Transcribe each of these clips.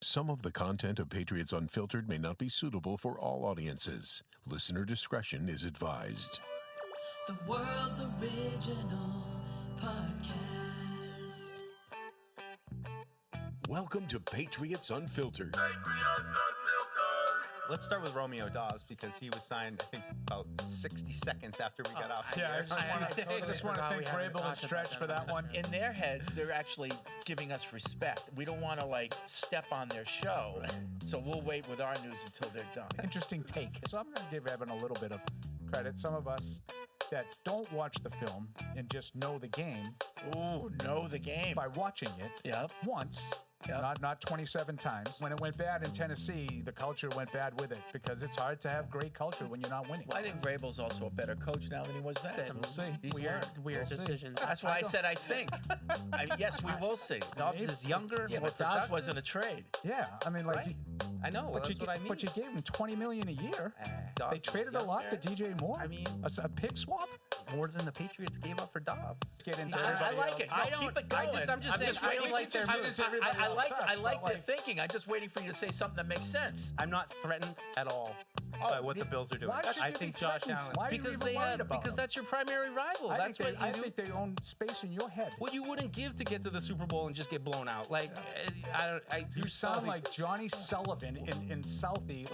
Some of the content of Patriots Unfiltered may not be suitable for all audiences. Listener discretion is advised. The world's original podcast. Welcome to Patriots Unfiltered. Let's start with Romeo Doubs because he was signed, I think, about 60 seconds after we got off. Yeah, I just want to thank Vrabel and Stretch for that one. In their heads, they're actually giving us respect. We don't want to, step on their show. So we'll wait with our news until they're done. Interesting take. So I'm going to give Evan a little bit of credit. Some of us that don't watch the film and just know the game. Ooh, know the game. By watching it once. Yep. Not 27 times. When it went bad in Tennessee, the culture went bad with it because it's hard to have great culture when you're not winning. Well, I think Vrabel's also a better coach now than he was then. We'll see. He's Weird decisions. That's why I said I think. Yes, we will see. Doubs is younger. Yeah, but Doubs wasn't a trade. Yeah, I mean, right? I know. But that's what I mean. But you gave him $20 million a year. They traded a lot for DJ Moore. I mean, a pick swap. More than the Patriots gave up for Doubs. Get into I like it. Keep it going. I'm just saying, I don't like their move. I like their thinking. I'm just waiting for you to say something that makes sense. I'm not threatened at all by what the Bills are doing. I think Josh Allen. Because that's your primary rival. I think they own space in your head. What you wouldn't give to get to the Super Bowl and just get blown out. You sound like Johnny Sullivan in Southie.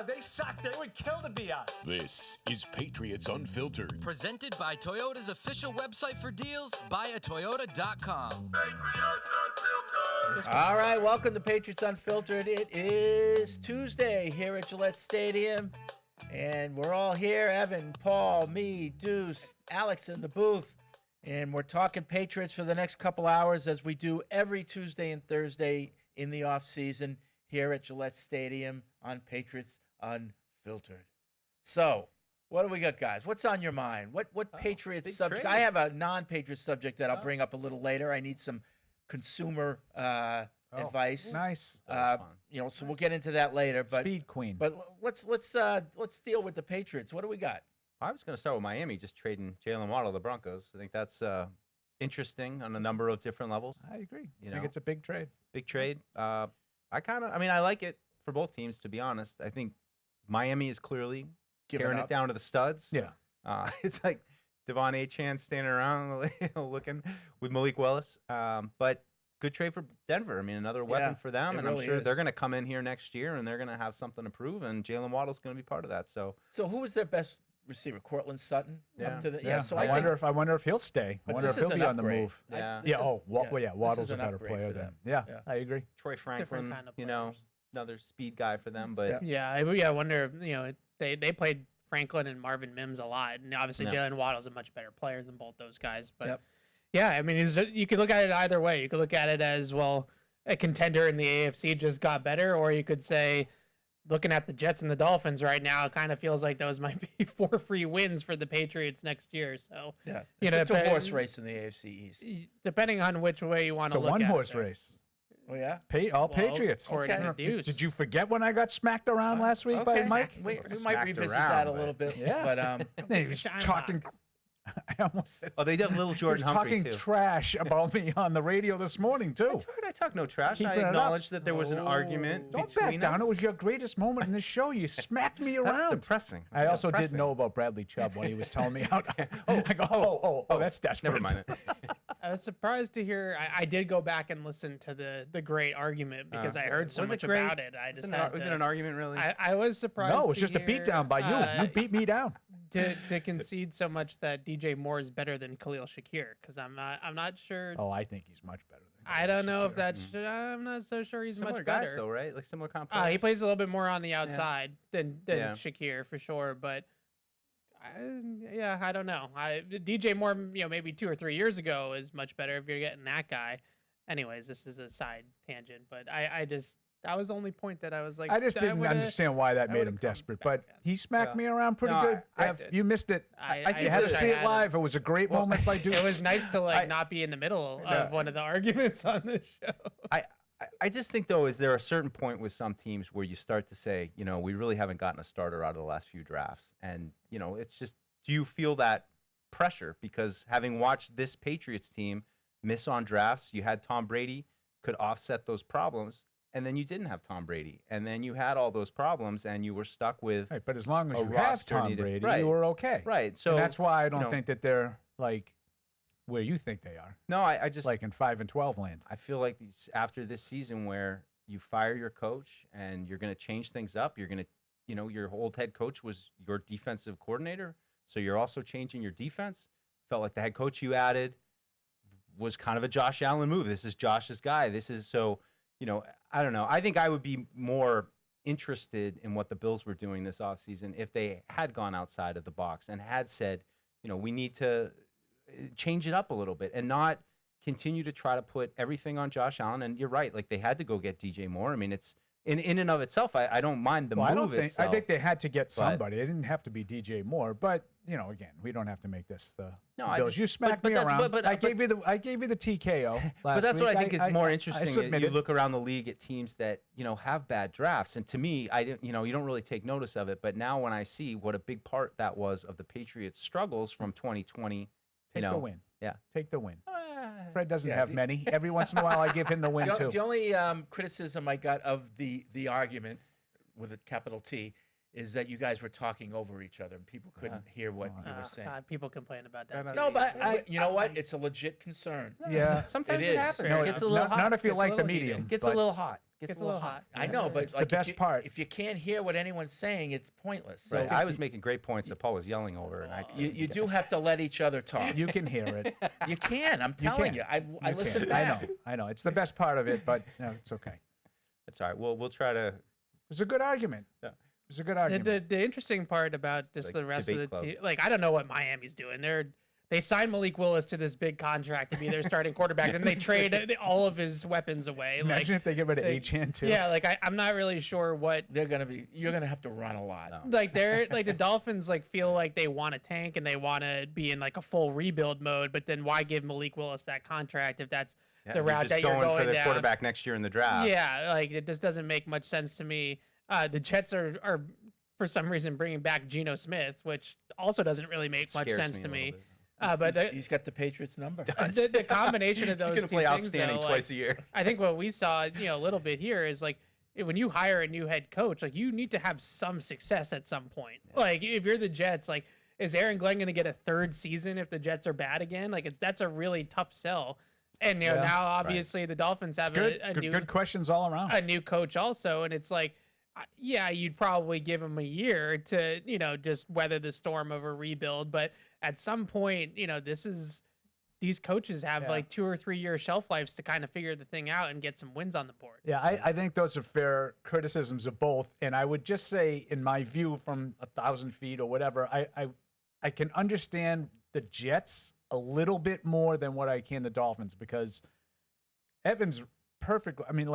They suck. They would kill to be us. This is Patriots Unfiltered. Presented by Toyota's official website for deals, buyatoyota.com. All right, welcome to Patriots Unfiltered. It is Tuesday here at Gillette Stadium, and we're all here. Evan, Paul, me, Deuce, Alex in the booth, and we're talking Patriots for the next couple hours as we do every Tuesday and Thursday in the off season here at Gillette Stadium on Patriots Unfiltered. So, what do we got, guys? What's on your mind? What Patriots subject? I have a non-Patriots subject that I'll bring up a little later. I need some consumer advice. Nice. So we'll get into that later. But Speed Queen. But let's deal with the Patriots. What do we got? I was going to start with Miami just trading Jalen Waddle to the Broncos. I think that's interesting on a number of different levels. I agree. I think it's a big trade. Big trade. I like it for both teams, to be honest. I think Miami is clearly tearing it down to the studs. Yeah. It's like Devon Achane standing around looking with Malik Willis. But good trade for Denver. I mean, another weapon for them. And really I'm sure they're going to come in here next year and they're going to have something to prove. And Jalen Waddle's going to be part of that. So who was their best receiver? Cortland Sutton? Yeah. So I wonder if he'll stay. I wonder if he'll be on the move. Waddle's a better player than. Yeah, I agree. Troy Franklin, kind of another speed guy for them. But I wonder if, they played Franklin and Marvin Mims a lot, and obviously Jalen Waddle's a much better player than both those guys. But you could look at it either way. You could look at it as, well, a contender in the AFC just got better, or you could say, looking at the Jets and the Dolphins right now, it kind of feels like those might be 4 free wins for the Patriots next year. So it's a horse race in the AFC East. Depending on which way you want to look at it. It's a one-horse race. Oh, yeah? Patriots. Did you forget when I got smacked around last week by Mike? We might revisit that a little bit. Yeah. But he was talking. I almost said. Oh, they did little Jordan Humphrey talking trash about me on the radio this morning too. I talk no trash. I acknowledged that there was an argument between us. Don't back down. It was your greatest moment in the show. You smacked me around. That's depressing. I also didn't know about Bradley Chubb when he was telling me how. I go, that's desperate. Never mind it. I was surprised to hear. I did go back and listen to the great argument because I heard so much about it. I just was it an argument really? I was surprised. No, it was just a beatdown by you. You beat me down. To concede so much that DJ Moore is better than Khalil Shakir, because I'm not sure. Oh, I think he's much better than Khalil I don't know Shakir. If that's. I'm not so sure he's similar much better. Guys though, right? Like similar kind he plays a little bit more on the outside than Shakir for sure, but. I don't know. DJ Moore, maybe 2 or 3 years ago is much better if you're getting that guy. Anyways, this is a side tangent, but that was the only point that I was like. I just didn't understand why that made him desperate, but he smacked me around pretty good. You missed it. I think you had to see it live. It was a great moment by Deuce. It was nice to not be in the middle of one of the arguments on this show. I just think, though, is there a certain point with some teams where you start to say, we really haven't gotten a starter out of the last few drafts. And, it's just, do you feel that pressure? Because having watched this Patriots team miss on drafts, you had Tom Brady could offset those problems. and then you didn't have Tom Brady, and then you had all those problems, and you were stuck with Right, but as long as a you have roster Tom needed- Brady, right. you were okay. right. So And that's why I don't know- think that they're like where you think they are, no, I just like in 5-12 land. I feel like after this season where you fire your coach and you're going to change things up, you're going to, your old head coach was your defensive coordinator, so you're also changing your defense. Felt like the head coach you added was kind of a Josh Allen move. This is Josh's guy. This is so, I don't know. I think I would be more interested in what the Bills were doing this offseason if they had gone outside of the box and had said, we need to change it up a little bit and not continue to try to put everything on Josh Allen. And you're right, like they had to go get DJ Moore. I mean, it's in and of itself, I don't mind the move itself. I think they had to get somebody. It didn't have to be DJ Moore, but again, we don't have to make this the Bills. You smacked me around. But I gave you the TKO. Last but that's week. what I think is more interesting. submitted. You look around the league at teams that have bad drafts, and to me, you don't really take notice of it. But now when I see what a big part that was of the Patriots' struggles from 2020, Take the win. Yeah, take the win. Fred doesn't have many. Every once in a while, I give him the win too. The only criticism I got of the argument with a capital T is that you guys were talking over each other and people couldn't hear what you were saying. God, people complain about that. too. No, but you know what? It's a legit concern. Yeah, sometimes It it is. happens. Fair It gets a enough. little hot. Not if you Gets a like the little- medium. It gets a but- little hot. Gets a little hot. I know, but It's like the best part. if you can't hear what anyone's saying, it's pointless. Right. So I was making great points that Paul was yelling over, and you do have to let each other talk. You can hear it. You can. I'm telling you. I You listen can. back. I know. It's the best part of it, but it's okay. That's all right. We'll try to. It's a good argument. Yeah. It's a good argument. The interesting part about just Like the rest of the debate team, I don't know what Miami's doing. They signed Malik Willis to this big contract to be their starting quarterback, then they trade all of his weapons away. Imagine if they get rid of Achane too. Yeah, I'm not really sure what You're gonna have to run a lot. the Dolphins feel like they want to tank and they want to be in a full rebuild mode, but then why give Malik Willis that contract if that's the route that you're going for the down? quarterback next year in the draft. Yeah, it just doesn't make much sense to me. The Jets are for some reason bringing back Geno Smith, which also doesn't really make much Scares sense me to a me. little bit. But He's got the Patriots number. the combination of those He's going to two play things, outstanding though, twice a year. I think what we saw, a little bit here is when you hire a new head coach, you need to have some success at some point. If you're the Jets, is Aaron Glenn going to get a third season if the Jets are bad again? That's a really tough sell. And now obviously the Dolphins have good questions all around. a new coach also, and it's yeah, you'd probably give him a year to just weather the storm of a rebuild, but at some point, these coaches have 2 or 3 year shelf lives to kind of figure the thing out and get some wins on the board. Yeah, I think those are fair criticisms of both. And I would just say, in my view, from 1,000 feet or whatever, I can understand the Jets a little bit more than what I can the Dolphins, because Evans perfectly. I mean,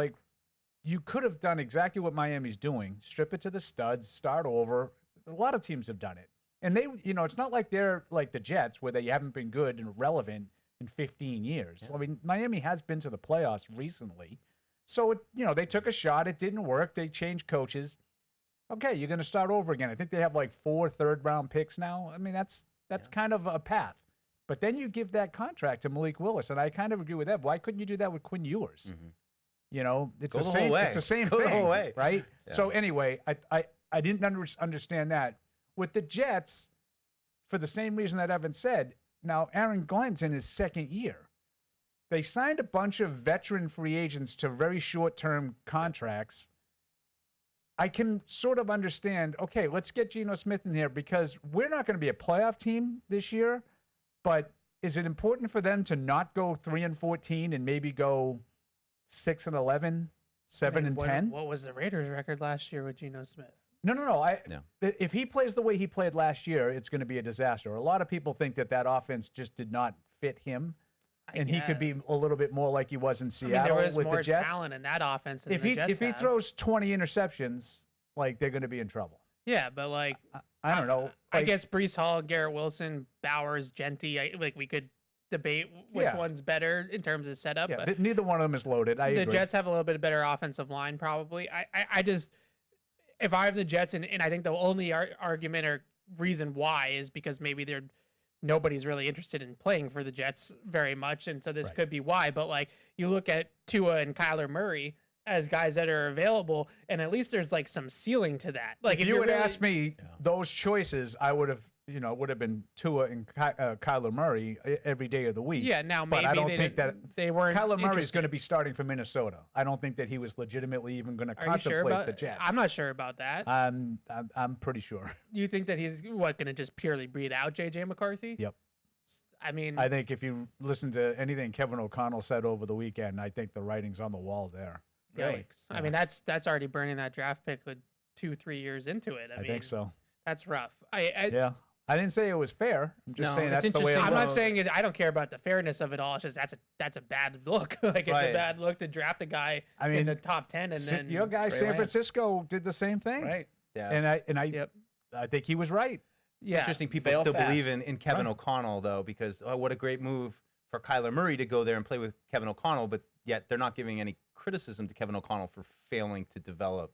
you could have done exactly what Miami's doing: strip it to the studs, start over. A lot of teams have done it. And they, it's not like they're like the Jets where they haven't been good and relevant in 15 years. Yeah. I mean, Miami has been to the playoffs recently. So, they took a shot. It didn't work. They changed coaches. Okay, you're going to start over again. I think they have 4 third-round picks now. I mean, that's kind of a path. But then you give that contract to Malik Willis, and I kind of agree with that. Why couldn't you do that with Quinn Ewers? Mm-hmm. It's the same. It's the same thing, whole way. right? Yeah. So anyway, I didn't understand that. With the Jets, for the same reason that Evan said, now Aaron Glenn's in his second year. They signed a bunch of veteran free agents to very short-term contracts. I can sort of understand, okay, let's get Geno Smith in here because we're not going to be a playoff team this year, but is it important for them to not go 3-14 and maybe go 6-11, 7-10? What was the Raiders' record last year with Geno Smith? No. If he plays the way he played last year, it's going to be a disaster. A lot of people think that offense just did not fit him, and he could be a little bit more like he was in Seattle there was with more the Jets. talent in that offense than If the Jets he throws 20 interceptions, they're going to be in trouble. Yeah, but I don't know. I guess Breece Hall, Garrett Wilson, Bowers, Genty. we could debate which one's better in terms of setup. Yeah, neither one of them is loaded. I agree. The Jets have a little bit better offensive line, probably. I just, if I have the Jets, and I think the only argument or reason why is because maybe nobody's really interested in playing for the Jets very much, and so this could be why. But you look at Tua and Kyler Murray, as guys that are available, and at least there's like some ceiling to that. Like if you would really, ask me those choices, I would have, would have been Tua and Kyler Murray every day of the week. Yeah, now maybe but I don't think that they weren't. Kyler Murray's interested. going to be starting for Minnesota. I don't think that he was legitimately even going to Are you contemplate sure about the Jets. I'm not sure about that. I'm pretty sure. You think that he's going to just purely breed out J.J. McCarthy? Yep. I mean, I think if you listen to anything Kevin O'Connell said over the weekend, I think the writing's on the wall there. Really? I mean, that's already burning that draft pick with 2-3 years into it. I mean, think so. That's rough. Yeah. I didn't say it was fair. I'm just saying it's that's the way it I'm goes. not saying it. I don't care about the fairness of it all. It's just that's a bad look. Like it's a bad look to draft a guy in the top 10 and then your guy Trey San Lance. Francisco did the same thing. Right. Yeah. And I think he was right. It's yeah. interesting people Fail still fast. believe in Kevin O'Connell, though, because what a great move for Kyler Murray to go there and play with Kevin O'Connell, but yet they're not giving any criticism to Kevin O'Connell for failing to develop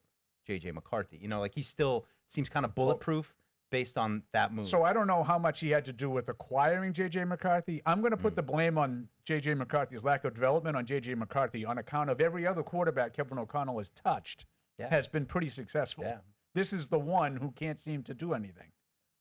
J.J. McCarthy. Like he still seems kind of bulletproof based on that move. So I don't know how much he had to do with acquiring J.J. McCarthy. I'm going to put the blame on J.J. McCarthy's lack of development on J.J. McCarthy on account of every other quarterback Kevin O'Connell has touched has been pretty successful. Yeah. This is the one who can't seem to do anything.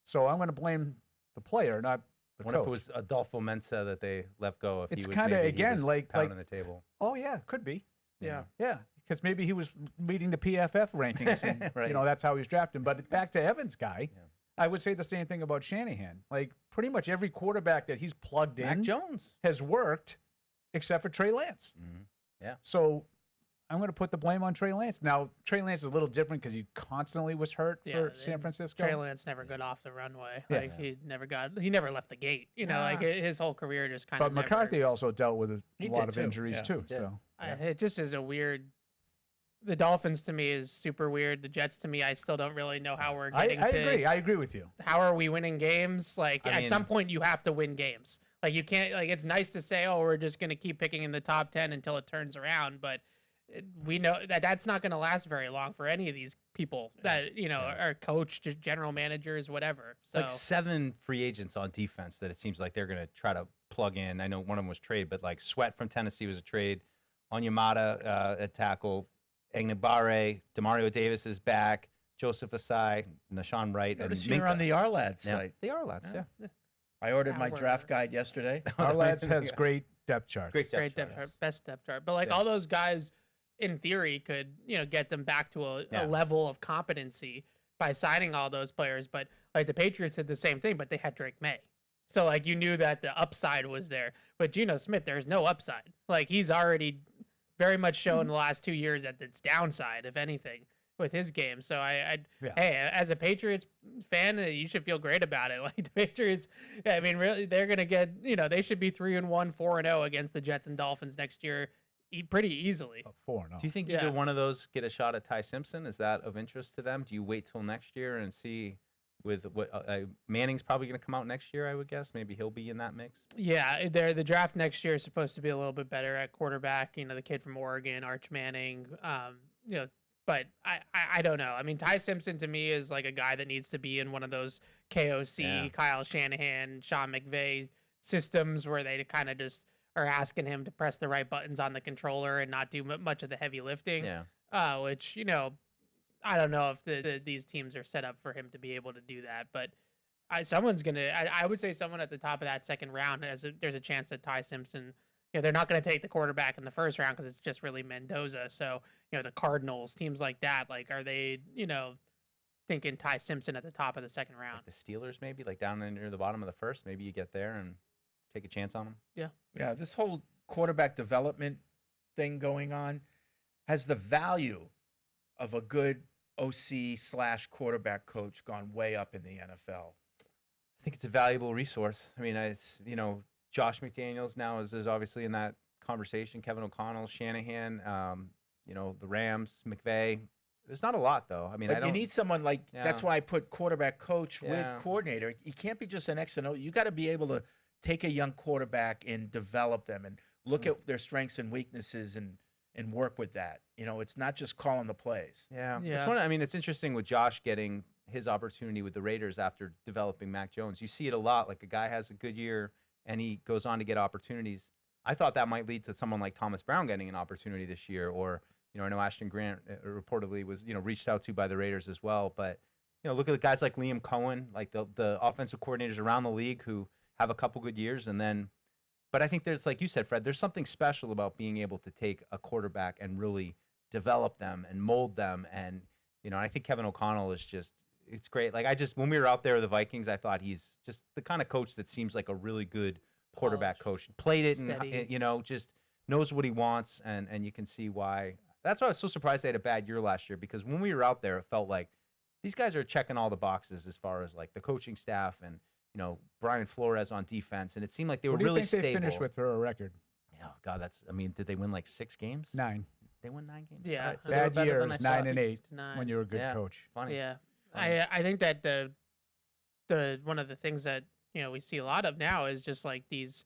So I'm going to blame the player, not the What coach. if it was Adolfo Mensa that they let go? If It's he was kinda, maybe he again, was like- pounding the table. Oh, yeah, could be. Yeah. Yeah, because maybe he was reading the PFF rankings and, Right. that's how he's drafted. But back to Evans' guy, I would say the same thing about Shanahan. Like, pretty much every quarterback that he's plugged Mac in Jones. has worked except for Trey Lance. Yeah. So I'm going to put the blame on Trey Lance. Now, Trey Lance is a little different because he constantly was hurt for San Francisco. Trey Lance never got off the runway. Yeah. Like he never left the gate. Like his whole career just kind But of. McCarthy also dealt with a He lot did of too. injuries, Yeah. too. Yeah. So It just is a weird. The Dolphins to me is super weird. The Jets to me, I still don't really know how we're I getting to. agree. I agree with you. How are we winning games? Like I at mean- some point, you have to win games. Like you can't. Like it's nice to say, oh, we're just going to keep picking in the top 10 until it turns around, but we know that that's not going to last very long for any of these people that are coach, general managers, whatever. It's So like 7 free agents on defense that it seems like they're going to try to plug in. I know one of them was trade, but like Sweat from Tennessee was a trade. Onyemata at tackle. Egnabare, Demario Davis is back. Joseph Asai, Nashawn Wright, and Notice you're Minka. on the Ourlads Yeah, site. they are lads. Yeah. I ordered my Our- draft guide yesterday. Our lads has great depth charts. Great great depth depth chart. chart, best depth chart. But like all those guys, in theory, could get them back to a Yeah. level of competency by signing all those players. But like the Patriots did the same thing, but they had Drake May. So like you knew that the upside was there. But Geno Smith, there's no upside. Like he's already very much shown the last 2 years that it's downside, if anything, with his game. So hey, as a Patriots fan, you should feel great about it. Like the Patriots, I mean, really, they're gonna get they should be 3-1, 4-0 against the Jets and Dolphins next year, pretty easily. 4-0. Do you think Yeah. either one of those get a shot at Ty Simpson? Is that of interest to them? Do you wait till next year and see? With what Manning's probably going to come out next year, I would guess. Maybe he'll be in that mix. Yeah, the draft next year is supposed to be a little bit better at quarterback. The kid from Oregon, Arch Manning. But I don't know. I mean, Ty Simpson to me is like a guy that needs to be in one of those KOC, Kyle Shanahan, Sean McVay systems where they kind of just are asking him to press the right buttons on the controller and not do much of the heavy lifting. Yeah. Which I don't know if these teams are set up for him to be able to do that, but someone's gonna. I would say someone at the top of that second round there's a chance that Ty Simpson. They're not going to take the quarterback in the first round because it's just really Mendoza. So the Cardinals, teams like that, like are they thinking Ty Simpson at the top of the second round? Like the Steelers, maybe like down near the bottom of the first. Maybe you get there and take a chance on them. Yeah, this whole quarterback development thing going on has the value of a good OC/quarterback coach gone way up in the NFL. I think it's a valuable resource. I mean, it's Josh McDaniels now is obviously in that conversation. Kevin O'Connell, Shanahan, the Rams, McVay. There's not a lot though. I mean, But you need someone like that's Yeah. why I put quarterback coach with Yeah. coordinator. You can't be just an X and O. You got to be able to take a young quarterback and develop them and look at their strengths and weaknesses and work with that. It's not just calling the plays. Yeah. Yeah. It's interesting with Josh getting his opportunity with the Raiders after developing Mac Jones. You see it a lot. Like a guy has a good year and he goes on to get opportunities. I thought that might lead to someone like Thomas Brown getting an opportunity this year, or I know Ashton Grant reportedly was, reached out to by the Raiders as well. But, look at the guys like Liam Cohen, like the offensive coordinators around the league who have a couple good years. But I think there's, like you said, Fred, there's something special about being able to take a quarterback and really develop them and mold them. And, I think Kevin O'Connell is just, it's great. Like when we were out there with the Vikings, I thought he's just the kind of coach that seems like a really good quarterback coach. Played it and, just knows what he wants. And you can see why. That's why I was so surprised they had a bad year last year, because when we were out there, it felt like these guys are checking all the boxes as far as like the coaching staff and, Brian Flores on defense. And it seemed like they were really stable. What do you think they finished with for a record? Oh, God, did they win like 6 games? 9. They won 9 games? Yeah. Right, so bad year is 9 and 8 when you're a good coach. Funny. Yeah. I think that the one of the things that, we see a lot of now is just like these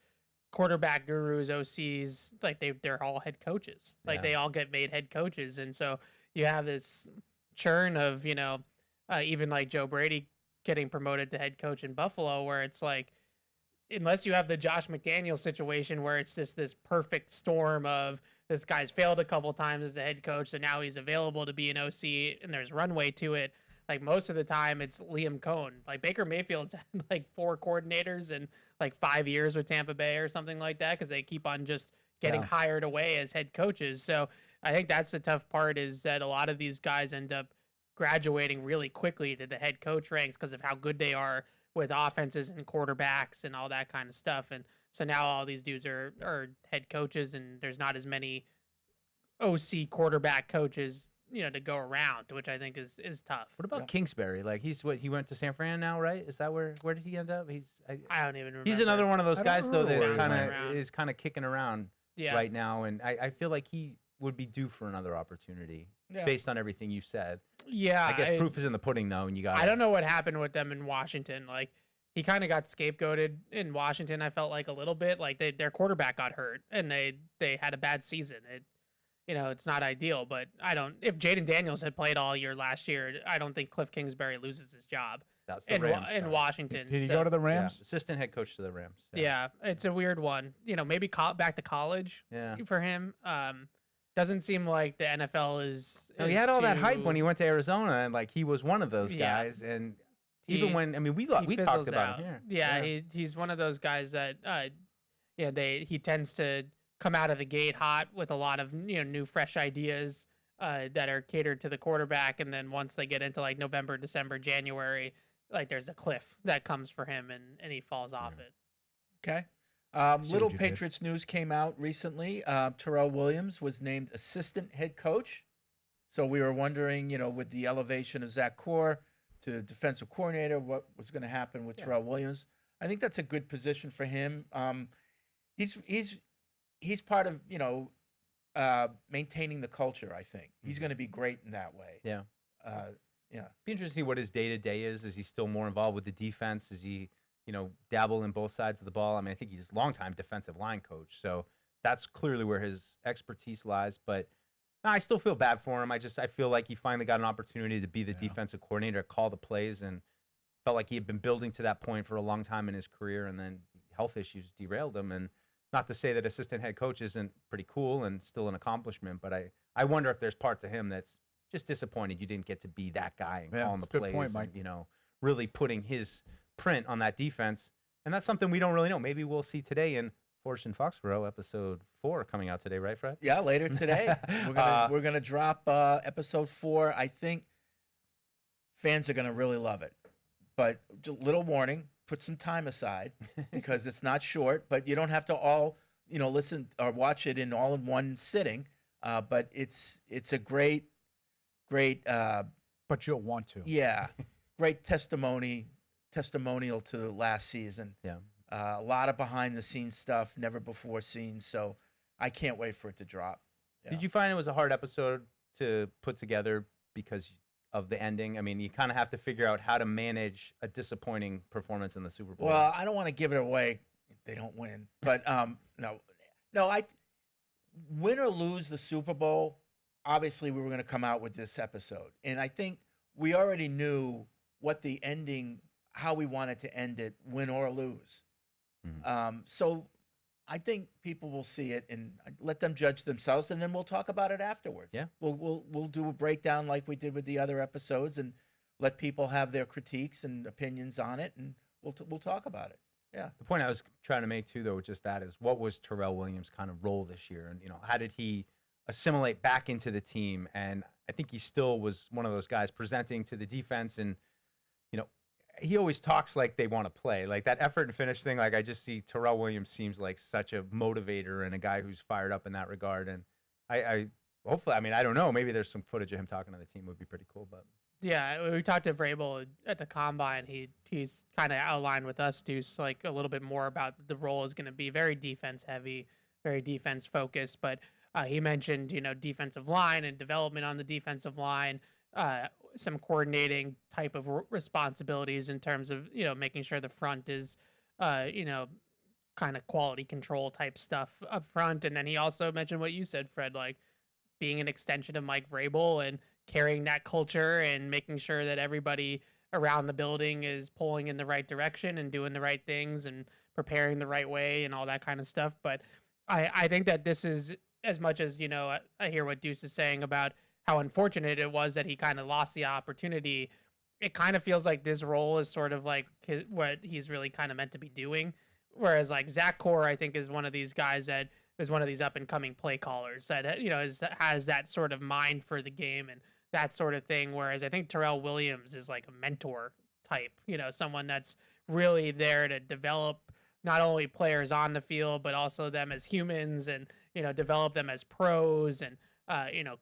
quarterback gurus, OCs, like they're all head coaches. Like they all get made head coaches. And so you have this churn of, even like Joe Brady getting promoted to head coach in Buffalo, where it's like, unless you have the Josh McDaniels situation where it's this perfect storm of this guy's failed a couple times as a head coach, so now he's available to be an OC and there's runway to it. Like most of the time it's Liam Cohen. Like Baker Mayfield's had like 4 coordinators in like 5 years with Tampa Bay or something like that, because they keep on just getting hired away as head coaches. So I think that's the tough part, is that a lot of these guys end up graduating really quickly to the head coach ranks because of how good they are with offenses and quarterbacks and all that kind of stuff. And so now all these dudes are head coaches, and there's not as many OC quarterback coaches, to go around, which I think is tough. What about Kingsbury? Like he went to San Fran now, right? Is that where did he end up? I don't even remember. He's another one of those guys though that is kind of kicking around right now, and I feel like he would be due for another opportunity based on everything you said. Yeah, I guess proof is in the pudding though, and I don't know what happened with them in Washington. Like he kind of got scapegoated in Washington. I felt like a little bit like their quarterback got hurt and they had a bad season. It's not ideal, but if Jaden Daniels had played all year last year, I don't think Cliff Kingsbury loses his job. That's the Rams, in Washington. Did he go to the Rams? Yeah, assistant head coach to the Rams. Yeah, it's a weird one. Maybe back to college for him. Doesn't seem like the NFL is. He had all that hype when he went to Arizona, and like he was one of those guys. And even we talked about him here. Yeah, he's one of those guys that he tends to come out of the gate hot with a lot of new fresh ideas that are catered to the quarterback, and then once they get into like November, December, January, like there's a cliff that comes for him, and he falls off it. Okay. Little Patriots news came out recently. Terrell Williams was named assistant head coach. So we were wondering, with the elevation of Zach Core to defensive coordinator, what was going to happen with Terrell Williams. I think that's a good position for him. He's part of, maintaining the culture, I think. He's going to be great in that way. Yeah. Be interesting to see what his day-to-day is. Is he still more involved with the defense? Is he dabble in both sides of the ball? I mean, I think he's a longtime defensive line coach, so that's clearly where his expertise lies. But I still feel bad for him. I feel like he finally got an opportunity to be the defensive coordinator, call the plays, and felt like he had been building to that point for a long time in his career, and then health issues derailed him. And not to say that assistant head coach isn't pretty cool and still an accomplishment, but I wonder if there's parts of him that's just disappointed you didn't get to be that guy and calling the plays, point, Mike. And, really putting his print on that defense. And that's something we don't really know. Maybe we'll see today in Forged in Foxborough, episode 4 coming out today, right, Fred? Yeah, later today. We're gonna drop episode 4. I think fans are gonna really love it. But little warning, put some time aside because it's not short. But you don't have to all listen or watch it in one sitting. But it's a great. But you'll want to. Yeah, great testimonial to last season. Yeah. A lot of behind-the-scenes stuff, never before seen. So I can't wait for it to drop. Yeah. Did you find it was a hard episode to put together because of the ending? I mean, you kind of have to figure out how to manage a disappointing performance in the Super Bowl. Well, I don't want to give it away. They don't win. But no. Win or lose the Super Bowl, obviously we were going to come out with this episode. And I think we already knew what the ending, how we wanted to end it, win or lose. So I think people will see it and let them judge themselves, and then we'll talk about it afterwards. Yeah. We'll do a breakdown like we did with the other episodes, and let people have their critiques and opinions on it, and we'll talk about it. Yeah. The point I was trying to make too, though, just that is, what was Terrell Williams' kind of role this year, and how did he assimilate back into the team? And I think he still was one of those guys presenting to the defense, and he always talks like they want to play, like that effort and finish thing. Like, I just see Terrell Williams seems like such a motivator and a guy who's fired up in that regard. And I hopefully, I don't know, maybe there's some footage of him talking to the team would be pretty cool. But yeah, we talked to Vrabel at the combine. He's kind of outlined with us, Deuce, like a little bit more about the role is going to be very defense heavy, very defense focused. But he mentioned, defensive line and development on the defensive line. Some coordinating type of responsibilities in terms of, making sure the front is, kind of quality control type stuff up front. And then he also mentioned what you said, Fred, like being an extension of Mike Vrabel and carrying that culture and making sure that everybody around the building is pulling in the right direction and doing the right things and preparing the right way and all that kind of stuff. But I think that this is, as much as, I hear what Deuce is saying about how unfortunate it was that he kind of lost the opportunity. It kind of feels like this role is sort of like what he's really kind of meant to be doing. Whereas like Zach Core, I think, is one of these guys that is one of these up and coming play callers that, has that sort of mind for the game and that sort of thing. Whereas I think Terrell Williams is like a mentor type, someone that's really there to develop not only players on the field, but also them as humans and, develop them as pros and,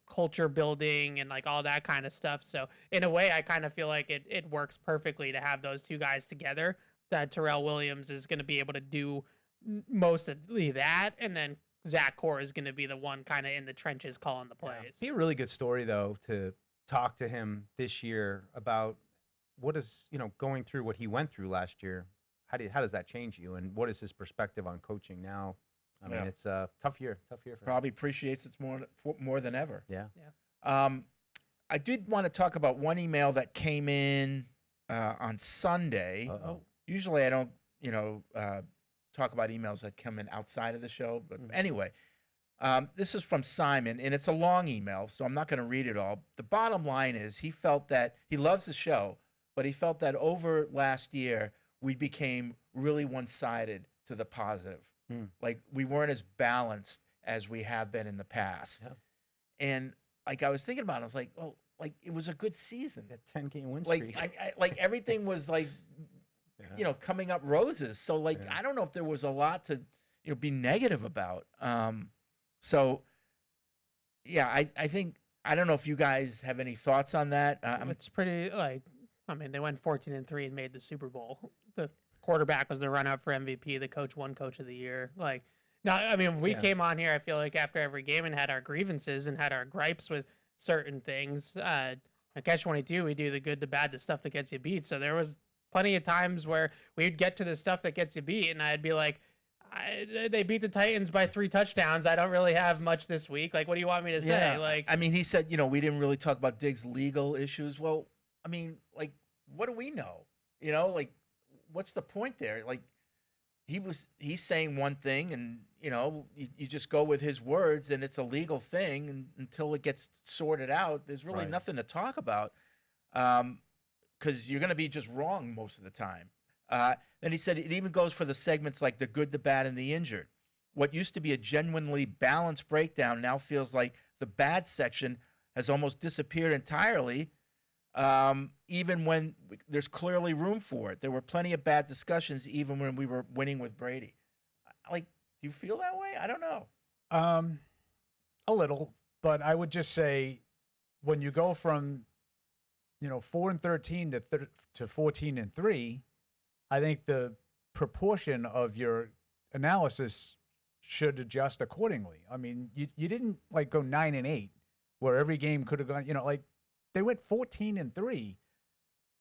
culture building and like all that kind of stuff. So in a way, I kind of feel like it works perfectly to have those two guys together, that Terrell Williams is going to be able to do mostly that. And then Zach Core is going to be the one kind of in the trenches calling the plays. Yeah. It'd be a really good story, though, to talk to him this year about what is, going through what he went through last year. How does that change you? And what is his perspective on coaching now? I mean, it's a tough year for him. Probably appreciates it more than ever. Yeah. I did want to talk about one email that came in on Sunday. Usually I don't, talk about emails that come in outside of the show. But anyway, this is from Simon, and it's a long email, so I'm not going to read it all. The bottom line is he felt that he loves the show, but he felt that over last year we became really one-sided to the positive. Like we weren't as balanced as we have been in the past. Yeah. And like I was thinking about it, I was like, oh, like it was a good season. That 10-game win streak. Like everything was like, coming up roses. So like, I don't know if there was a lot to, be negative about. So yeah, I think, I don't know if you guys have any thoughts on that. It's pretty they went 14-3 and made the Super Bowl. The quarterback was the run-up for MVP. The coach won Coach of the Year. We came on here, I feel like, after every game and had our grievances and had our gripes with certain things. At Catch-22, we do the good, the bad, the stuff that gets you beat. So there was plenty of times where we'd get to the stuff that gets you beat, and I'd be like, they beat the Titans by 3 touchdowns. I don't really have much this week. Like, what do you want me to say? He said, we didn't really talk about Diggs' legal issues. Well, what do we know? What's the point there? Like, he's saying one thing, and you just go with his words, and it's a legal thing, and until it gets sorted out, there's really nothing to talk about, because you're going to be just wrong most of the time. Then he said it even goes for the segments like the good, the bad, and the injured. What used to be a genuinely balanced breakdown now feels like the bad section has almost disappeared entirely. Even when there's clearly room for it. There were plenty of bad discussions even when we were winning with Brady. Do you feel that way? I don't know. A little, but I would just say when you go from, 4-13 to 14-3, I think the proportion of your analysis should adjust accordingly. I mean, you didn't go 9-8 where every game could have gone, they went 14-3.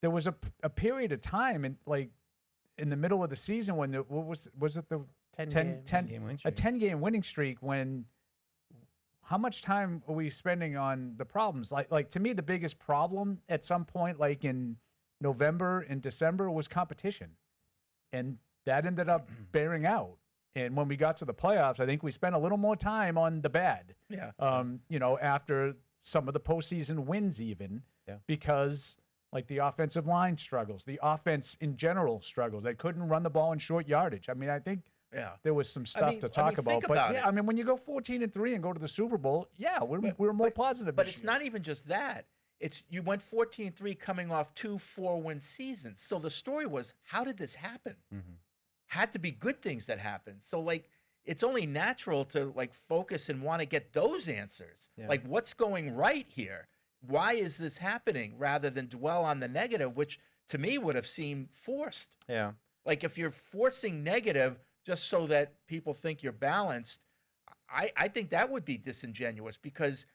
There was a period of time in the middle of the season when was it the 10-game winning streak when how much time are we spending on the problems? Like to me, the biggest problem at some point, like in November and December, was competition, and that ended up bearing out. And when we got to the playoffs, I think we spent a little more time on the bad. Yeah. After some of the postseason wins, even because like the offensive line struggles, the offense in general struggles. They couldn't run the ball in short yardage. I mean, I think there was some stuff to talk about. But I mean, when you go 14-3 and go to the Super Bowl, we're more positive. But it's not even just that. It's you went 14-3 coming off 2 4-win seasons. So the story was, how did this happen? Mm-hmm. Had to be good things that happened. So like, it's only natural to like focus and want to get those answers. Yeah. Like, what's going right here? Why is this happening? Rather than dwell on the negative, which to me would have seemed forced. Yeah. Like if you're forcing negative just so that people think you're balanced, I think that would be disingenuous because,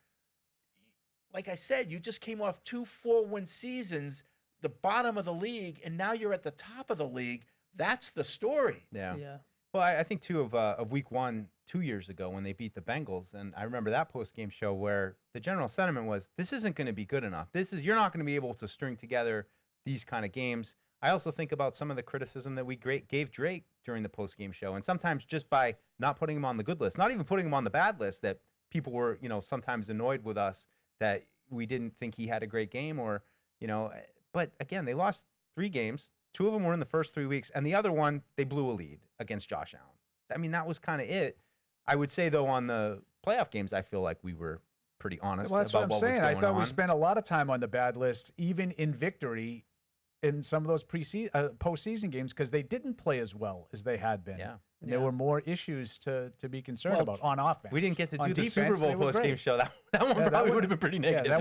like I said, you just came off 2 4-win seasons, the bottom of the league, and now you're at the top of the league. That's the story. Yeah. Well, I think too of week 1 2 years ago when they beat the Bengals, and I remember that post-game show where the general sentiment was, this isn't going to be good enough. You're not going to be able to string together these kind of games. I also think about some of the criticism that we gave Drake during the post-game show, and sometimes just by not putting him on the good list, not even putting him on the bad list, that people were, sometimes annoyed with us that we didn't think he had a great game or, but again, they lost 3 games. 2 of them were in the first 3 weeks, and the other one, they blew a lead against Josh Allen. I mean, that was kind of it. I would say, though, on the playoff games, I feel like we were pretty honest about what was going on. That's what I'm saying. I thought we spent a lot of time on the bad list, even in victory in some of those postseason games, because they didn't play as well as they had been. Yeah. And there were more issues to be concerned about on offense. We didn't get to do the Super Bowl post-game show. That one probably would have been pretty negative. Yeah, that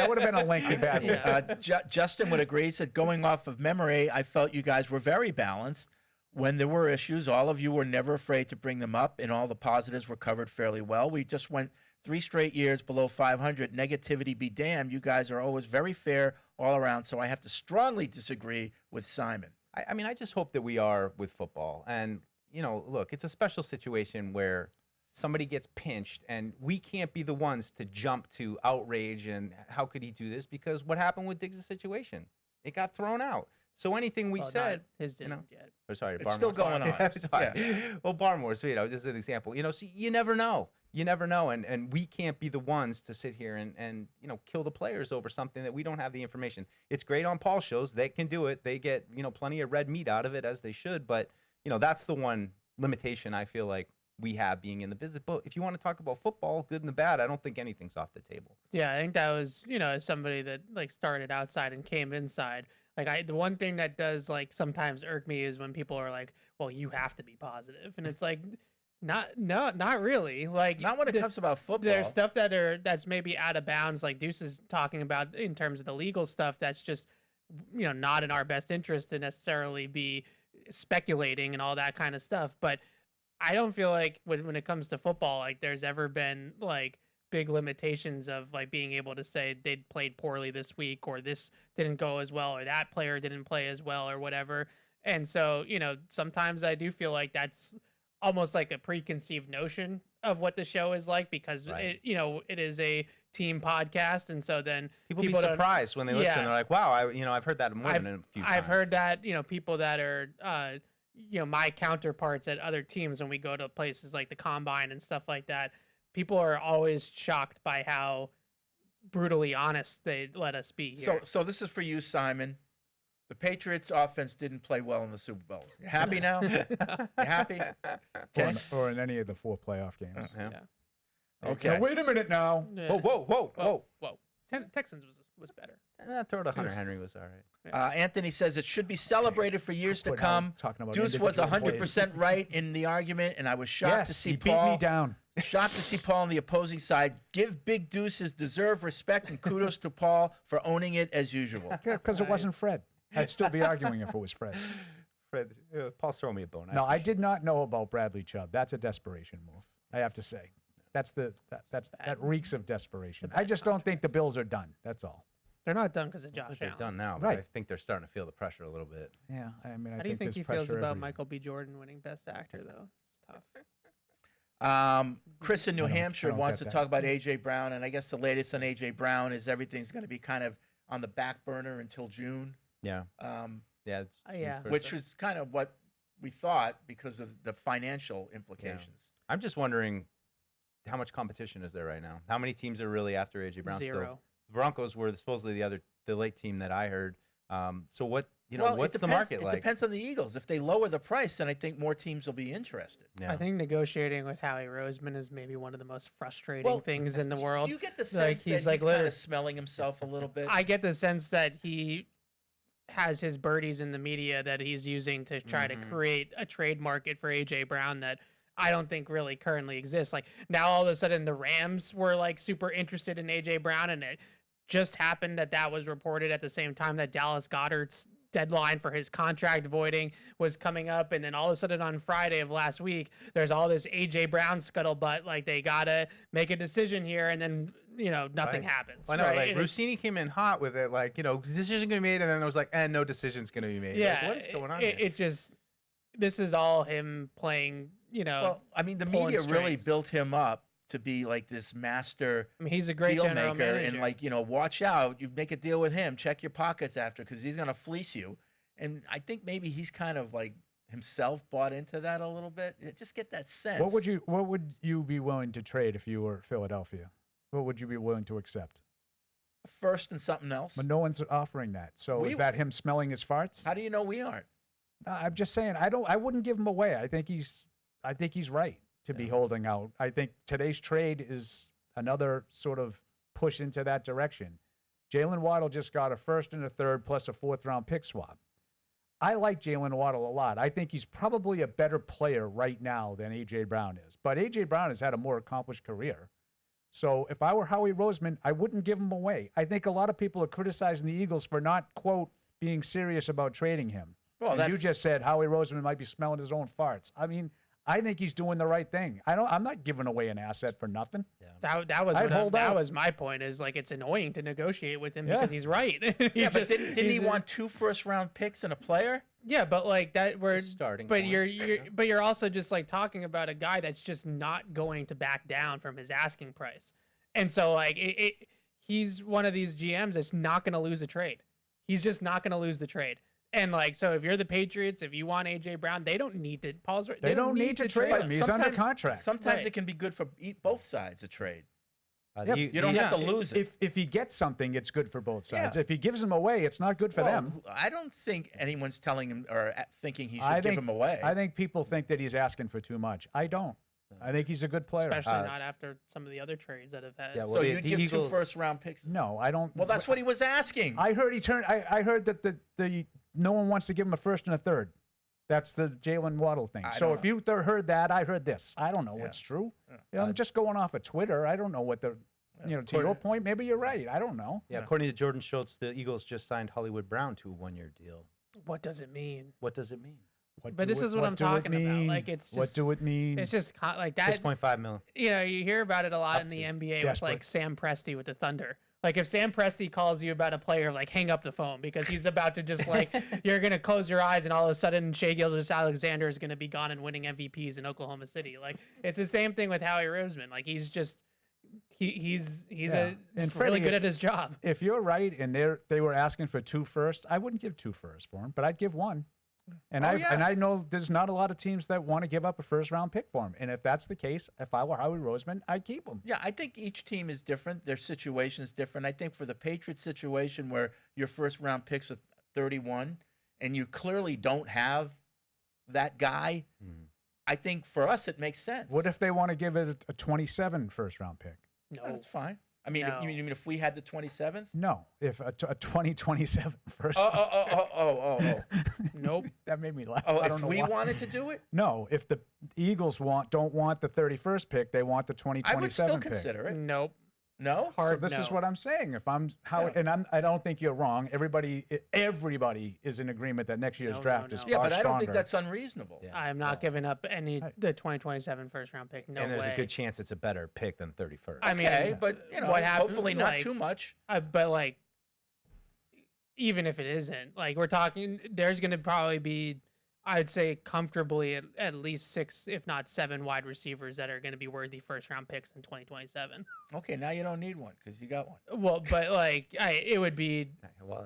would have been a lengthy bad list. Justin would agree. He said, going off of memory, I felt you guys were very balanced. When there were issues, all of you were never afraid to bring them up, and all the positives were covered fairly well. We just went 3 straight years below 500. Negativity be damned. You guys are always very fair all around, so I have to strongly disagree with Simon. I mean, I just hope that we are with football. And, look, it's a special situation where somebody gets pinched, and we can't be the ones to jump to outrage and how could he do this? Because what happened with Diggs' situation? It got thrown out. So anything we said, his didn't yet. Or sorry, it's still going on. Yeah. Well, Barmore's, this is an example. So you never know. You never know, and we can't be the ones to sit here and kill the players over something that we don't have the information. It's great on Paul's shows; they can do it. They get plenty of red meat out of it as they should. But that's the one limitation I feel like we have being in the business. But if you want to talk about football, good and the bad, I don't think anything's off the table. Yeah, I think that was as somebody that started outside and came inside. The one thing that does sometimes irk me is when people are like, "Well, you have to be positive," and it's like. Not really. Not when it comes about football. There's stuff that's maybe out of bounds, like Deuce is talking about in terms of the legal stuff. That's just not in our best interest to necessarily be speculating and all that kind of stuff. But I don't feel like when it comes to football, there's ever been big limitations of being able to say they played poorly this week or this didn't go as well or that player didn't play as well or whatever. And so sometimes I do feel like that's almost like a preconceived notion of what the show is like because it is a team podcast, and so then people be surprised when they listen. They're like, "Wow, I've heard that more than a few times." I've heard that people that are my counterparts at other teams when we go to places like the Combine and stuff like that, people are always shocked by how brutally honest they let us be here. So this is for you, Simon. The Patriots offense didn't play well in the Super Bowl. You happy now? You happy? Okay. Or in any of the 4 playoff games. Yeah. Okay. Now, wait a minute now. Yeah. Whoa. Texans was better. Throw to Hunter Henry was all right. Anthony says it should be celebrated for years to come. Deuce was 100% right in the argument, and I was shocked to see Paul. Beat me down. Shocked to see Paul on the opposing side. Give Big Deuce his deserved respect and kudos to Paul for owning it as usual. Because it wasn't Fred. I'd still be arguing if it was Fred. Paul's throwing me a bone. No, I did not know about Bradley Chubb. That's a desperation move, I have to say. That reeks of desperation. I just don't think the Bills are done. That's all. They're not done because of Josh Allen. They're done now, but I think they're starting to feel the pressure a little bit. Yeah, I mean, How do you think he feels about Michael B. Jordan winning Best Actor, though? It's tough. Chris in New Hampshire wants to talk about A.J. Brown, and I guess the latest on A.J. Brown is everything's going to be kind of on the back burner until June. Yeah. Which was kind of what we thought because of the financial implications. Yeah. I'm just wondering how much competition is there right now? How many teams are really after A.J. Brown? Zero. Still? The Broncos were supposedly the late team that I heard. So what? Well, what's the market like? It depends on the Eagles. If they lower the price, then I think more teams will be interested. Yeah. I think negotiating with Howie Roseman is maybe one of the most frustrating things in the world. Do you get the sense that he's kind of smelling himself a little bit? I get the sense that he has his birdies in the media that he's using to try to create a trade market for A.J. Brown that I don't think really currently exists. Like now all of a sudden the Rams were like super interested in A.J. Brown, and it just happened that was reported at the same time that Dallas Goedert's deadline for his contract voiding was coming up, and then all of a sudden on Friday of last week there's all this AJ Brown scuttlebutt, like they gotta make a decision here, and then nothing happens. I know, right? like Rossini came in hot with it, like decision gonna be made, and then it was like, and no decision's gonna be made. Yeah, like, what is going on here? It just, this is all him playing. Well, I mean, the media really built him up to be like this master he's a great deal general maker, manager. and like watch out, you make a deal with him, check your pockets after, because he's gonna fleece you. And I think maybe he's kind of like himself bought into that a little bit. Just get that sense. What would you be willing to trade if you were Philadelphia? What would you be willing to accept? First and something else. But no one's offering that. So is that him smelling his farts? How do you know we aren't? I'm just saying I wouldn't give him away. I think he's right to be holding out. I think today's trade is another sort of push into that direction. Jalen Waddle just got a first and a third plus a 4th round pick swap. I like Jalen Waddle a lot. I think he's probably a better player right now than A.J. Brown is. But A.J. Brown has had a more accomplished career. So if I were Howie Roseman, I wouldn't give him away. I think a lot of people are criticizing the Eagles for not, quote, being serious about trading him. Well, you just said Howie Roseman might be smelling his own farts. I mean, I think he's doing the right thing. I'm not giving away an asset for nothing. Yeah. That was my point. Is like it's annoying to negotiate with him because he's right. But didn't he want 2 first-round picks and a player? Yeah, but like that we're starting. But you're also just like talking about a guy that's just not going to back down from his asking price, and so like he's one of these GMs that's not going to lose a trade. He's just not going to lose the trade. And like, so if you're the Patriots, if you want A.J. Brown, they don't need to. Paul's right. They don't need to trade him. He's under contract. Sometimes it can be good for both sides. A trade. You don't have to lose it. If he gets something, it's good for both sides. If he gives him away, it's not good for them. I don't think anyone's telling him or thinking he should give him away. I think people think that he's asking for too much. I don't. I think he's a good player. Especially not after some of the other trades that have had. Yeah, well, so you'd give Eagles, 2 first-round picks? No, I don't. Well, that's what he was asking. I heard I heard that the no one wants to give him a first and a third. That's the Jalen Waddle thing. So if you heard that, I heard this. I don't know what's true. I'm just going off of Twitter. I don't know what the. To your point, maybe you're right. I don't know. Yeah, according to Jordan Schultz, the Eagles just signed Hollywood Brown to a 1-year deal. What does it mean? What does it mean? But this is what I'm talking about. Like it's just, what do it mean? It's just like that. 6.5 million. You hear about it a lot in the NBA with like Sam Presti with the Thunder. Like if Sam Presti calls you about a player, like hang up the phone because he's about to just like you're gonna close your eyes and all of a sudden Shai Gilgeous-Alexander is gonna be gone and winning MVPs in Oklahoma City. Like it's the same thing with Howie Roseman. Like he's just he's really good at his job. If you're right and they were asking for 2 firsts, I wouldn't give 2 firsts for him, but I'd give 1. And I know there's not a lot of teams that want to give up a first-round pick for him. And if that's the case, if I were Howie Roseman, I'd keep him. Yeah, I think each team is different. Their situation is different. I think for the Patriots situation where your first-round pick's are 31 and you clearly don't have that guy, I think for us it makes sense. What if they want to give it a 27 first-round pick? No, that's fine. I mean, you mean if we had the 27th? No, if a 2027 first. Oh. Nope. That made me laugh. Oh, if we wanted to do it? No, if the Eagles don't want the 31st pick, they want the 2027 I would still pick. consider it. Nope. No? So this is what I'm saying. If I'm I don't think you're wrong. Everybody is in agreement that next year's draft is far but I don't think stronger. that's unreasonable. Yeah. I'm not giving up the 2027 first round pick. No and there's way. a good chance it's a better pick than 31st. I mean, okay, but what happened, hopefully not too much. But like, even if it isn't, like we're talking, there's going to probably be I'd say comfortably at least 6, if not 7 wide receivers that are going to be worthy first-round picks in 2027. Okay, now you don't need one because you got one. Well, but like it would be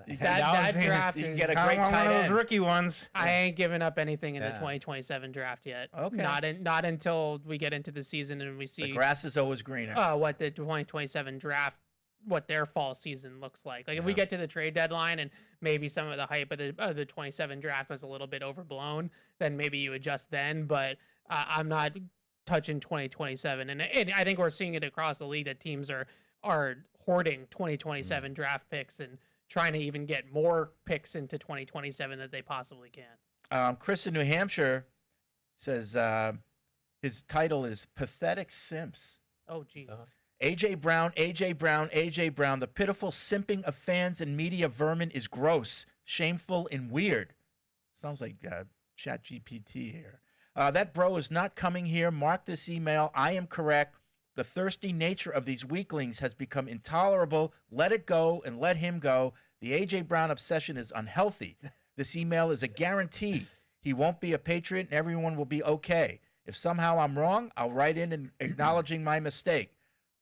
that draft. You is, get a great tight end. Those rookie ones. I ain't giving up anything in the 2027 draft yet. Okay. Not until we get into the season and we see The grass is always greener. What the 2027 draft, what their fall season looks like. Like if we get to the trade deadline and maybe some of the hype of the 27 draft was a little bit overblown, then maybe you adjust then. But I'm not touching 2027, and I think we're seeing it across the league that teams are hoarding 2027 draft picks and trying to even get more picks into 2027 that they possibly can. Chris in New Hampshire says his title is Pathetic Simps. Oh, geez. AJ Brown, AJ Brown, AJ Brown. The pitiful simping of fans and media vermin is gross, shameful, and weird. Sounds like ChatGPT here. That bro is not coming here. Mark this email. I am correct. The thirsty nature of these weaklings has become intolerable. Let it go and let him go. The AJ Brown obsession is unhealthy. This email is a guarantee. He won't be a Patriot and everyone will be okay. If somehow I'm wrong, I'll write in and acknowledging my mistake.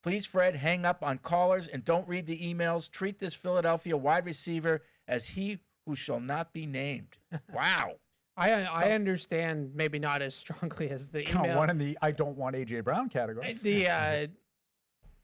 Please, Fred, hang up on callers and don't read the emails. Treat this Philadelphia wide receiver as he who shall not be named. Wow. I understand maybe not as strongly as the email. One in the I don't want AJ Brown category.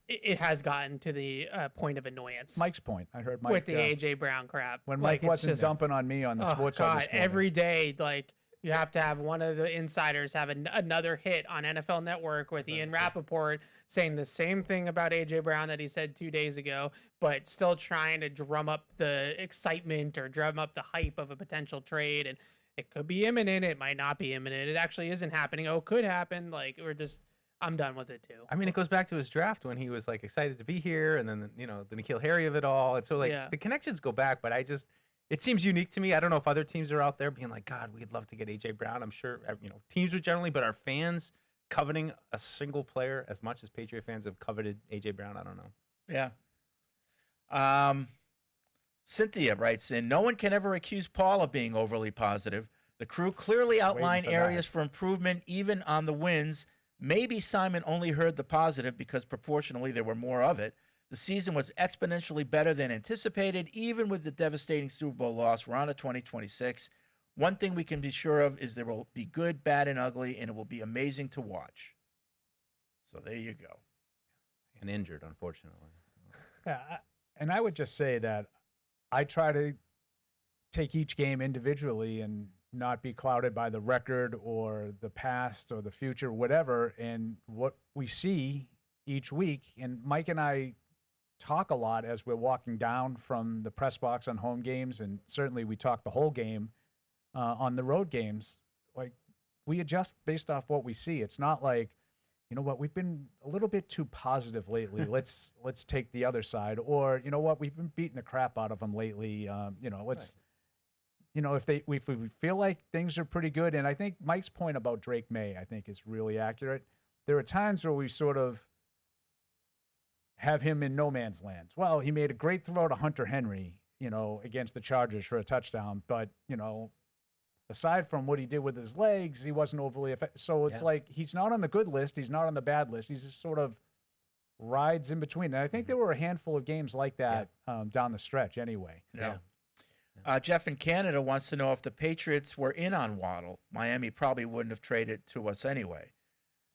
It has gotten to the point of annoyance. Mike's point. I heard Mike with the AJ Brown crap. When Mike wasn't dumping on me on the sports side this morning. Every day, like you have to have one of the insiders have another hit on NFL Network with Ian Rappaport saying the same thing about AJ Brown that he said 2 days ago, but still trying to drum up the excitement or drum up the hype of a potential trade. And it could be imminent. It might not be imminent. It actually isn't happening. Oh, it could happen. Like I'm done with it too. I mean, it goes back to his draft when he was like excited to be here, and then the N'Keal Harry of it all. And so like the connections go back, but it seems unique to me. I don't know if other teams are out there being like, God, we'd love to get AJ Brown. I'm sure teams are generally, but are fans coveting a single player as much as Patriot fans have coveted AJ Brown? I don't know. Yeah. Cynthia writes in, no one can ever accuse Paul of being overly positive. The crew clearly outlined areas for improvement, even on the wins. Maybe Simon only heard the positive because proportionally there were more of it. The season was exponentially better than anticipated, even with the devastating Super Bowl loss. We're on to 2026. One thing we can be sure of is there will be good, bad, and ugly, and it will be amazing to watch. So there you go. And injured, unfortunately. Yeah, and I would just say that I try to take each game individually and not be clouded by the record or the past or the future, whatever, and what we see each week. And Mike and I talk a lot as we're walking down from the press box on home games, and certainly we talk the whole game on the road games. Like, we adjust based off what we see. It's not like, you know what, we've been a little bit too positive lately. let's take the other side. Or, you know what, we've been beating the crap out of them lately. Let's, if we feel like things are pretty good. And I think Mike's point about Drake May, I think, is really accurate. There are times where we sort of have him in no man's land. Well, he made a great throw to Hunter Henry, against the Chargers for a touchdown. But, aside from what he did with his legs, he wasn't overly effective. So it's like he's not on the good list. He's not on the bad list. He's just sort of rides in between. And I think there were a handful of games like that down the stretch anyway. Yeah. Jeff in Canada wants to know if the Patriots were in on Waddle. Miami probably wouldn't have traded to us anyway.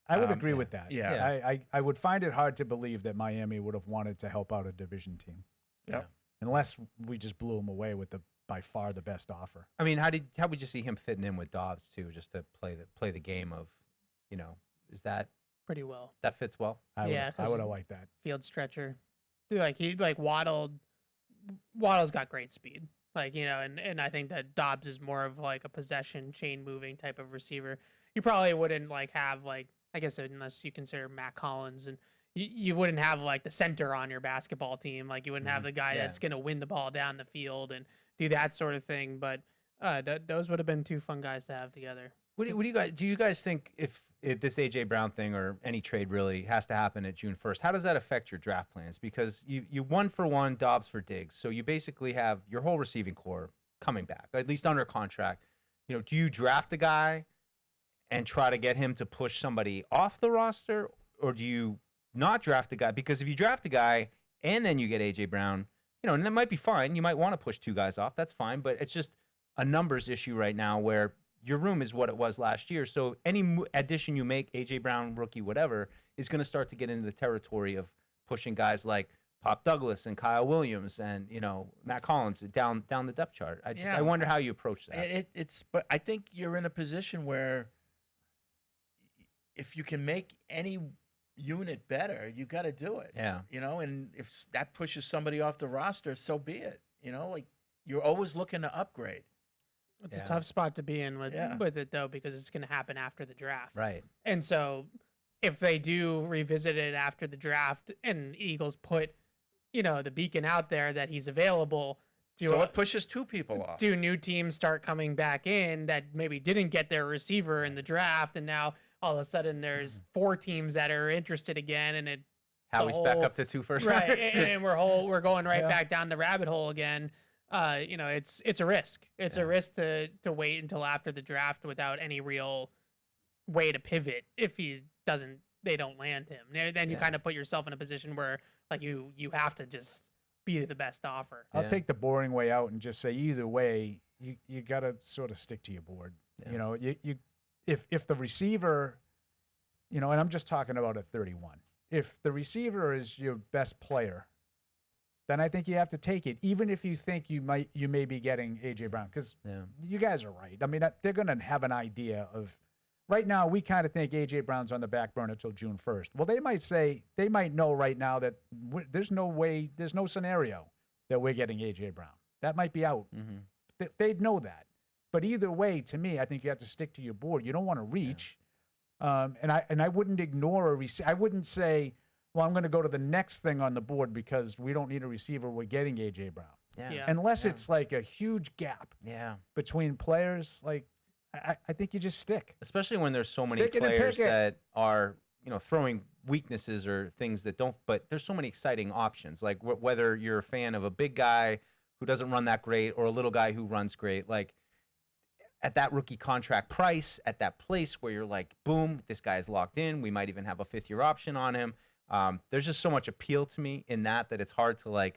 I would agree with that. Yeah. I would find it hard to believe that Miami would have wanted to help out a division team. Yeah. Unless we just blew him away with by far the best offer. I mean, how would you see him fitting in with Doubs too, just to play the game of, is that pretty well? That fits well. I would have liked that. Field stretcher, Waddle's got great speed. And I think that Doubs is more of like a possession, chain moving type of receiver. You probably wouldn't have I guess unless you consider Matt Collins, and you wouldn't have the center on your basketball team. You wouldn't have the guy that's going to win the ball down the field and do that sort of thing. But those would have been two fun guys to have together. What do you guys think if this AJ Brown thing or any trade really has to happen at June 1st? How does that affect your draft plans? Because you 1-for-1 Doubs for Diggs, so you basically have your whole receiving core coming back, at least under contract. do you draft a guy and try to get him to push somebody off the roster, or do you not draft a guy? Because if you draft a guy and then you get A.J. Brown, and that might be fine. You might want to push two guys off. That's fine. But it's just a numbers issue right now where your room is what it was last year. So any addition you make, A.J. Brown, rookie, whatever, is going to start to get into the territory of pushing guys like Pop Douglas and Kyle Williams and, Matt Collins down the depth chart. I wonder how you approach that. But I think you're in a position where if you can make any unit better, you got to do it. Yeah. And if that pushes somebody off the roster, so be it. Like you're always looking to upgrade. It's a tough spot to be in with it, though, because it's going to happen after the draft. Right. And so if they do revisit it after the draft and Eagles put, the beacon out there that he's available, so it pushes two people off. Do new teams start coming back in that maybe didn't get their receiver in the draft, and now all of a sudden there's 4 teams that are interested again, and Howie's back up to 2 first right, rounders. and we're going right back down the rabbit hole again. It's a risk. It's a risk to wait until after the draft without any real way to pivot if they don't land him. Then you kind of put yourself in a position where you have to just be the best offer. I'll take the boring way out and just say either way, you got to sort of stick to your board. Yeah. If the receiver, and I'm just talking about at 31, if the receiver is your best player, then I think you have to take it, even if you think you may be getting A.J. Brown, because you guys are right. I mean, they're going to have an idea of. Right now, we kind of think A.J. Brown's on the back burner until June 1st. Well, they might know right now that there's no scenario that we're getting A.J. Brown. That might be out. Mm-hmm. They'd know that. But either way, to me, I think you have to stick to your board. You don't want to reach. And I wouldn't ignore a receiver. I wouldn't say, well, I'm going to go to the next thing on the board because we don't need a receiver. We're getting A.J. Brown. Yeah. Unless it's like a huge gap between players, I think you just stick. Especially when there's so many players that are, throwing weaknesses or things that don't. But there's so many exciting options. Like whether you're a fan of a big guy who doesn't run that great or a little guy who runs great, at that rookie contract price, at that place where you're like, boom, this guy's locked in. We might even have a 5th-year option on him. There's just so much appeal to me in that it's hard to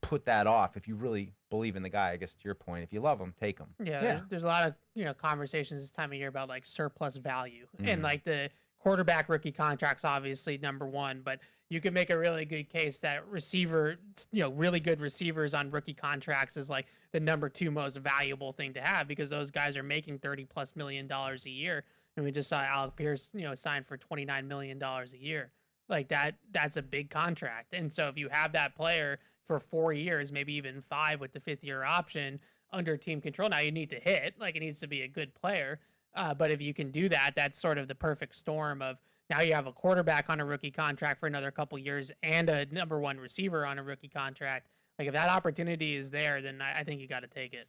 put that off if you really believe in the guy. I guess to your point, if you love him, take him. Yeah. There's a lot of conversations this time of year about surplus value and the quarterback rookie contracts, obviously number one, but you could make a really good case that receiver, really good receivers on rookie contracts is the number 2 most valuable thing to have because those guys are making $30+ million a year. And we just saw Alec Pierce, sign for $29 million a year. That's a big contract. And so if you have that player for 4 years, maybe even 5 with the 5th-year option under team control. Now you need to hit, it needs to be a good player. But if you can do that, that's sort of the perfect storm of now you have a quarterback on a rookie contract for another couple years and a number 1 receiver on a rookie contract. If that opportunity is there, then I think you got to take it.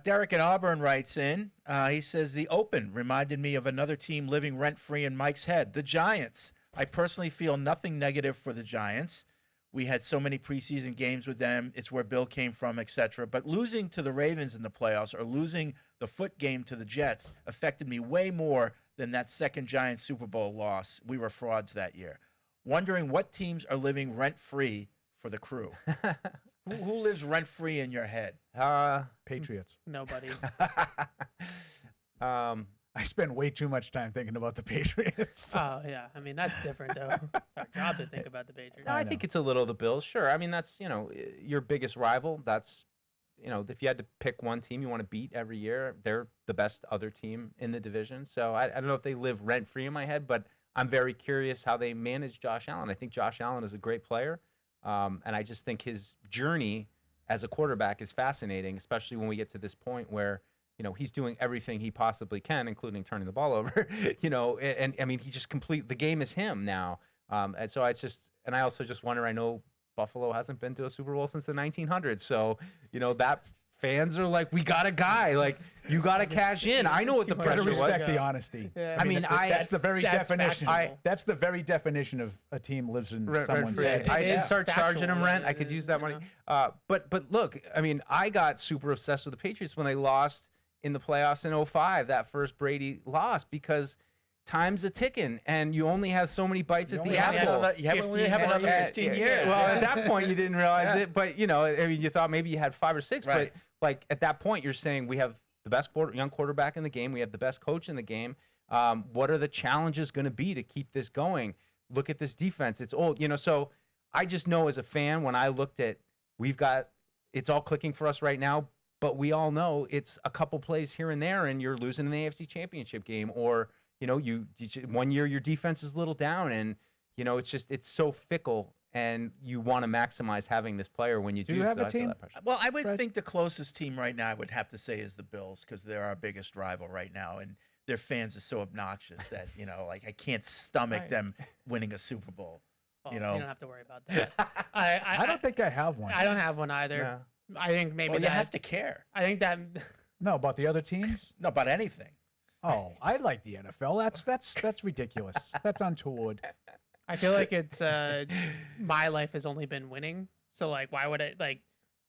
Derek in Auburn writes in, he says, the Open reminded me of another team living rent-free in Mike's head, the Giants. I personally feel nothing negative for the Giants. We had so many preseason games with them. It's where Bill came from, etc. But losing to the Ravens in the playoffs or losing the foot game to the Jets affected me way more than that second Giants Super Bowl loss. We were frauds that year. Wondering what teams are living rent-free for the crew. Who lives rent-free in your head? Patriots. Nobody. I spend way too much time thinking about the Patriots. Oh, yeah. I mean, that's different, though. It's our job to think about the Patriots. No, I think it's a little the Bills. Sure. I mean, that's, your biggest rival. That's, if you had to pick one team you want to beat every year, they're the best other team in the division. So I don't know if they live rent-free in my head, but I'm very curious how they manage Josh Allen. I think Josh Allen is a great player, and I just think his journey as a quarterback is fascinating, especially when we get to this point where, he's doing everything he possibly can, including turning the ball over, and I mean, he just the game is him now. And so and I also just wonder, I know Buffalo hasn't been to a Super Bowl since the 1900s. So, that fans are like, we got a guy, you got to cash in. I know what the pressure was. Respect the honesty. Yeah. I mean, that's the very definition. Factual. That's the very definition of a team lives in someone's head. I should start factual, charging them rent. yeah, I could it use is, that money. But look, I mean, I got super obsessed with the Patriots when they lost in the playoffs in 05, that first Brady loss, because time's a ticking, and you only have so many bites at the apple. You only have another 15 years. Well, at that point, you didn't realize it, but, I mean, you thought maybe you had 5 or 6, right. but, like, at that point, you're saying we have the best young quarterback in the game, we have the best coach in the game. What are the challenges going to be to keep this going? Look at this defense. It's old, so I just know as a fan, when I looked at, it's all clicking for us right now, but we all know it's a couple plays here and there, and you're losing in the AFC Championship game, or, you 1 year your defense is a little down, and, it's so fickle, and you want to maximize having this player when you do. Do you have a team? Well, I would think the closest team right now I would have to say is the Bills, because they're our biggest rival right now, and their fans are so obnoxious that, like, I can't stomach them winning a Super Bowl. You don't have to worry about that. I don't think I have one. I don't have one either. No. I think maybe you have to care. I think that. No, about the other teams? No, about anything. Oh, I like the NFL. That's ridiculous. That's untoward. I feel like it's my life has only been winning. So, like, why would I like?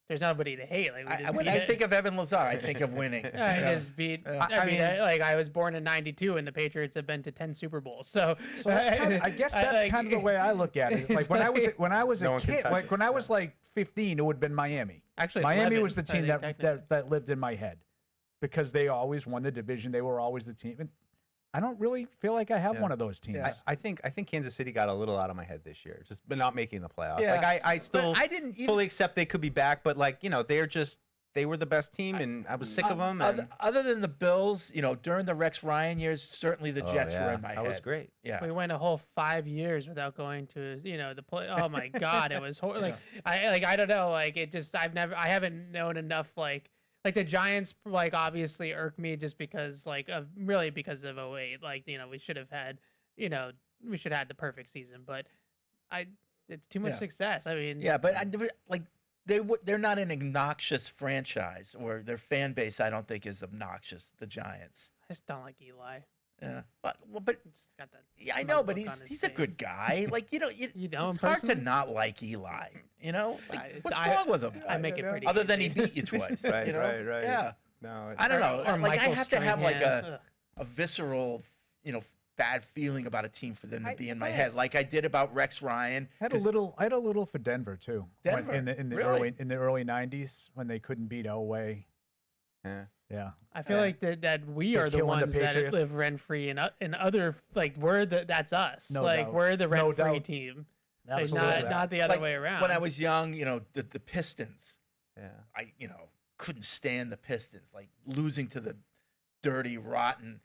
There's nobody to hate. Like, when I think of Evan Lazar, I think of winning. Just beat. I mean, I was born in '92, and the Patriots have been to 10 Super Bowls. So I guess that's kind of the way I look at it. Like when I was a kid, like when I was like 15, it would have been Miami. Actually, Miami 11, was the team that lived in my head, because they always won the division. They were always the team. And I don't really feel like I have one of those teams. Yeah. I think Kansas City got a little out of my head this year, just but not making the playoffs. Yeah. Like I still I didn't fully accept they could be back, but like they were the best team, and I was sick of them. Other than the Bills, during the Rex Ryan years, certainly the Jets were in my head. That was great. Yeah, we went a whole 5 years without going to the play. Oh my God, it was horrible. I don't know. Like it just I haven't known enough like the Giants, like, obviously irk me just because, because of 08. Like, we should have had, we should have had the perfect season. But it's too much success. I mean, but they're not an obnoxious franchise, or their fan base, I don't think, is obnoxious. The Giants. I just don't like Eli. Yeah, but just got that. Yeah, I know, but he's a good guy. Like it's hard to not like Eli. What's wrong with him? I make it pretty. Other easy. than he beat you twice. Right. Yeah. No, I don't know. Or like I have to have like Strahan. a visceral, bad feeling about a team for them to be in my head, like I did about Rex Ryan. I had a little for Denver too. Denver? In the Really? early '90s, when they couldn't beat Elway. Yeah. I feel like that we are the ones that live rent free in other, like, that's us. No like doubt. we're the rent free doubt. team. Absolutely. Like, not the other way around. When I was young, the Pistons. Yeah. I couldn't stand the Pistons, like losing to the dirty, rotten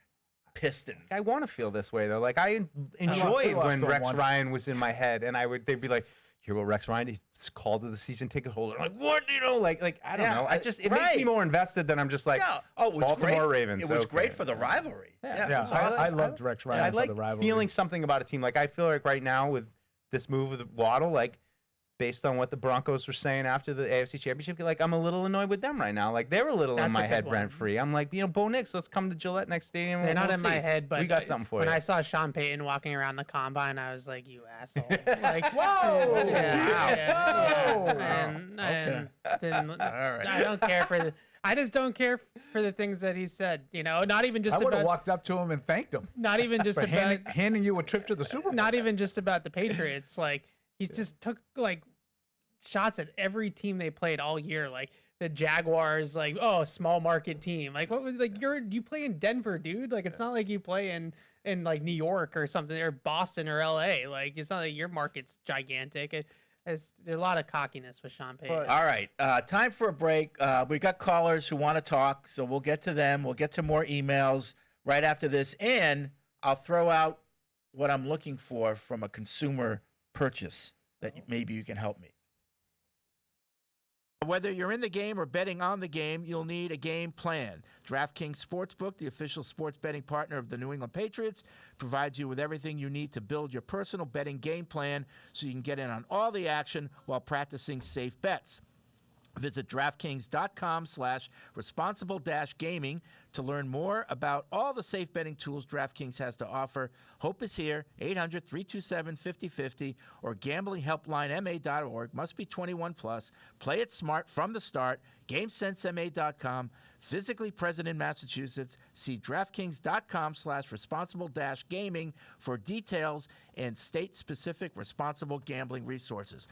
Pistons. I want to feel this way though. Like I enjoyed when Rex Ryan was in my head, and they'd be like, "Hear what Rex Ryan? He's called to the season ticket holder." I'm like, what? Like I don't know. It makes me more invested than I'm just like, it was Baltimore Ravens. It was great for the rivalry. Yeah, I loved Rex Ryan. I like for the rivalry. feeling something about a team. Like I feel like right now with this move with Waddle, like based on what the Broncos were saying after the AFC Championship, like I'm a little annoyed with them right now. Like they're a little in my head rent free. I'm like, Bo Nix, let's come to Gillette next stadium. They're not in my head, but we got something for you. When I saw Sean Payton walking around the combine, I was like, you asshole. Like, whoa, and didn't, All right. I don't care for I just don't care for the things that he said. Not even just I would have about. walked up to him and thanked him. Not even just for about handing you a trip to the Super Bowl. Not even just about the Patriots. Like he just took shots at every team they played all year. Like the Jaguars, like, oh, small market team. Like what was you play in Denver, dude? Like it's not like you play in like New York or something, or Boston or LA. Like it's not like your market's gigantic. There's a lot of cockiness with Sean Payton. All right, time for a break. We got callers who want to talk, so we'll get to them. We'll get to more emails right after this, and I'll throw out what I'm looking for from a consumer purchase that maybe you can help me. Whether you're in the game or betting on the game, you'll need a game plan. DraftKings Sportsbook, the official sports betting partner of the New England Patriots, provides you with everything you need to build your personal betting game plan so you can get in on all the action while practicing safe bets. Visit DraftKings.com/responsible-gaming to learn more about all the safe betting tools DraftKings has to offer. Hope is here, 800-327-5050 or gamblinghelplinema.org. Must be 21 plus. Play it smart from the start. GameSenseMA.com. Physically present in Massachusetts. See DraftKings.com/responsible-gaming for details and state-specific responsible gambling resources.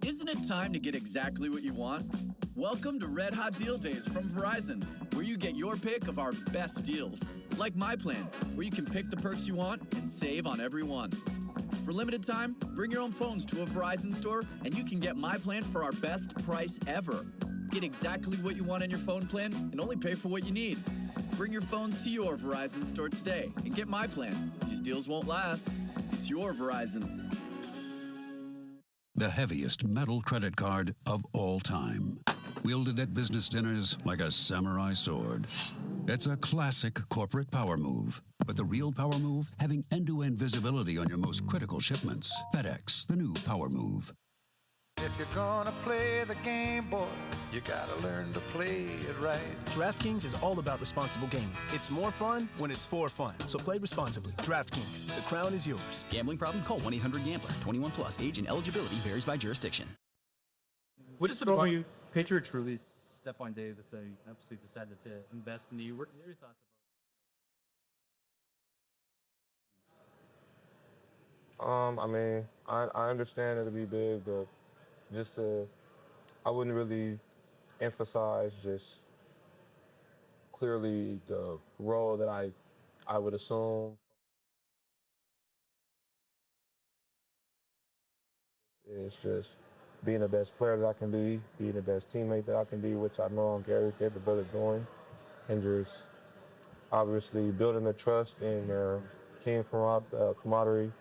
Isn't it time to get exactly what you want? Welcome to Red Hot Deal Days from Verizon, where you get your pick of our best deals. Like My Plan, where you can pick the perks you want and save on every one. For limited time, bring your own phones to a Verizon store and you can get My Plan for our best price ever. Get exactly what you want in your phone plan and only pay for what you need. Bring your phones to your Verizon store today and get My Plan. These deals won't last. It's your Verizon. The heaviest metal credit card of all time. Wielded at business dinners like a samurai sword. It's a classic corporate power move. But the real power move? Having end-to-end visibility on your most critical shipments. FedEx, the new power move. If you're gonna play the game, boy, you gotta learn to play it right. DraftKings is all about responsible gaming. It's more fun when it's for fun. So play responsibly. DraftKings, the crown is yours. Gambling problem? Call 1-800-GAMBLER. 21 plus. Age and eligibility varies by jurisdiction. What is it about you? Patriots released Stephon Diggs that they obviously decided to invest in you. What are your thoughts I mean, I understand it'll be big, but I wouldn't really emphasize just clearly the role that I would assume. It's just being the best player that I can be, being the best teammate that I can be, which I know I'm very capable of doing, and just obviously building the trust and team camaraderie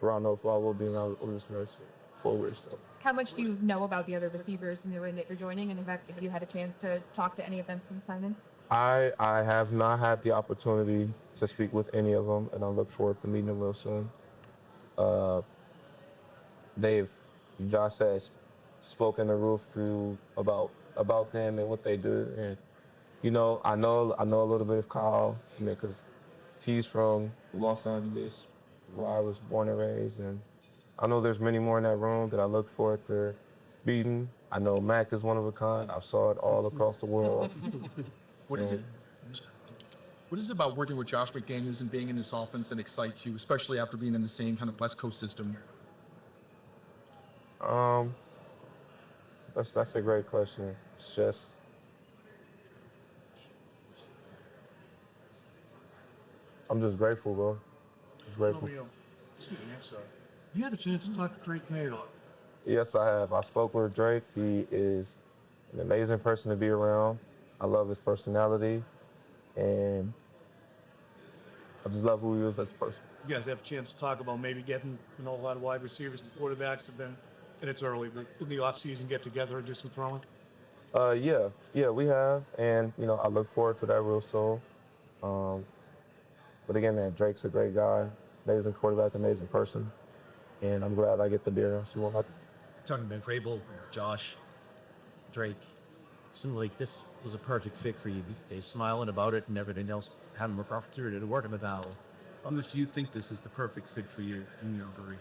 around those while we'll be in our listeners forward. So. How much do you know about the other receivers knowing that you're joining, and in fact, have you had a chance to talk to any of them since signing? I have not had the opportunity to speak with any of them, and I look forward to meeting them real soon. Josh has spoken to Ruth through about them and what they do, and I know a little bit of Kyle, because he's from Los Angeles, where I was born and raised, and I know there's many more in that room that I look forward to beating. I know Mac is one of a kind. I saw it all across the world. What is it about working with Josh McDaniels and being in this offense that excites you, especially after being in the same kind of West Coast system? That's a great question. It's just I'm just grateful, bro. Just grateful. Romeo, excuse me, I'm sorry. You had a chance to talk to Drake Taylor. Yes, I have. I spoke with Drake. He is an amazing person to be around. I love his personality, and I just love who he is as a person. You guys have a chance to talk about maybe getting, a lot of wide receivers and quarterbacks have been, and it's early, but in the offseason get together and do some throwing? Yeah, we have, and I look forward to that real soon. But again, man, Drake's a great guy, amazing quarterback, amazing person, and I'm glad I get to be around someone like him. Talking about Vrabel, Josh, Drake, seemed like this was a perfect fit for you. They smiling about it and everything else, having more opportunity to work in the Valley. How much do you think this is the perfect fit for you in your career?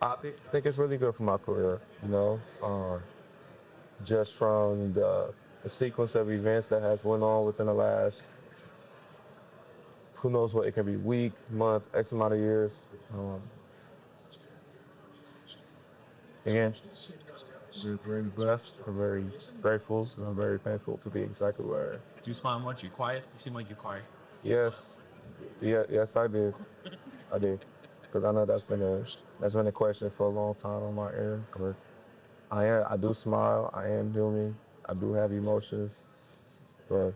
I think it's really good for my career, just from the sequence of events that has went on within the last, who knows what, it can be week, month, X amount of years. Again, we're very blessed, we're very grateful, and I'm very thankful to be exactly where I am. Do you smile much? You quiet? You seem like you're quiet. Yes, I did. Because I know that's been a question for a long time on my end. But I do smile, I am human, I do have emotions, but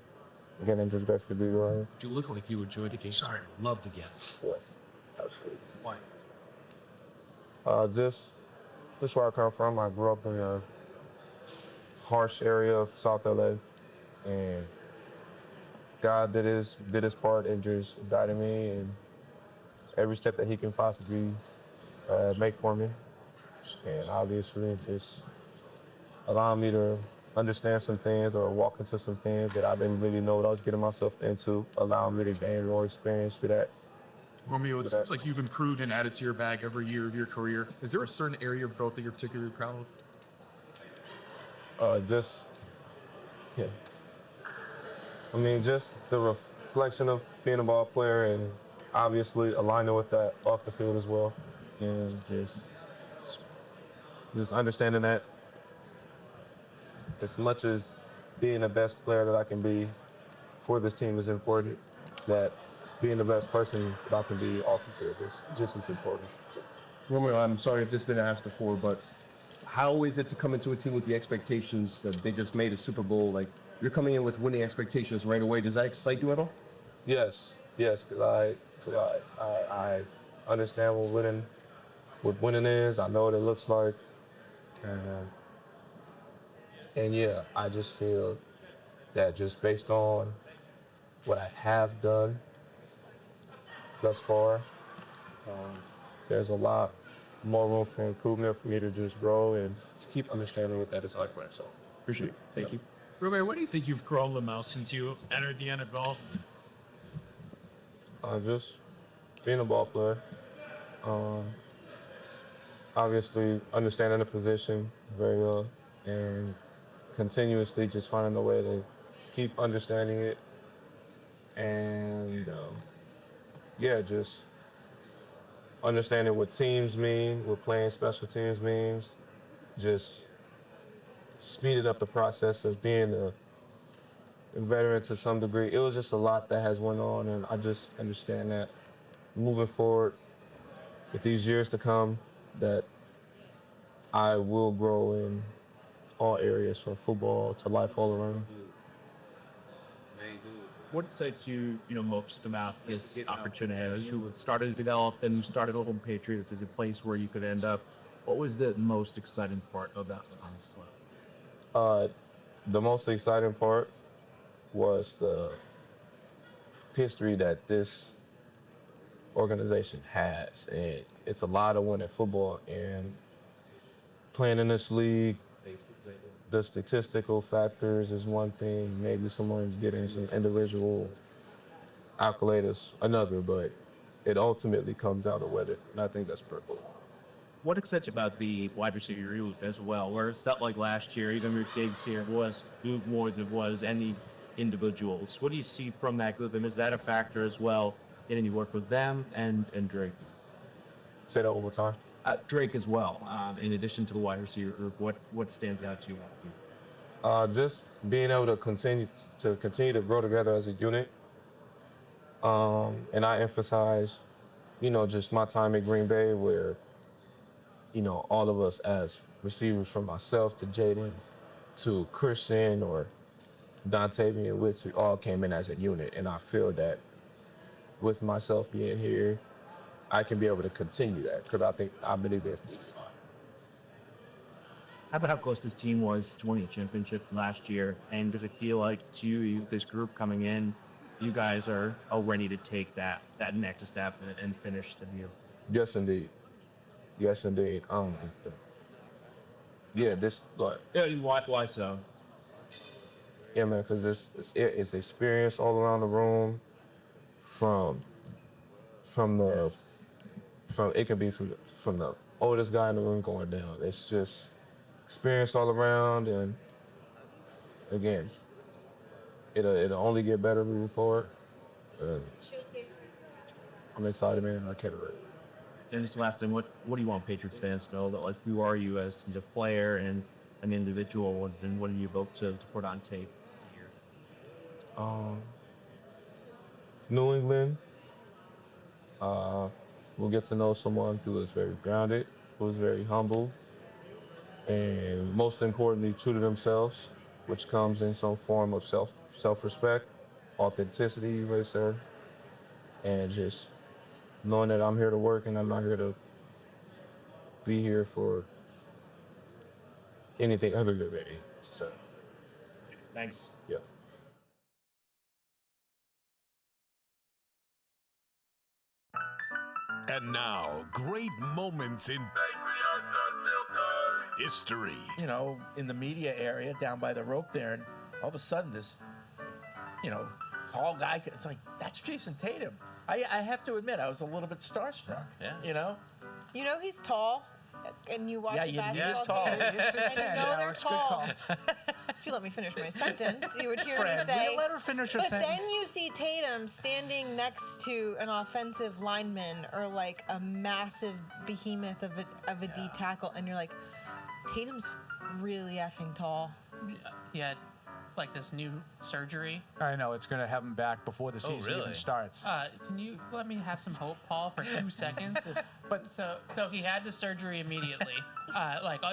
again, I'm just grateful to be where I am. You look like you enjoyed the game. Sorry, loved the game. Yes, absolutely. Why? Just where I come from. I grew up in a harsh area of South LA, and God did his part and just guided me in every step that he can possibly make for me. And obviously, allowing me to understand some things or walk into some things that I didn't really know what I was getting myself into, allowing me to gain more experience through that. Romeo, it's like you've improved and added to your bag every year of your career. Is there a certain area of growth that you're particularly proud of? Just the reflection of being a ball player and obviously aligning with that off the field as well. And just understanding that as much as being the best player that I can be for this team is important, that being the best person that I can be off the field is just as important. Romeo, I'm sorry if this has been asked before, but how is it to come into a team with the expectations that they just made a Super Bowl? Like, you're coming in with winning expectations right away. Does that excite you at all? Yes, because I understand what winning is. I know what it looks like, and yeah, I just feel that just based on what I have done thus far, there's a lot more room for improvement for me to just grow and to keep understanding what that is like for myself. Appreciate it. Thank you. Romeo, what do you think you've grown the most since you entered the NFL? Just being a ball player. Obviously, understanding the position very well and continuously just finding a way to keep understanding it. And just understanding what teams mean, what playing special teams means, just speeded up the process of being a veteran to some degree. It was just a lot that has went on, and I just understand that moving forward with these years to come, that I will grow in all areas from football to life all around. What excites you, most about this opportunity? As you started to develop and started Oakland Patriots as a place where you could end up, what was the most exciting part of that? The most exciting part was the history that this organization has, and it's a lot of winning football and playing in this league. The statistical factors is one thing. Maybe someone's getting some individual accolades another, but it ultimately comes down to whether, and I think that's purple. What excites you about the wide receiver group as well? Where it's not like last year, even with Diggs here, was more than it was any individuals. What do you see from that group, and is that a factor as well in any work for them and Drake? Say that one more time. Drake as well, in addition to the wide receiver group, what stands out to you? Just being able to continue to grow together as a unit. And I emphasize, just my time at Green Bay where, all of us as receivers, from myself to Jaden to Christian or Dontavian Wicks, we all came in as a unit. And I feel that with myself being here, I can be able to continue that because I believe there's need a lot. How about how close this team was to winning a championship last year? And does it feel like to you, this group coming in, you guys are ready to take that next step and finish the deal? Yes, indeed. Yes, indeed. Why so? Yeah, man, because it's experience all around the room. It can be from the oldest guy in the room going down. It's just experience all around, and again, it'll only get better moving forward. I'm excited, man. I can't wait. And this last thing, what do you want Patriots fans to know? That who are you as a player and an individual, and what are you about to put on tape here? New England. We'll get to know someone who is very grounded, who is very humble, and most importantly, true to themselves, which comes in some form of self-respect, authenticity, you may say, and just knowing that I'm here to work and I'm not here to be here for anything other than me. So, thanks. Yeah. And now, great moments in Patriots Unfiltered. History. In the media area down by the rope there, and all of a sudden this, tall guy, it's like, that's Jason Tatum. I have to admit, I was a little bit starstruck. Yeah. He's tall, and you watch Yeah, the he is basketball tall. game, He is and 6'10", they're Alex, good tall. call. If you let me finish my sentence, you would hear Fred, me say. will you let her finish her but sentence? then you see Tatum standing next to an offensive lineman or like a massive behemoth of a D tackle, and you're like, Tatum's really effing tall. He had like this new surgery. I know it's going to have him back before the season even starts. Can you let me have some hope, Paul, for 2 seconds? But so he had the surgery immediately,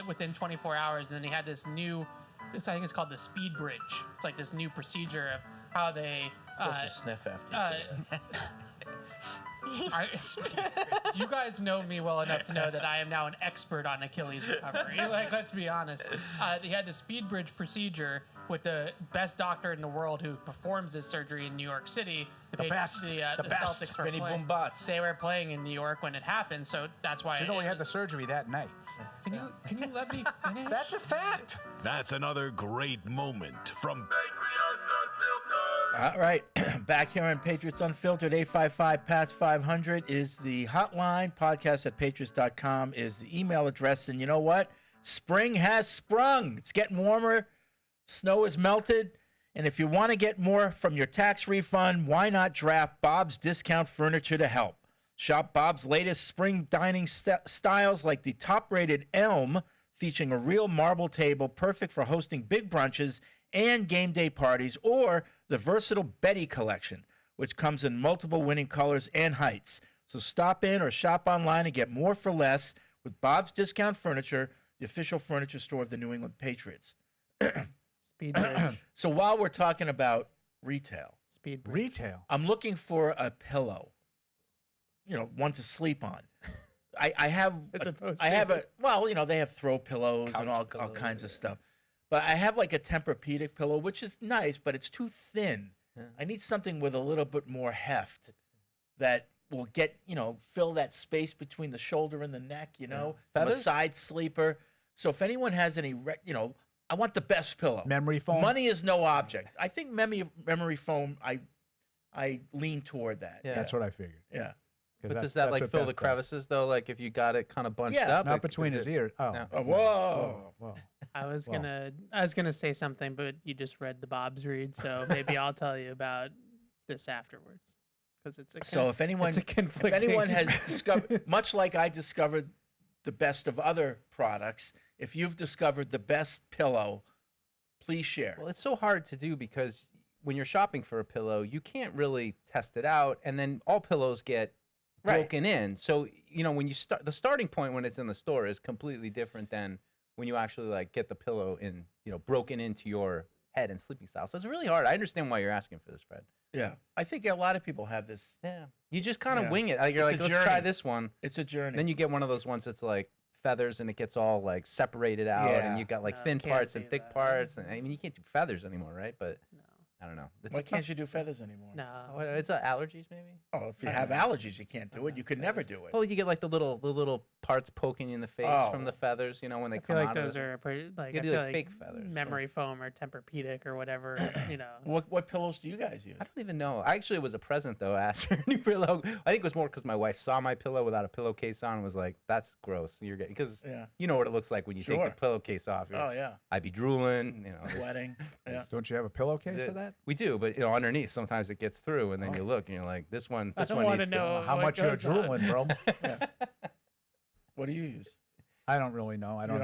within 24 hours, and then he had this new, I think it's called the speed bridge. It's like this new procedure of how they. Supposed to sniff after you say that. You guys know me well enough to know that I am now an expert on Achilles recovery. Let's be honest. He had the speed bridge procedure with the best doctor in the world who performs this surgery in New York City. The best. The best. Celtics were Vinny playing. Boom Butts. They were playing in New York when it happened, so that's why. You know, he had the surgery that night. Can you let me finish? That's a fact. That's another great moment from All right, back here on Patriots Unfiltered, 855-PATS-500 is the hotline. Podcast at patriots.com is the email address. And you know what? Spring has sprung. It's getting warmer. Snow is melted. And if you want to get more from your tax refund, why not draft Bob's Discount Furniture to help? Shop Bob's latest spring dining styles like the top-rated Elm, featuring a real marble table perfect for hosting big brunches and game day parties, or the versatile Betty collection, which comes in multiple winning colors and heights. So stop in or shop online and get more for less with Bob's Discount Furniture, the official furniture store of the New England Patriots. Speed bridge. So while we're talking about retail, Retail. I'm looking for a pillow, one to sleep on. I have they have throw pillows and all kinds of stuff. But I have like a Tempur-Pedic pillow, which is nice, but it's too thin. Yeah. I need something with a little bit more heft that will get, fill that space between the shoulder and the neck, I'm a side sleeper. So if anyone has any, I want the best pillow. Memory foam? Money is no object. I think memory foam, I lean toward that. Yeah. That's what I figured. Yeah. But does that like fill the crevices though? Like if you got it kind of bunched up? Not between his ears. Oh. No. Whoa. Whoa. I was gonna say something, but you just read the Bob's read, so maybe I'll tell you about this afterwards. Because if anyone has discovered, much like I discovered the best of other products, if you've discovered the best pillow, please share. Well, it's so hard to do because when you're shopping for a pillow, you can't really test it out, and then all pillows get broken in. So when you start, the starting point when it's in the store is completely different than when you actually like get the pillow in, broken into your head and sleeping style. So it's really hard. I understand why you're asking for this, Fred. Yeah, I think a lot of people have this. Yeah, you just kind of wing it. Like, you're like, let's try this one. It's a journey. Then you get one of those ones that's like feathers and it gets all like separated out, and you got like thin parts and thick parts. And I mean, you can't do feathers anymore, right? But I don't know. Why can't you do feathers anymore? No, it's allergies maybe. Oh, if you have allergies, you can't do it. You could never do it. Well, you get like the little parts poking you in the face from the feathers. When they come out. I feel like those are pretty, like, you I do feel like like fake feathers. Memory foam or Tempur-Pedic or whatever. What pillows do you guys use? I don't even know. Actually, it was a present though. I asked her a new pillow. I think it was more because my wife saw my pillow without a pillowcase on and was like, "That's gross." You're getting because you know what it looks like when you take the pillowcase off. I'd be drooling, sweating. Yeah. Don't you have a pillowcase for that? We do, but underneath sometimes it gets through, and then you look and you're like, "This one I don't needs to know how much you're drooling, bro." What do you use? I don't really know. I don't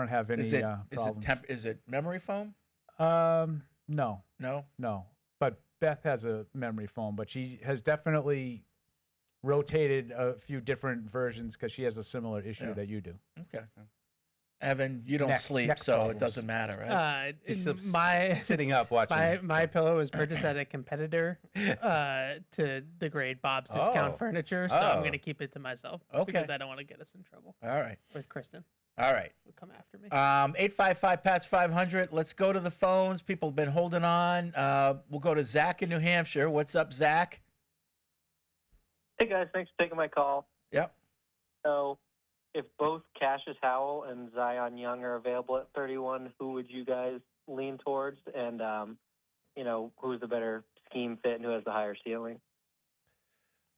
have any problems. Is it memory foam? No. No. But Beth has a memory foam, but she has definitely rotated a few different versions because she has a similar issue that you do. Okay. Evan, you don't sleep, so problems. it doesn't matter, right? Sitting up watching. My pillow was purchased at a competitor to the great Bob's Discount Furniture, so I'm going to keep it to myself because I don't want to get us in trouble. All right. With Kristen. All right. Come after me. 855-PATS-500. Let's go to the phones. People have been holding on. We'll go to Zach in New Hampshire. What's up, Zach? Hey, guys. Thanks for taking my call. Yep. So if both Cassius Howell and Zion Young are available at 31, who would you guys lean towards? And, who's the better scheme fit and who has the higher ceiling?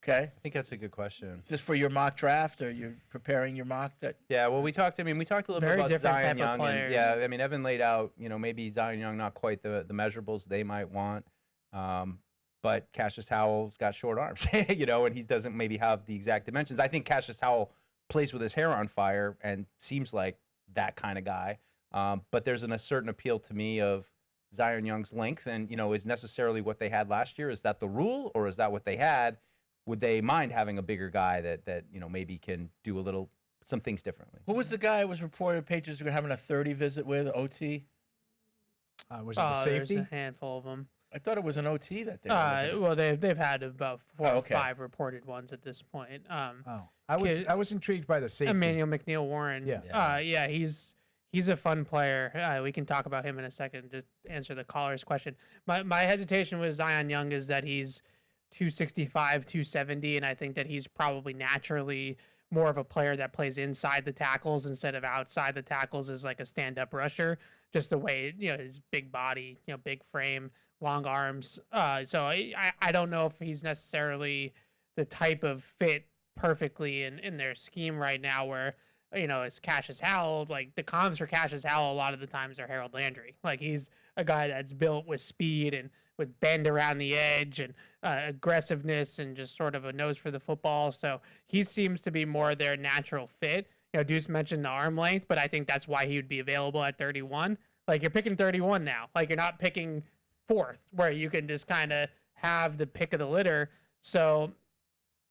Okay. I think that's a good question. Is this for your mock draft, or you're preparing your mock? Yeah, well, we talked a little bit Very about different Zion type of Young. players. Yeah, I mean, Evan laid out, maybe Zion Young, not quite the measurables they might want. But Cassius Howell's got short arms, and he doesn't maybe have the exact dimensions. I think Cassius Howell plays with his hair on fire and seems like that kind of guy. But there's a certain appeal to me of Zion Young's length, and, is necessarily what they had last year. Is that the rule, or is that what they had? Would they mind having a bigger guy that maybe can do some things differently? Who was the guy who was reported Patriots were having a 30 visit with, OT? Was it the safety? There's a handful of them. I thought it was an OT that they were well, they've had about 4 or 5 reported ones at this point. I was intrigued by the safety. Emmanuel McNeil Warren. Yeah. He's a fun player. We can talk about him in a second to answer the caller's question. My hesitation with Zion Young is that he's 265, 270, and I think that he's probably naturally more of a player that plays inside the tackles instead of outside the tackles as like a stand-up rusher. Just the way, his big body, big frame, long arms. So I don't know if he's necessarily the type of fit perfectly in their scheme right now where, it's Cassius Howell. Like, the comms for Cassius Howell a lot of the times are Harold Landry. Like, he's a guy that's built with speed and with bend around the edge and aggressiveness and just sort of a nose for the football. So he seems to be more their natural fit. Deuce mentioned the arm length, but I think that's why he would be available at 31. Like, you're picking 31 now. Like, you're not picking 4th, where you can just kind of have the pick of the litter. So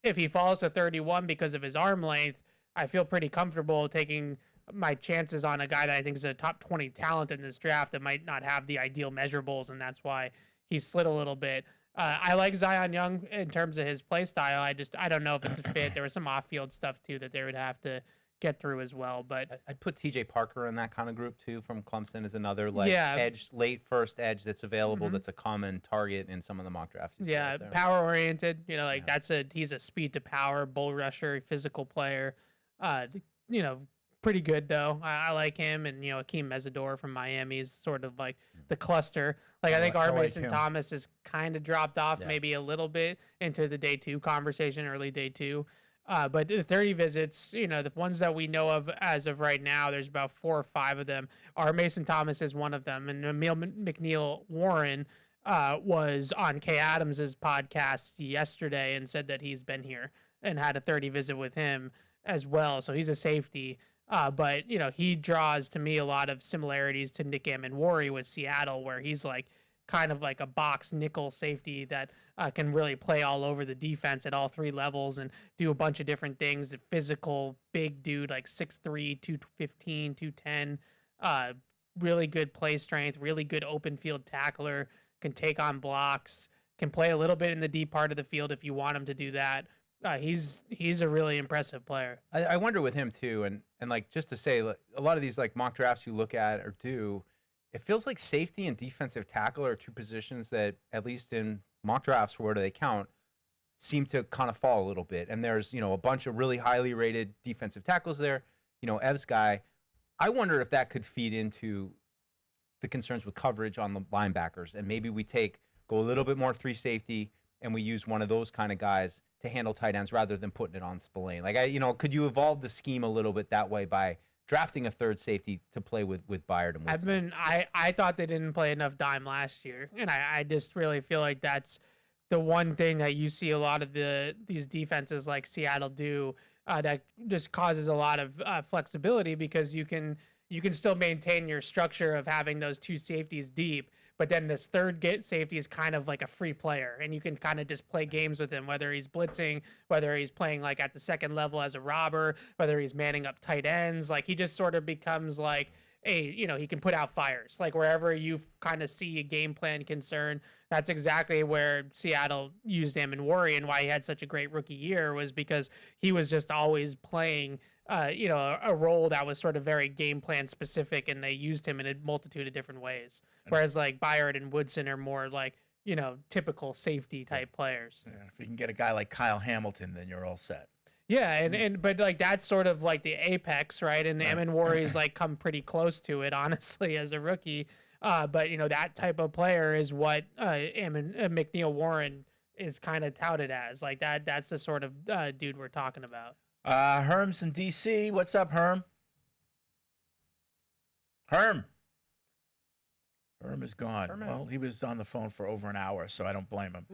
if he falls to 31 because of his arm length, I feel pretty comfortable taking my chances on a guy that I think is a top 20 talent in this draft that might not have the ideal measurables, and that's why he slid a little bit. I like Zion Young in terms of his play style. I don't know if it's a fit. There was some off-field stuff, too, that they would have to get through as well. But I'd put TJ Parker in that kind of group, too, from Clemson as another late first edge that's available, that's a common target in some of the mock drafts. Yeah, power-oriented. He's a speed-to-power, bull rusher, physical player. Pretty good, though. I like him, and Akeem Mesidor from Miami is sort of like the cluster. Like, I think R. Mason Thomas has kind of dropped off maybe a little bit into the day 2 conversation, early day 2. But the 30 visits, the ones that we know of as of right now, there's about 4 or 5 of them. R. Mason Thomas is one of them, and Emil McNeil Warren was on Kay Adams's podcast yesterday and said that he's been here and had a 30 visit with him as well. So he's a safety. But, he draws to me a lot of similarities to Nick Amon-Wari with Seattle, where he's like kind of like a box nickel safety that can really play all over the defense at all 3 levels and do a bunch of different things. A physical, big dude, like 6'3", 215, 210, really good play strength, really good open field tackler, can take on blocks, can play a little bit in the deep part of the field if you want him to do that. He's a really impressive player. I wonder with him too, and like, just to say, like, a lot of these like mock drafts you look at or do, it feels like safety and defensive tackle are 2 positions that, at least in mock drafts, where do they count, seem to kind of fall a little bit. And there's a bunch of really highly rated defensive tackles there. Ev's guy. I wonder if that could feed into the concerns with coverage on the linebackers, and maybe we go a little bit more 3 safety, and we use one of those kind of guys to handle tight ends rather than putting it on Spillane. Like, could you evolve the scheme a little bit that way by drafting a 3rd safety to play with Byard and Woodson? I thought they didn't play enough dime last year, and I just really feel like that's the one thing that you see a lot of these defenses like Seattle do that just causes a lot of flexibility, because you can still maintain your structure of having those 2 safeties deep, but then this 3rd safety is kind of like a free player, and you can kind of just play games with him, whether he's blitzing, whether he's playing like at the 2nd level as a robber, whether he's manning up tight ends. Like, he just sort of becomes like he can put out fires. Like, wherever you kind of see a game plan concern, that's exactly where Seattle used Amon-Wari, and why he had such a great rookie year was because he was just always playing a role that was sort of very game plan specific, and they used him in a multitude of different ways. Whereas like Byard and Woodson are more like, typical safety type players. Yeah, if you can get a guy like Kyle Hamilton, then you're all set. Yeah, but like that's sort of like the apex, right? And Ammon Warrior's like come pretty close to it, honestly, as a rookie. But that type of player is what McNeil Warren is kind of touted as. Like that's the sort of dude we're talking about. Herm's in DC. What's up, Herm? Herm is gone. Well, he was on the phone for over an hour, so I don't blame him.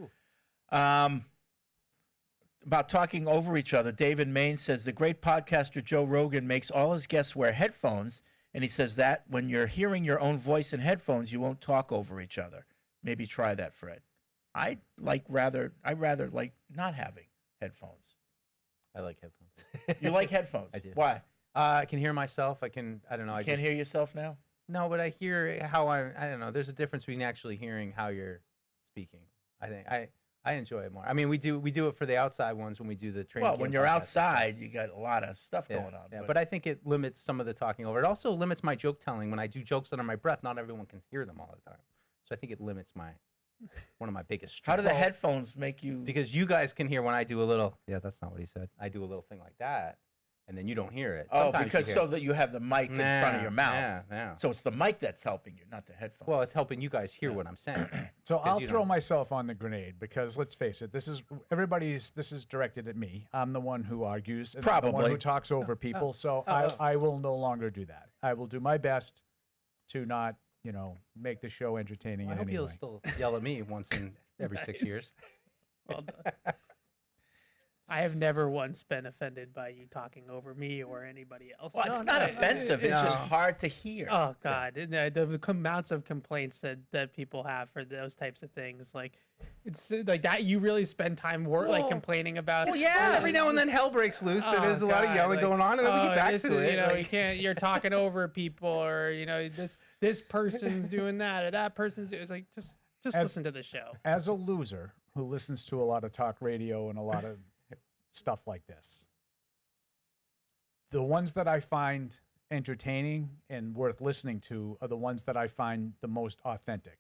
About talking over each other, David Main says the great podcaster Joe Rogan makes all his guests wear headphones, and he says that when you're hearing your own voice in headphones, you won't talk over each other. Maybe try that, Fred. I rather like not having headphones. I like headphones. You like headphones? I do. Why? I can hear myself. I don't know. You can't hear yourself now? No, but I hear how I don't know. There's a difference between actually hearing how you're speaking. I think I enjoy it more. I mean, we do it for the outside ones when we do the training. Well, when you're outside, you got a lot of stuff going on. Yeah, but I think it limits some of the talking over. It also limits my joke telling. When I do jokes under my breath, not everyone can hear them all the time. So I think it limits one of my biggest strengths. How do the headphones make you? Because you guys can hear when I do a little. Yeah, that's not what he said. I do a little thing like that, and then you don't hear it. Sometimes because so that you have the mic in front of your mouth. Yeah. So it's the mic that's helping you, not the headphones. Well, it's helping you guys hear what I'm saying. So I'll throw myself on the grenade because let's face it, this is directed at me. I'm the one who argues and I'm the one who talks over people. So I will no longer do that. I will do my best to not, make the show entertaining. I hope you'll still yell at me once in every 6 years. Well done. I have never once been offended by you talking over me or anybody else. Well, it's not offensive. It's just hard to hear. Oh, God. The amounts of complaints that people have for those types of things, like, it's like that you really spend time complaining about. Well, every now and then hell breaks loose. It is a lot of yelling going on, and then we get back to it. You can't. You're talking over people, or this person's doing that, or that person's. It's like just listen to the show. As a loser who listens to a lot of talk radio and a lot of stuff like this, the ones that I find entertaining and worth listening to are the ones that I find the most authentic.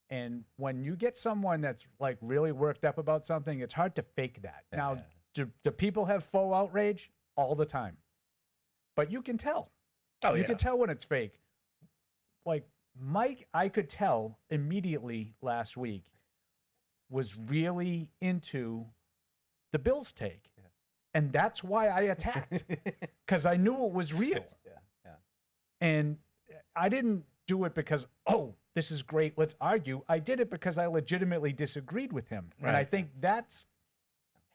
And when you get someone that's like really worked up about something, it's hard to fake that. Now, do people have faux outrage? All the time. But you can tell. You can tell when it's fake. Like Mike, I could tell immediately last week was really into the Bills take. And that's why I attacked, because I knew it was real. And I didn't do it because, this is great, let's argue. I did it because I legitimately disagreed with him. Right. And I think that's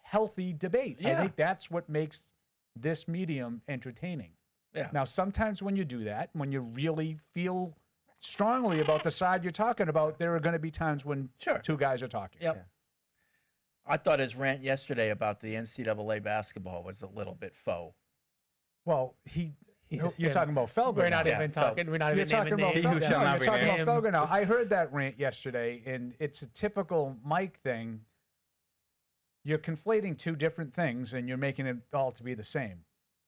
healthy debate. I think that's what makes this medium entertaining. Yeah. Now, sometimes when you do that, when you really feel strongly about the side you're talking about, there are going to be times when two guys are talking. Yep. I thought his rant yesterday about the NCAA basketball was a little bit faux. Well, you're talking about Felger. We're not even talking. We're not even talking about names. Felger. You're talking about Felger now. I heard that rant yesterday, and it's a typical Mike thing. You're conflating two different things, and you're making it all to be the same.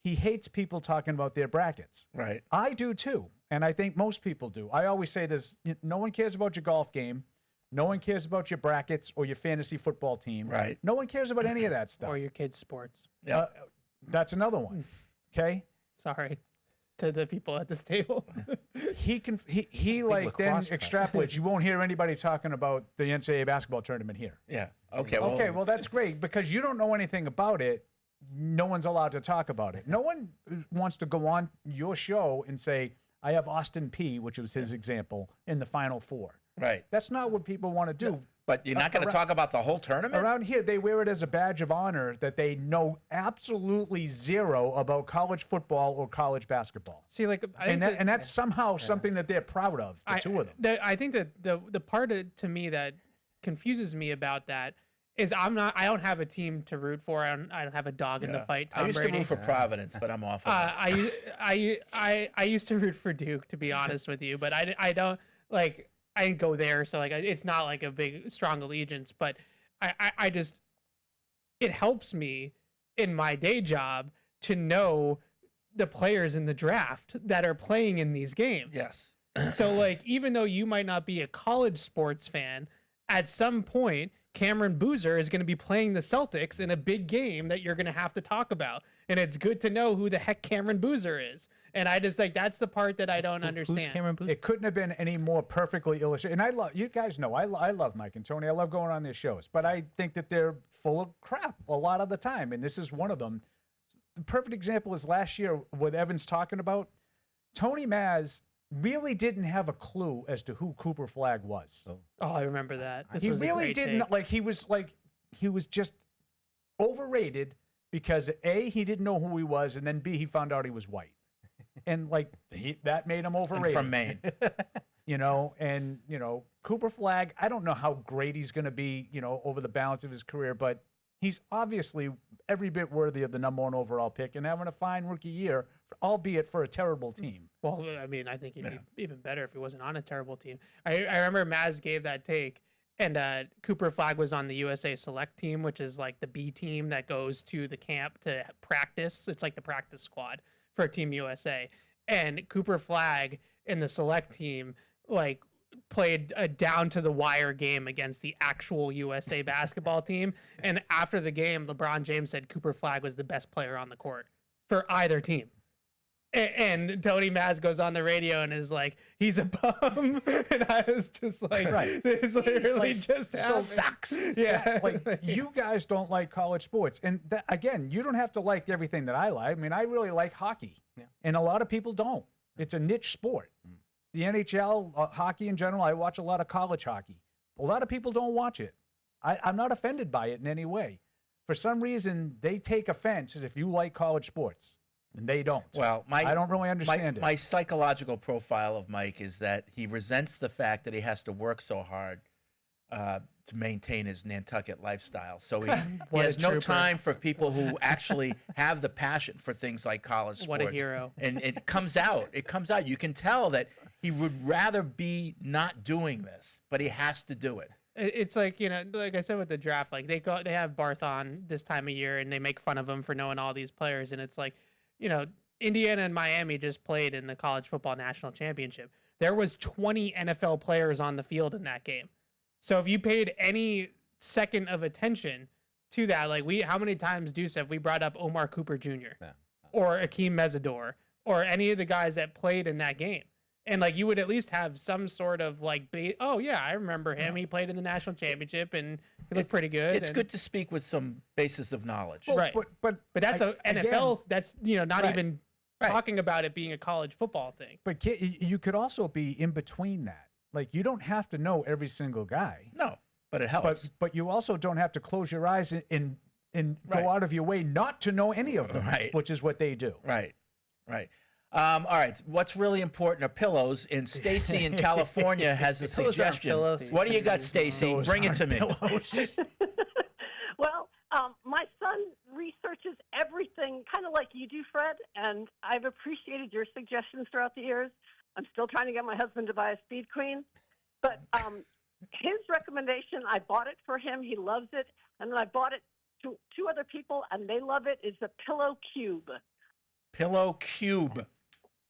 He hates people talking about their brackets. Right. I do too, and I think most people do. I always say this: no one cares about your golf game. No one cares about your brackets or your fantasy football team. Right. No one cares about any of that stuff. Or your kids' sports. Yeah. That's another one. Okay. Sorry to the people at this table. He then extrapolates. You won't hear anybody talking about the NCAA basketball tournament here. Yeah. Okay. Well, that's great because you don't know anything about it. No one's allowed to talk about it. No one wants to go on your show and say, I have Austin P., which was his example, in the Final Four. Right. That's not what people want to do. No, but you're not going to talk about the whole tournament? Around here, they wear it as a badge of honor that they know absolutely zero about college football or college basketball. See, that's somehow something that they're proud of, the two of them. I think that the part to me that confuses me about that is I don't have a team to root for. I don't have a dog in the fight. Tom I used Brady. to root for Providence, but I'm off of it. I used to root for Duke, to be honest with you, but I don't like. I didn't go there, so it's not like a big strong allegiance. But I just it helps me in my day job to know the players in the draft that are playing in these games. Yes. So even though you might not be a college sports fan, at some point Cameron Boozer is going to be playing the Celtics in a big game that you're going to have to talk about. And it's good to know who the heck Cameron Boozer is. And I just like, that's the part that I don't understand. Who's Cameron Boozer? It couldn't have been any more perfectly illustrated. And I love, you guys know, I love Mike and Tony. I love going on their shows, but I think that they're full of crap a lot of the time. And this is one of them. The perfect example is last year, what Evan's talking about. Tony Maz really didn't have a clue as to who Cooper Flagg was. Oh, I remember that. He really didn't. He was just overrated because A, he didn't know who he was, and then B, he found out he was white. And that made him overrated. And from Maine. Cooper Flagg, I don't know how great he's going to be, over the balance of his career, but he's obviously every bit worthy of the #1 overall pick and having a fine rookie year, albeit for a terrible team. Well, I mean, I think it'd be even better if he wasn't on a terrible team. I remember Maz gave that take, and Cooper Flagg was on the USA Select team, which is like the B team that goes to the camp to practice. It's like the practice squad for Team USA. And Cooper Flagg in the Select team, played a down-to-the-wire game against the actual USA basketball team. And after the game, LeBron James said Cooper Flagg was the best player on the court for either team. And Tony Maz goes on the radio and is like, he's a bum. And I was just like, right. This literally just happened. Sucks. Yeah. You guys don't like college sports. And again, you don't have to like everything that I like. I mean, I really like hockey. Yeah. And a lot of people don't. It's a niche sport. The NHL, hockey in general, I watch a lot of college hockey. A lot of people don't watch it. I'm not offended by it in any way. For some reason, they take offense if you like college sports. And they don't. Well, I don't really understand it. My psychological profile of Mike is that he resents the fact that he has to work so hard to maintain his Nantucket lifestyle. So he has no time for people who actually have the passion for things like college sports. What a hero. And it comes out. It comes out. You can tell that he would rather be not doing this, but he has to do it. It's like, like I said with the draft, they have Barth on this time of year and they make fun of him for knowing all these players. And it's like, Indiana and Miami just played in the college football national championship. There was 20 NFL players on the field in that game. So if you paid any second of attention to that, how many times, Deuce, have we brought up Omar Cooper Jr. Or Akeem Mesidor or any of the guys that played in that game? And you would at least have some sort of oh yeah, I remember him. He played in the national championship and he looked pretty good. It's good to speak with some basis of knowledge. Well, right. But that's NFL. Again, that's not right. even talking about it being a college football thing. But you could also be in between that. You don't have to know every single guy. No, but it helps. But you also don't have to close your eyes and go out of your way not to know any of them. Right. Which is what they do. Right. All right. What's really important are pillows. And Stacy in California has a suggestion. What do you got, Stacy? Bring it to me. Well, my son researches everything, kind of like you do, Fred, and I've appreciated your suggestions throughout the years. I'm still trying to get my husband to buy a Speed Queen, but his recommendation, I bought it for him. He loves it, and then I bought it to two other people, and they love it. Is the Pillow Cube. Pillow Cube.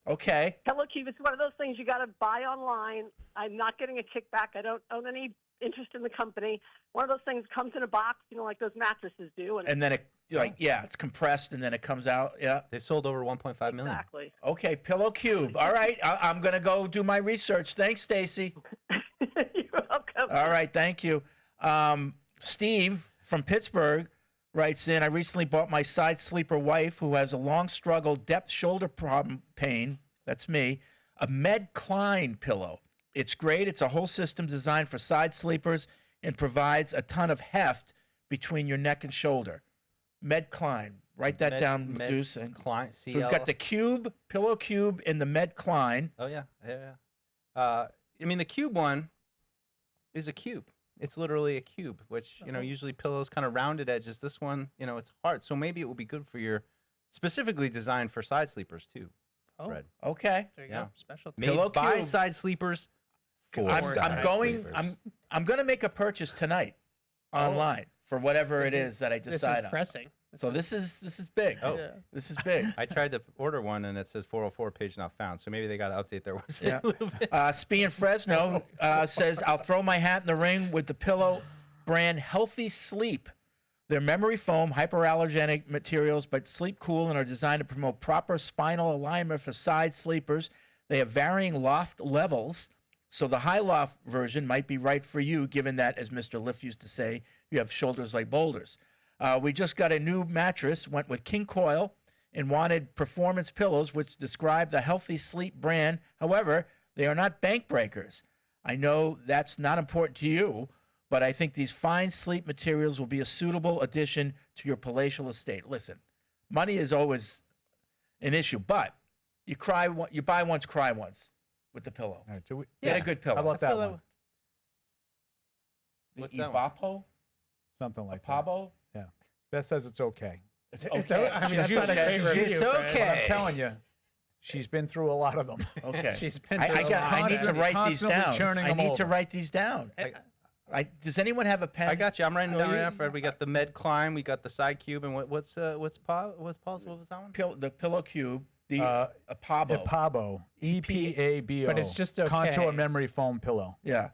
Okay. Pillow Cube is one of those things you got to buy online. I'm not getting a kickback. I don't own any interest in the company. One of those things comes in a box, like those mattresses do. And then it's compressed and then it comes out. Yeah. They've sold over 1.5 million. Exactly. Okay, Pillow Cube. All right, I'm going to go do my research. Thanks, Stacy. You're welcome. All right, thank you. Steve from Pittsburgh writes in, I recently bought my side sleeper wife, who has a long struggle, depth shoulder problem pain, that's me, a Med Klein pillow. It's great. It's a whole system designed for side sleepers and provides a ton of heft between your neck and shoulder. Med Klein. Write that down, Deuce. Klein. So we've got the Cube, Pillow Cube, and the Med Klein. Oh, yeah. I mean, the Cube one is a cube. It's literally a cube, which, usually pillows kind of rounded edges. This one, it's hard. So maybe it will be good for specifically designed for side sleepers too. Oh, Fred. Okay. There you go. Special. Pillow by Cube. side sleepers. I'm going to make a purchase tonight online for whatever it is that I decide on. Pressing. So this is big. Oh, yeah. This is big. I tried to order one and it says 404 page not found. So maybe they got to update their website a little bit. Spee in Fresno says, I'll throw my hat in the ring with the pillow brand Healthy Sleep. They're memory foam, hyperallergenic materials, but sleep cool and are designed to promote proper spinal alignment for side sleepers. They have varying loft levels, so the high loft version might be right for you, given that, as Mr. Liff used to say, you have shoulders like boulders. We just got a new mattress, went with King Coil, and wanted performance pillows, which describe the Healthy Sleep brand. However, they are not bank breakers. I know that's not important to you, but I think these fine sleep materials will be a suitable addition to your palatial estate. Listen, money is always an issue, but you buy once, cry once with the pillow. All right, so Get a good pillow. How about that one? The What's that one? Ibapo? Something like that. Pabo? Yeah. Beth says it's okay. It's okay. I mean, that's not a great review. It's Fred. okay. But I'm telling you, she's been through a lot of them. Okay. She's been. I need to write these down. I need to write these down. Does anyone have a pen? I got you. I'm writing down right now, Fred. We got the Med Climb. We got the Side Cube. And what's Paul's? What was that one? The Pillow Cube. The Pabo. Pabo. EPABO. But it's just okay. Contour memory foam pillow. Yeah.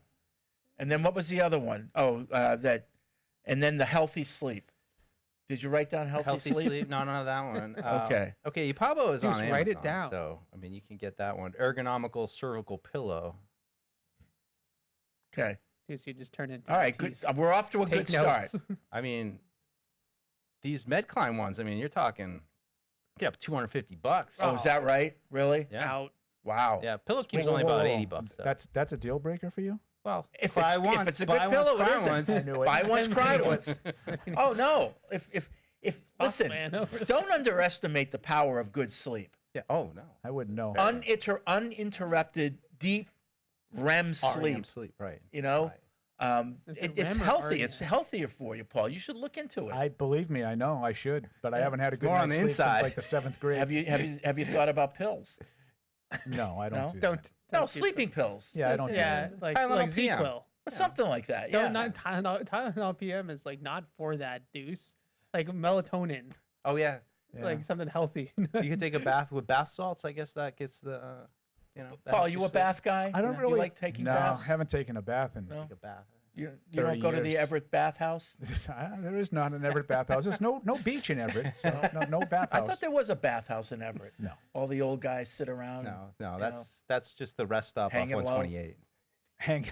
And then what was the other one? And then the Healthy Sleep. Did you write down Healthy Sleep? No, that one. Okay. Okay, Pabo is on Just Amazon. write it down. So, I mean, you can get that one. Ergonomical cervical pillow. Okay. So you just turn into. All right. Good. We're off to a good start. I mean, these Med Climb ones, I mean, you're talking, get up $250. Oh, is that right? Really? Yeah. Out. Wow. Yeah, Pillow Cube's only about $80. Though. That's a deal breaker for you? Well, if it's a good pillow, it isn't. Buy once, cry once. Oh no! If listen, don't underestimate the power of good sleep. Yeah. Oh no, I wouldn't know. Uninterrupted, deep REM sleep. REM sleep, right? You know, it's healthy. REM? It's healthier for you, Paul. You should look into it. Believe me, I know I should, but I haven't had a good More on night's the sleep since inside. like the 7th grade. Have you thought about pills? No, I don't. No? Do that. No, sleeping pills. Yeah, I don't. do Yeah, that. like Tylenol PM. Z-Quil. Something like that. Yeah. Not Tylenol PM is like not for that, deuce. Like melatonin, Oh yeah. like something healthy. You can take a bath with bath salts. I guess that gets the, that Paul, helps you you a sleep. bath guy? I don't You really like taking no, baths? haven't taken a bath in. No? Take a bath. You don't 30 go to the years. Everett bathhouse? There is not an Everett bathhouse. There's no beach in Everett, so no bathhouse. I thought there was a bathhouse in Everett. No. All the old guys sit around. No, you that's just the rest stop off Hanging low. 128.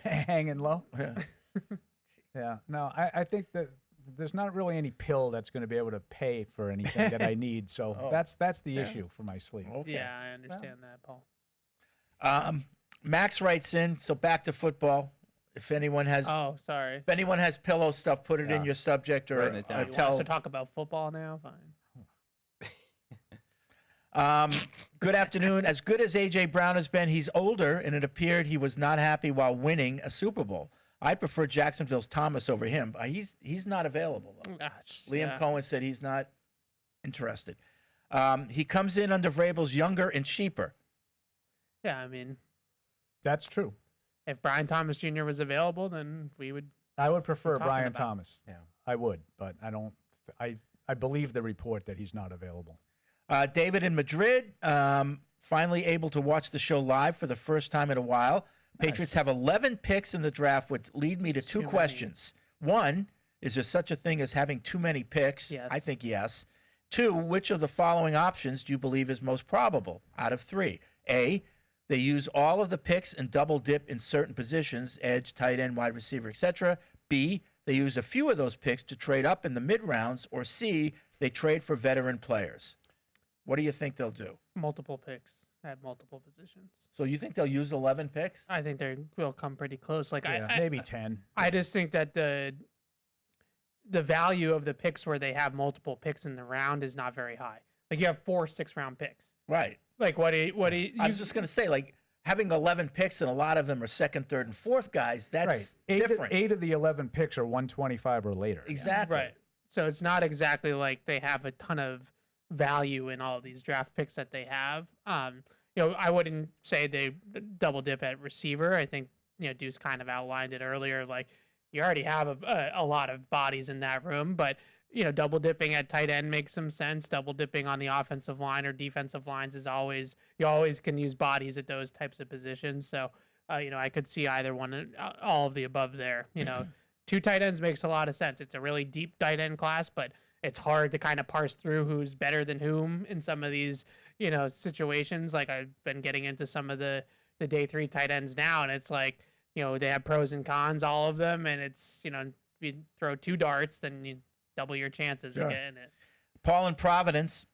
Hanging low. Yeah. Yeah. No, I think that there's not really any pill that's going to be able to pay for anything that I need. So Oh. that's the issue for my sleep. Okay. Yeah, I understand that, Paul. Max writes in. So back to football. If anyone has, Oh, sorry. if anyone has pillow stuff, put it in Yeah. your subject or Writing it down. You want us tell. to talk about football now? Fine. Good afternoon. As good as A.J. Brown has been, he's older, and it appeared he was not happy while winning a Super Bowl. I prefer Jacksonville's Thomas over him. He's not available, though. Liam Cohen said he's not interested. He comes in under Vrabel's younger and cheaper. Yeah, I mean, That's true. if Brian Thomas Jr. was available, then we would. I would prefer talking Brian about. Thomas. Yeah. I would, but I don't. I believe the report that he's not available. David in Madrid, finally able to watch the show live for the first time in a while. Patriots have 11 picks in the draft, which lead me to two too questions. One, is there such a thing as having too many picks? Yes. I think yes. Two, which of the following options do you believe is most probable out of three? A, they use all of the picks and double dip in certain positions, edge, tight end, wide receiver, etc. B, they use a few of those picks to trade up in the mid rounds. Or C, they trade for veteran players. What do you think they'll do? Multiple picks at multiple positions. So you think they'll use 11 picks? I think they will come pretty close. Like Yeah, maybe 10. I just think that the value of the picks where they have multiple picks in the round is not very high. Like you have 4 6-round picks. Right. Like what do you I was just going to say, like, having 11 picks and a lot of them are second, third, and fourth guys, that's different. 8 of the 11 picks are 125 or later. Exactly. Right. So it's not exactly like they have a ton of value in all these draft picks that they have. I wouldn't say they double dip at receiver. I think, Deuce kind of outlined it earlier. Like you already have a lot of bodies in that room, but double dipping at tight end makes some sense. Double dipping on the offensive line or defensive lines is always, you always can use bodies at those types of positions. So, I could see either one, all of the above there, 2 tight ends makes a lot of sense. It's a really deep tight end class, but it's hard to kind of parse through who's better than whom in some of these, situations. Like I've been getting into some of the day 3 tight ends now, and it's like, they have pros and cons, all of them. And it's, you throw 2 darts, then you double your chances of getting it. Paul in Providence,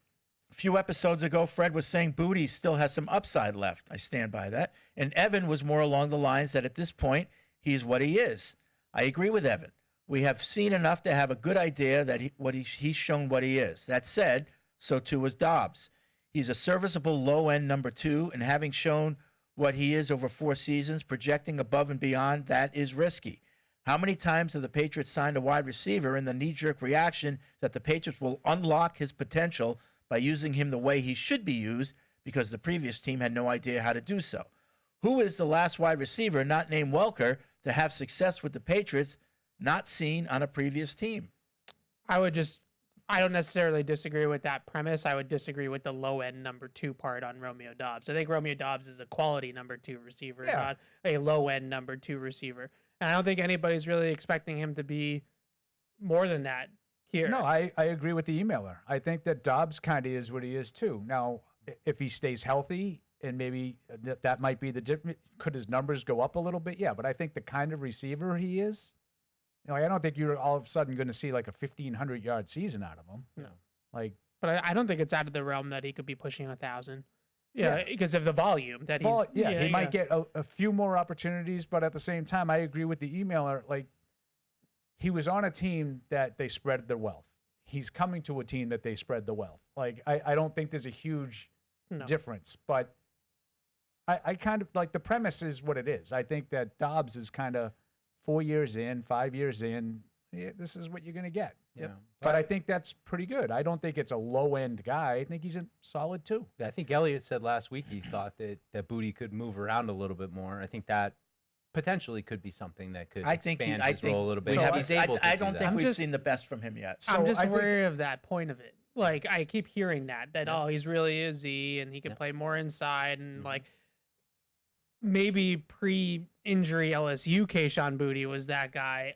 a few episodes ago, Fred was saying Booty still has some upside left. I stand by that. And Evan was more along the lines that at this point, he's what he is. I agree with Evan. We have seen enough to have a good idea that he's shown what he is. That said, so too is Doubs. He's a serviceable low-end number 2, and having shown what he is over 4 seasons, projecting above and beyond, that is risky. How many times have the Patriots signed a wide receiver and the knee-jerk reaction that the Patriots will unlock his potential by using him the way he should be used because the previous team had no idea how to do so? Who is the last wide receiver, not named Welker, to have success with the Patriots, not seen on a previous team? I don't necessarily disagree with that premise. I would disagree with the low-end number 2 part on Romeo Doubs. I think Romeo Doubs is a quality number 2 receiver, not a low-end number 2 receiver. And I don't think anybody's really expecting him to be more than that here. No, I agree with the emailer. I think that Doubs kind of is what he is too. Now, if he stays healthy, and maybe that might be the difference. Could his numbers go up a little bit? Yeah, but I think the kind of receiver he is, I don't think you're all of a sudden going to see like a 1,500-yard season out of him. No. But I don't think it's out of the realm that he could be pushing 1,000. Yeah, because of the volume that he might get a few more opportunities, but at the same time, I agree with the emailer. Like, he was on a team that they spread their wealth. He's coming to a team that they spread the wealth. Like, I don't think there's a huge difference, but I kind of like the premise is what it is. I think that Doubs is kind of 4 years in, 5 years in. Yeah, this is what you're going to get. Yep. But I think that's pretty good. I don't think it's a low-end guy. I think he's a solid 2. I think Elliott said last week he thought that Booty could move around a little bit more. I think that potentially could be something that could expand his role a little bit. I don't think we've seen the best from him yet. I'm just wary of that point of it. Like, I keep hearing that he's really izzy and he can play more inside and like maybe pre-injury LSU Kayshon Boutte was that guy.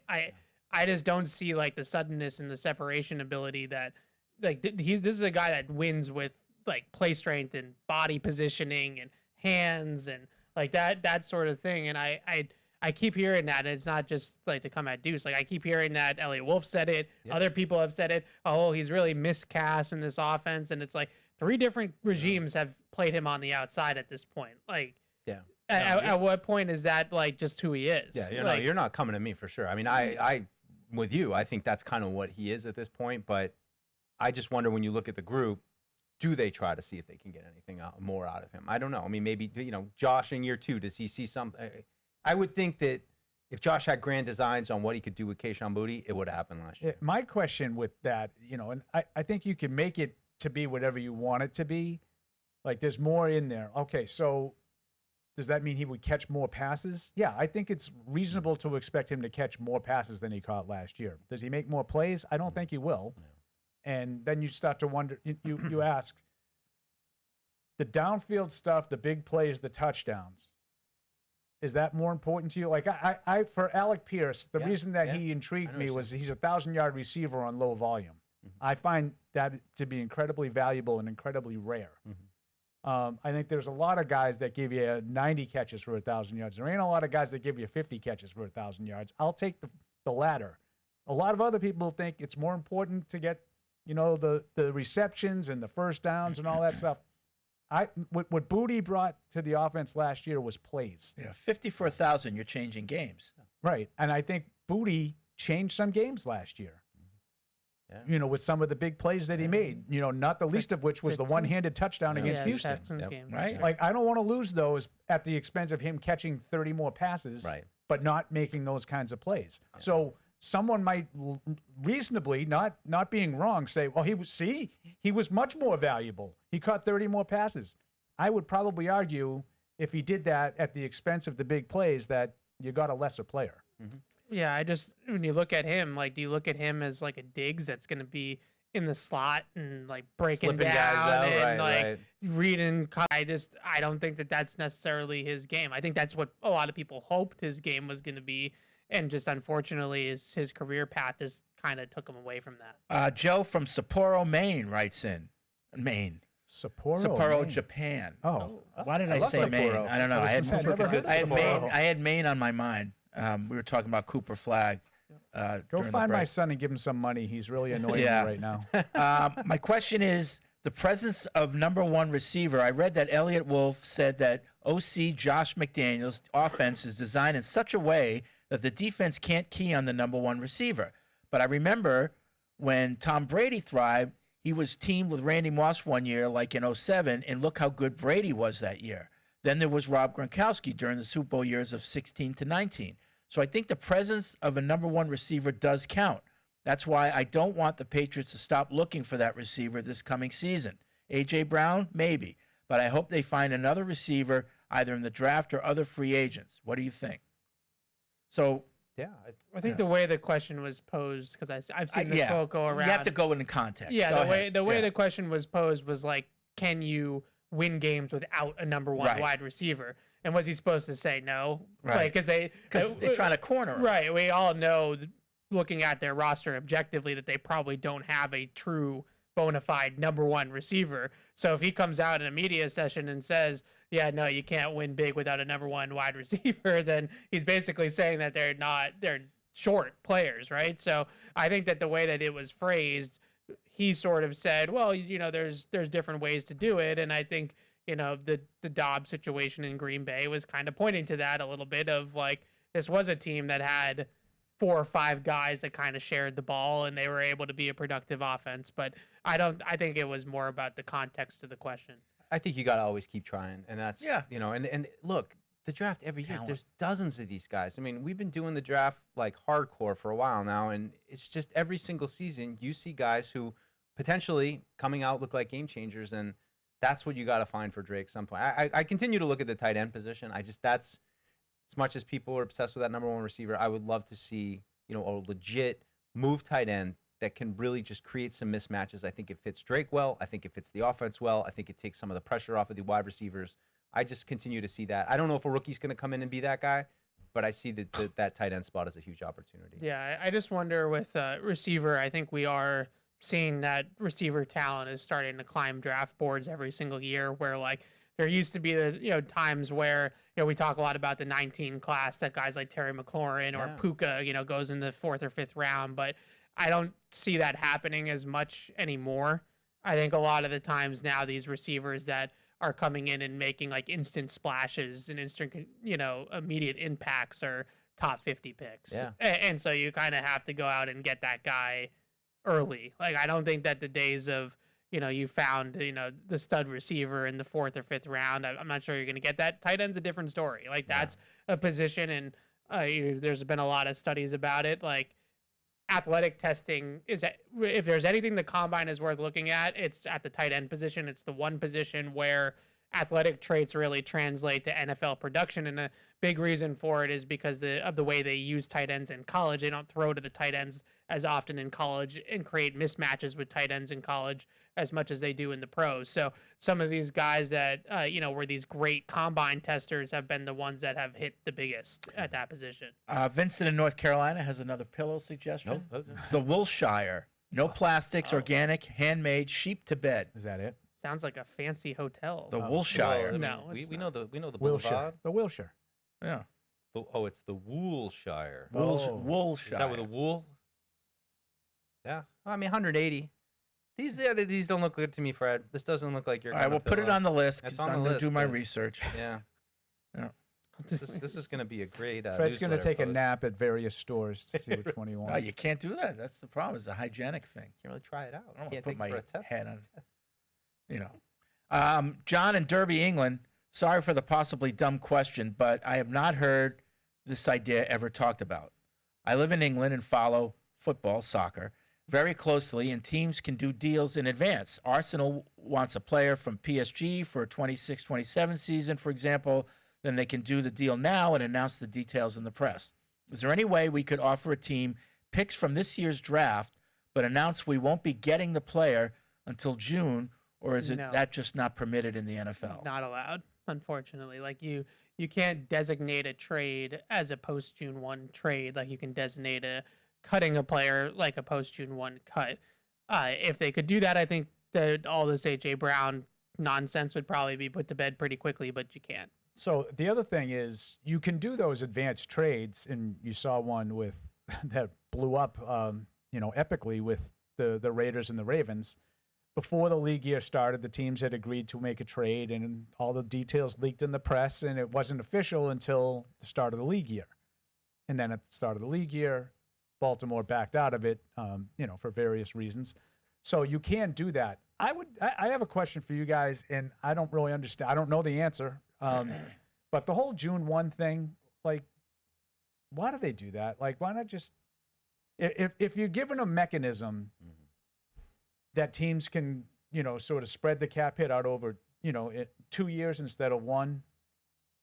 I just don't see like the suddenness and the separation ability that like this is a guy that wins with like play strength and body positioning and hands and like that sort of thing. And I keep hearing that, and it's not just like to come at Deuce. Like I keep hearing that Elliot Wolf said it, other people have said it. Oh, he's really miscast in this offense, and it's like 3 different regimes have played him on the outside at this point. Like, at what point is that like just who he is? Yeah, you're not coming to me for sure. I mean, I with you, I think that's kind of what he is at this point. But I just wonder when you look at the group, do they try to see if they can get anything more out of him? I don't know. I mean, maybe Josh in year 2, does he see something? I would think that if Josh had grand designs on what he could do with Kayshon Boutte, it would have happened last year. My question with that, and I think you can make it to be whatever you want it to be. Like there's more in there. Okay, so does that mean he would catch more passes? Yeah, I think it's reasonable to expect him to catch more passes than he caught last year. Does he make more plays? I don't think he will. And then you start to wonder, you ask, the downfield stuff, the big plays, the touchdowns, is that more important to you? Like I for Alec Pierce, the reason that he intrigued me was he's a 1,000-yard receiver on low volume. I find that to be incredibly valuable and incredibly rare. I think there's a lot of guys that give you 90 catches for 1,000 yards. There ain't a lot of guys that give you 50 catches for 1,000 yards. I'll take the latter. A lot of other people think it's more important to get, the receptions and the first downs and all that stuff. What Boutte brought to the offense last year was plays. Yeah, 50 for 1,000, you're changing games. Right, and I think Boutte changed some games last year. With some of the big plays that he made, not the least of which was the one-handed touchdown against Houston. Game. Right. Like, I don't want to lose those at the expense of him catching 30 more passes, but not making those kinds of plays. So someone might reasonably, not being wrong, say, well, he was much more valuable. He caught 30 more passes. I would probably argue if he did that at the expense of the big plays that you got a lesser player. Yeah, when you look at him, like, do you look at him as like a Diggs that's going to be in the slot and like breaking Slipping down guys out, and reading? I don't think that that's necessarily his game. I think that's what a lot of people hoped his game was going to be. And just unfortunately, his career path just kind of took him away from that. Joe from Sapporo, Maine writes in. Maine. Sapporo, Maine. Japan. Oh, Why did I say Sapporo. Maine? I don't know. I had Sapporo. Maine on my mind. We were talking about Cooper Flagg. Go find my son and give him some money. He's really annoying me right now. My question is the presence of number one receiver. I read that Elliott Wolf said that OC Josh McDaniels' offense is designed in such a way that the defense can't key on the number one receiver. But I remember when Tom Brady thrived, he was teamed with Randy Moss one year, like in 07, and look how good Brady was that year. Then there was Rob Gronkowski during the Super Bowl years of 16 to 19. So I think the presence of a number one receiver does count. That's why I don't want the Patriots to stop looking for that receiver this coming season. A.J. Brown, maybe. But I hope they find another receiver either in the draft or other free agents. What do you think? So, yeah. I think the way the question was posed, because I've seen this quote go around. You have to go into context. Yeah, the way the question was posed was like, can you win games without a number one wide receiver? And was he supposed to say no? Right. Because they're trying to corner him. Right. We all know, looking at their roster objectively, that they probably don't have a true bona fide number one receiver. So if he comes out in a media session and says, yeah, no, you can't win big without a number one wide receiver, then he's basically saying that they're short players, right? So I think that the way that it was phrased, he sort of said, well, there's different ways to do it. And I think, the Dobbs situation in Green Bay was kind of pointing to that a little bit of like, this was a team that had 4 or 5 guys that kind of shared the ball and they were able to be a productive offense. But I think it was more about the context of the question. I think you got to always keep trying. And that's, and look, the draft every year, there's dozens of these guys. I mean, we've been doing the draft like hardcore for a while now. And it's just every single season you see guys who potentially coming out look like game changers. And that's what you got to find for Drake some point. I continue to look at the tight end position. That's as much as people are obsessed with that number one receiver, I would love to see, a legit move tight end that can really just create some mismatches. I think it fits Drake well. I think it fits the offense well. I think it takes some of the pressure off of the wide receivers. I just continue to see that. I don't know if a rookie's going to come in and be that guy, but I see that tight end spot as a huge opportunity. Yeah, I just wonder with receiver, I think we are seeing that receiver talent is starting to climb draft boards every single year, where like there used to be the times where we talk a lot about the 19 class that guys like Terry McLaurin or Puka goes in the 4th or 5th round, but I don't see that happening as much anymore. I think a lot of the times now these receivers that are coming in and making like instant splashes and instant immediate impacts are top 50 picks. Yeah. And so you kind of have to go out and get that guy early. Like I don't think that the days of you found the stud receiver in the 4th or 5th round, I'm not sure you're going to get that. Tight end's a different story. Like that's a position, and there's been a lot of studies about it. Like athletic testing if there's anything the combine is worth looking at, it's at the tight end position. It's the one position where athletic traits really translate to NFL production, and a big reason for it is because of the way they use tight ends in college. They don't throw to the tight ends as often in college and create mismatches with tight ends in college as much as they do in the pros. So some of these guys that were these great combine testers have been the ones that have hit the biggest at that position. Vincent in North Carolina has another pillow suggestion. Nope. The Woolshire, no plastics, organic, handmade, sheep to bed. Is that it? Sounds like a fancy hotel. The Woolshire. No, we know the Wilshire. boulevard. The Wilshire. Yeah. It's the Woolshire. Woolshire. Is that with a wool? Yeah. I mean, 180. These don't look good to me, Fred. This doesn't look like your. All right, we'll put it on the list It's because on I'm the going to do list, my but- research. Yeah. Yeah. This is going to be a great. Fred's going to newsletter take a post. nap at various stores to see which one he No, wants. you can't do that. That's the problem. It's a hygienic thing. Can't really try it out. I don't Can't want to put take it my for a test. head on. John in Derby, England. Sorry for the possibly dumb question, but I have not heard this idea ever talked about. I live in England and follow football, soccer, very closely, and teams can do deals in advance. Arsenal wants a player from PSG for a 26-27 season, for example. Then they can do the deal now and announce the details in the press. Is there any way we could offer a team picks from this year's draft, but announce we won't be getting the player until June, or is No. that just not permitted in the NFL? Not allowed. unfortunately. Like you can't designate a trade as a post June 1 trade like you can designate a cutting a player like a post June 1 cut. If they could do that, I think that all this A.J. Brown nonsense would probably be put to bed pretty quickly, but you can't. So the other thing is you can do those advanced trades, and you saw one with that blew up, epically with the Raiders and the Ravens. Before the league year started, the teams had agreed to make a trade, and all the details leaked in the press, and it wasn't official until the start of the league year. And then at the start of the league year, Baltimore backed out of it, for various reasons. So you can do that. I have a question for you guys, and I don't really understand. I don't know the answer. But the whole June 1 thing, like, why do they do that? Like, why not just if you're given a mechanism that teams can, sort of spread the cap hit out over, 2 years instead of 1,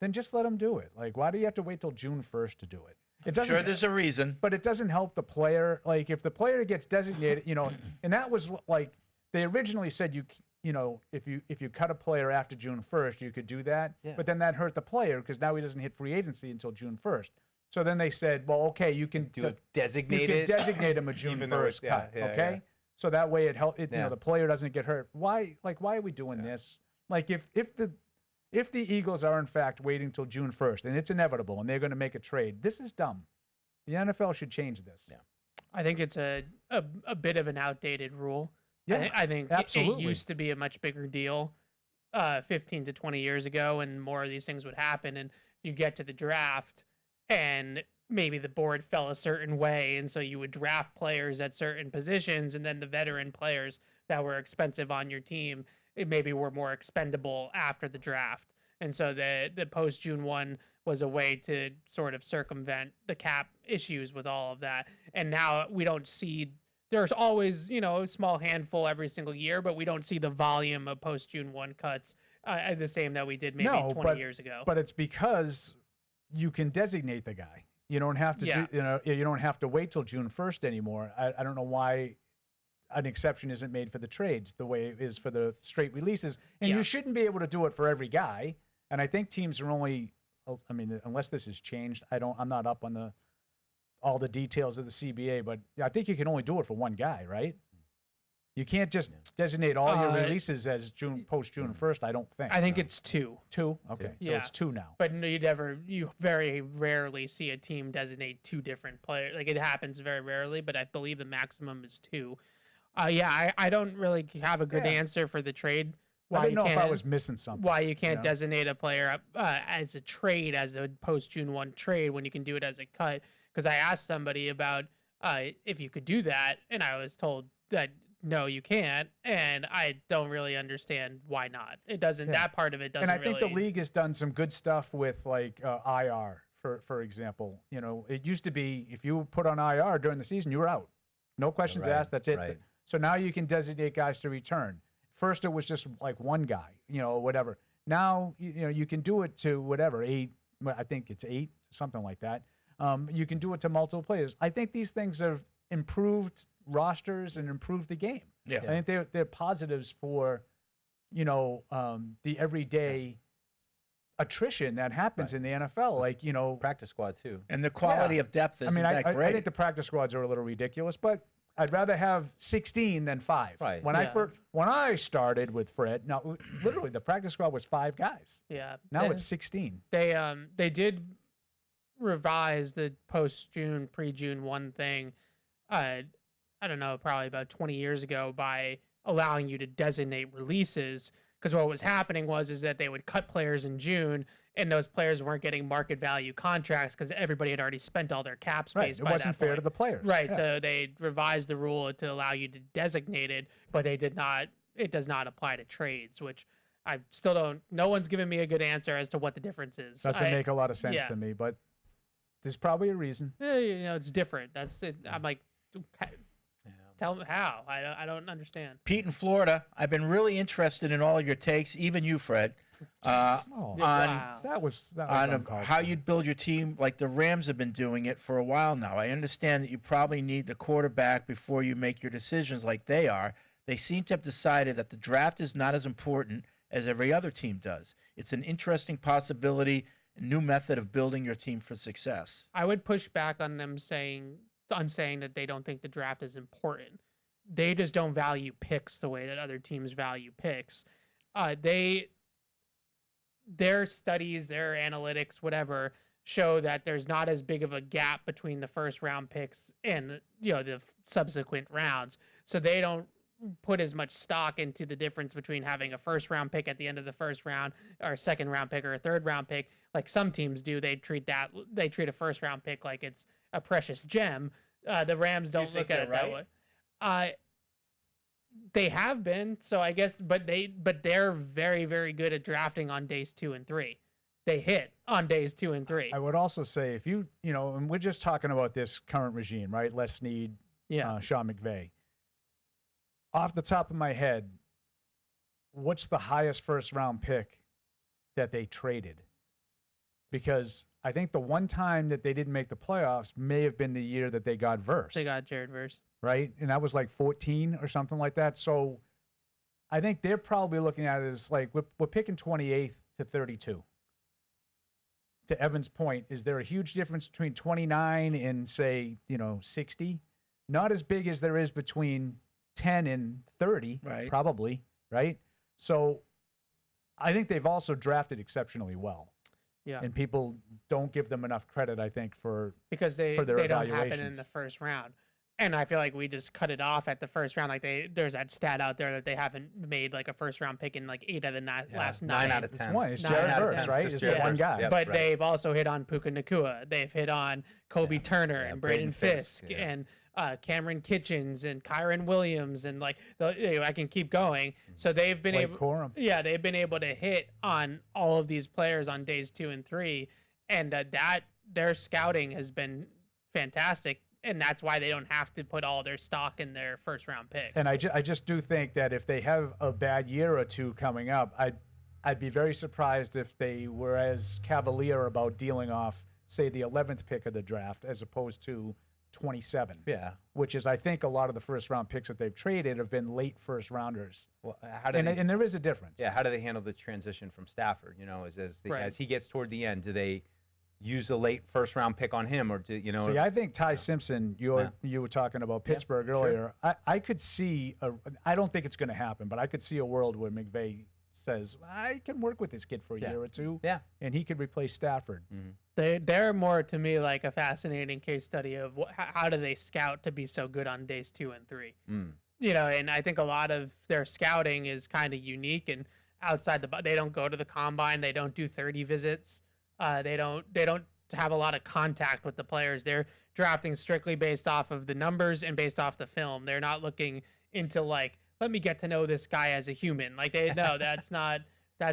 then just let them do it. Like, why do you have to wait till June 1st to do it? It doesn't, sure, there's a reason. But it doesn't help the player. Like, if the player gets designated, and that was like they originally said if you cut a player after June 1st, you could do that. Yeah. But then that hurt the player because now he doesn't hit free agency until June 1st. So then they said, well, okay, you can designate him a June 1st cut. Okay. Yeah. So that way the player doesn't get hurt. Why are we doing this? Like if the Eagles are in fact waiting till June 1st and it's inevitable and they're going to make a trade, this is dumb. The NFL should change this. Yeah. I think it's a bit of an outdated rule. Yeah, I think absolutely. It used to be a much bigger deal 15 to 20 years ago, and more of these things would happen. And you get to the draft, and maybe the board fell a certain way, and so you would draft players at certain positions, and then the veteran players that were expensive on your team, it maybe were more expendable after the draft. And so the post June 1 was a way to sort of circumvent the cap issues with all of that. And now we don't see. There's always, a small handful every single year, but we don't see the volume of post-June 1 cuts the same that we did maybe 20 years ago. But it's because you can designate the guy. You don't have to you don't have to wait till June 1st anymore. I don't know why an exception isn't made for the trades the way it is for the straight releases. And you shouldn't be able to do it for every guy. And I think teams are only, unless this has changed, I'm not up on all the details of the CBA, but I think you can only do it for one guy, right? You can't just designate all your releases as post June 1st. I don't think. I think it's 2. 2? Okay, so it's 2 now. But you very rarely see a team designate 2 different players. Like, it happens very rarely, but I believe the maximum is 2. I don't really have a good answer for the trade. I didn't know if I was missing something. Why you can't designate a player as a trade, as a post June 1 trade, when you can do it as a cut. Because I asked somebody about if you could do that, and I was told that no, you can't, and I don't really understand why not. It doesn't. Yeah. That part of it doesn't. And I think the league has done some good stuff with like IR, for example. It used to be if you were put on IR during the season, you were out, no questions asked. That's it. Right. So now you can designate guys to return. First, it was just like one guy, whatever. Now you can do it to whatever 8. I think it's 8, something like that. You can do it to multiple players. I think these things have improved rosters and improved the game. Yeah. I think they're positives for, the everyday attrition that happens in the NFL. Like, practice squad too. And the quality of depth isn't that great. I think the practice squads are a little ridiculous, but I'd rather have 16 than 5. Right. When I started with Fred, now literally the practice squad was 5 guys. Yeah. Now it's 16. They did revise the post-June, pre-June 1 thing, I don't know, probably about 20 years ago by allowing you to designate releases. Because what was happening is that they would cut players in June, and those players weren't getting market value contracts because everybody had already spent all their cap space. Right. It wasn't fair to the players. Right. Yeah. So they revised the rule to allow you to designate it, but it does not apply to trades, which I still don't. No one's given me a good answer as to what the difference is. Doesn't make a lot of sense to me, but there's probably a reason. Yeah, it's different. That's it. I'm like, tell me how. I don't understand. Pete in Florida, I've been really interested in all of your takes, even you, Fred, on how you'd build your team like the Rams have been doing it for a while now. I understand that you probably need the quarterback before you make your decisions like they are. They seem to have decided that the draft is not as important as every other team does. It's an interesting possibility, a new method of building your team for success. I would push back on them saying that they don't think the draft is important. They just don't value picks the way that other teams value picks. Their studies, their analytics, whatever, show that there's not as big of a gap between the first round picks and the subsequent rounds. So they don't put as much stock into the difference between having a first round pick at the end of the first round or a second round pick or a third round pick like some teams do. They treat a first round pick like it's a precious gem. The Rams don't look at it that way. They have been, so I guess, but they're very, very good at drafting on days 2 and 3. They hit on days 2 and 3. I would also say if and we're just talking about this current regime, right? Les Snead, Sean McVay. Off the top of my head, what's the highest first round pick that they traded? Because I think the one time that they didn't make the playoffs may have been the year that they got Verse. They got Jared Verse. Right? And that was like 14 or something like that. So I think they're probably looking at it as like we're picking 28th to 32. To Evan's point, is there a huge difference between 29 and say, 60? Not as big as there is between 10 and 30, probably, right? So I think they've also drafted exceptionally well. Yeah. And people don't give them enough credit, I think, for their they don't evaluations. happen in the first round. And I feel like we just cut it off at the first round. Like there's that stat out there that they haven't made like a first round pick in like 8 of the last 9. 9 out of 10. It's one. It's Jared Verse, right? It's just one guy. But they've also hit on Puka Nacua. They've hit on Kobe Turner and Braden Fisk and Cameron Kitchens and Kyron Williams and I can keep going. So they've been they've been able to hit on all of these players on days 2 and 3, and that their scouting has been fantastic. And that's why they don't have to put all their stock in their first round pick. And I just do think that if they have a bad year or two coming up, I'd be very surprised if they were as cavalier about dealing off, say, the 11th pick of the draft as opposed to 27. Yeah. Which is, I think, a lot of the first round picks that they've traded have been late first rounders. Well, and there is a difference. Yeah. How do they handle the transition from Stafford? As he gets toward the end, do they use a late first round pick on him, or do See, I think Ty Simpson. You were talking about Pittsburgh earlier. Sure. I could see. I don't think it's going to happen, but I could see a world where McVay says, I can work with this kid for a year or two. Yeah, and he could replace Stafford. Mm-hmm. They're more to me like a fascinating case study of how do they scout to be so good on days 2 and 3. And I think a lot of their scouting is kind of unique and outside they don't go to the combine. They don't do 30 visits. They don't have a lot of contact with the players. They're drafting strictly based off of the numbers and based off the film. They're not looking into let me get to know this guy as a human. That's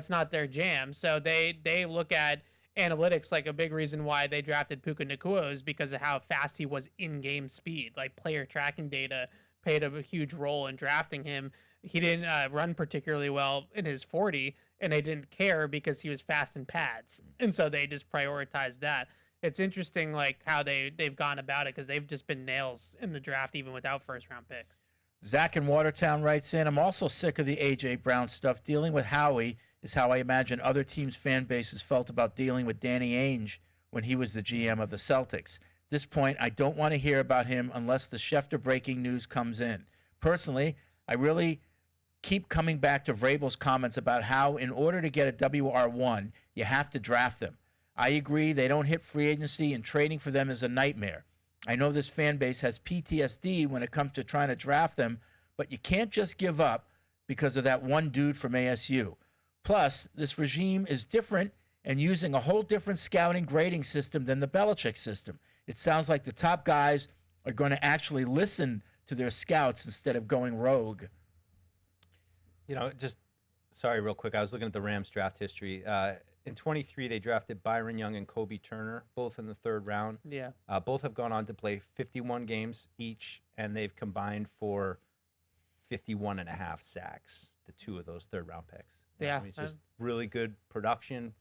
not their jam. So they look at analytics. Like a big reason why they drafted Puka Nacua is because of how fast he was in game speed. Like player tracking data played a huge role in drafting him. He didn't run particularly well in his 40, and they didn't care because he was fast in pads. And so they just prioritized that. It's interesting how they've gone about it because they've just been nails in the draft even without first-round picks. Zach in Watertown writes in, I'm also sick of the A.J. Brown stuff. Dealing with Howie is how I imagine other teams' fan bases felt about dealing with Danny Ainge when he was the GM of the Celtics. At this point, I don't want to hear about him unless the Schefter breaking news comes in. Personally, I really keep coming back to Vrabel's comments about how in order to get a WR1, you have to draft them. I agree they don't hit free agency and trading for them is a nightmare. I know this fan base has PTSD when it comes to trying to draft them, but you can't just give up because of that one dude from ASU. Plus, this regime is different and using a whole different scouting grading system than the Belichick system. It sounds like the top guys are going to actually listen to their scouts instead of going rogue. Sorry, real quick. I was looking at the Rams draft history. In 23, they drafted Byron Young and Kobe Turner, both in the 3rd round. Yeah. Both have gone on to play 51 games each, and they've combined for 51 and a half sacks, the 2 of those 3rd round picks. Yeah. It's just really good production.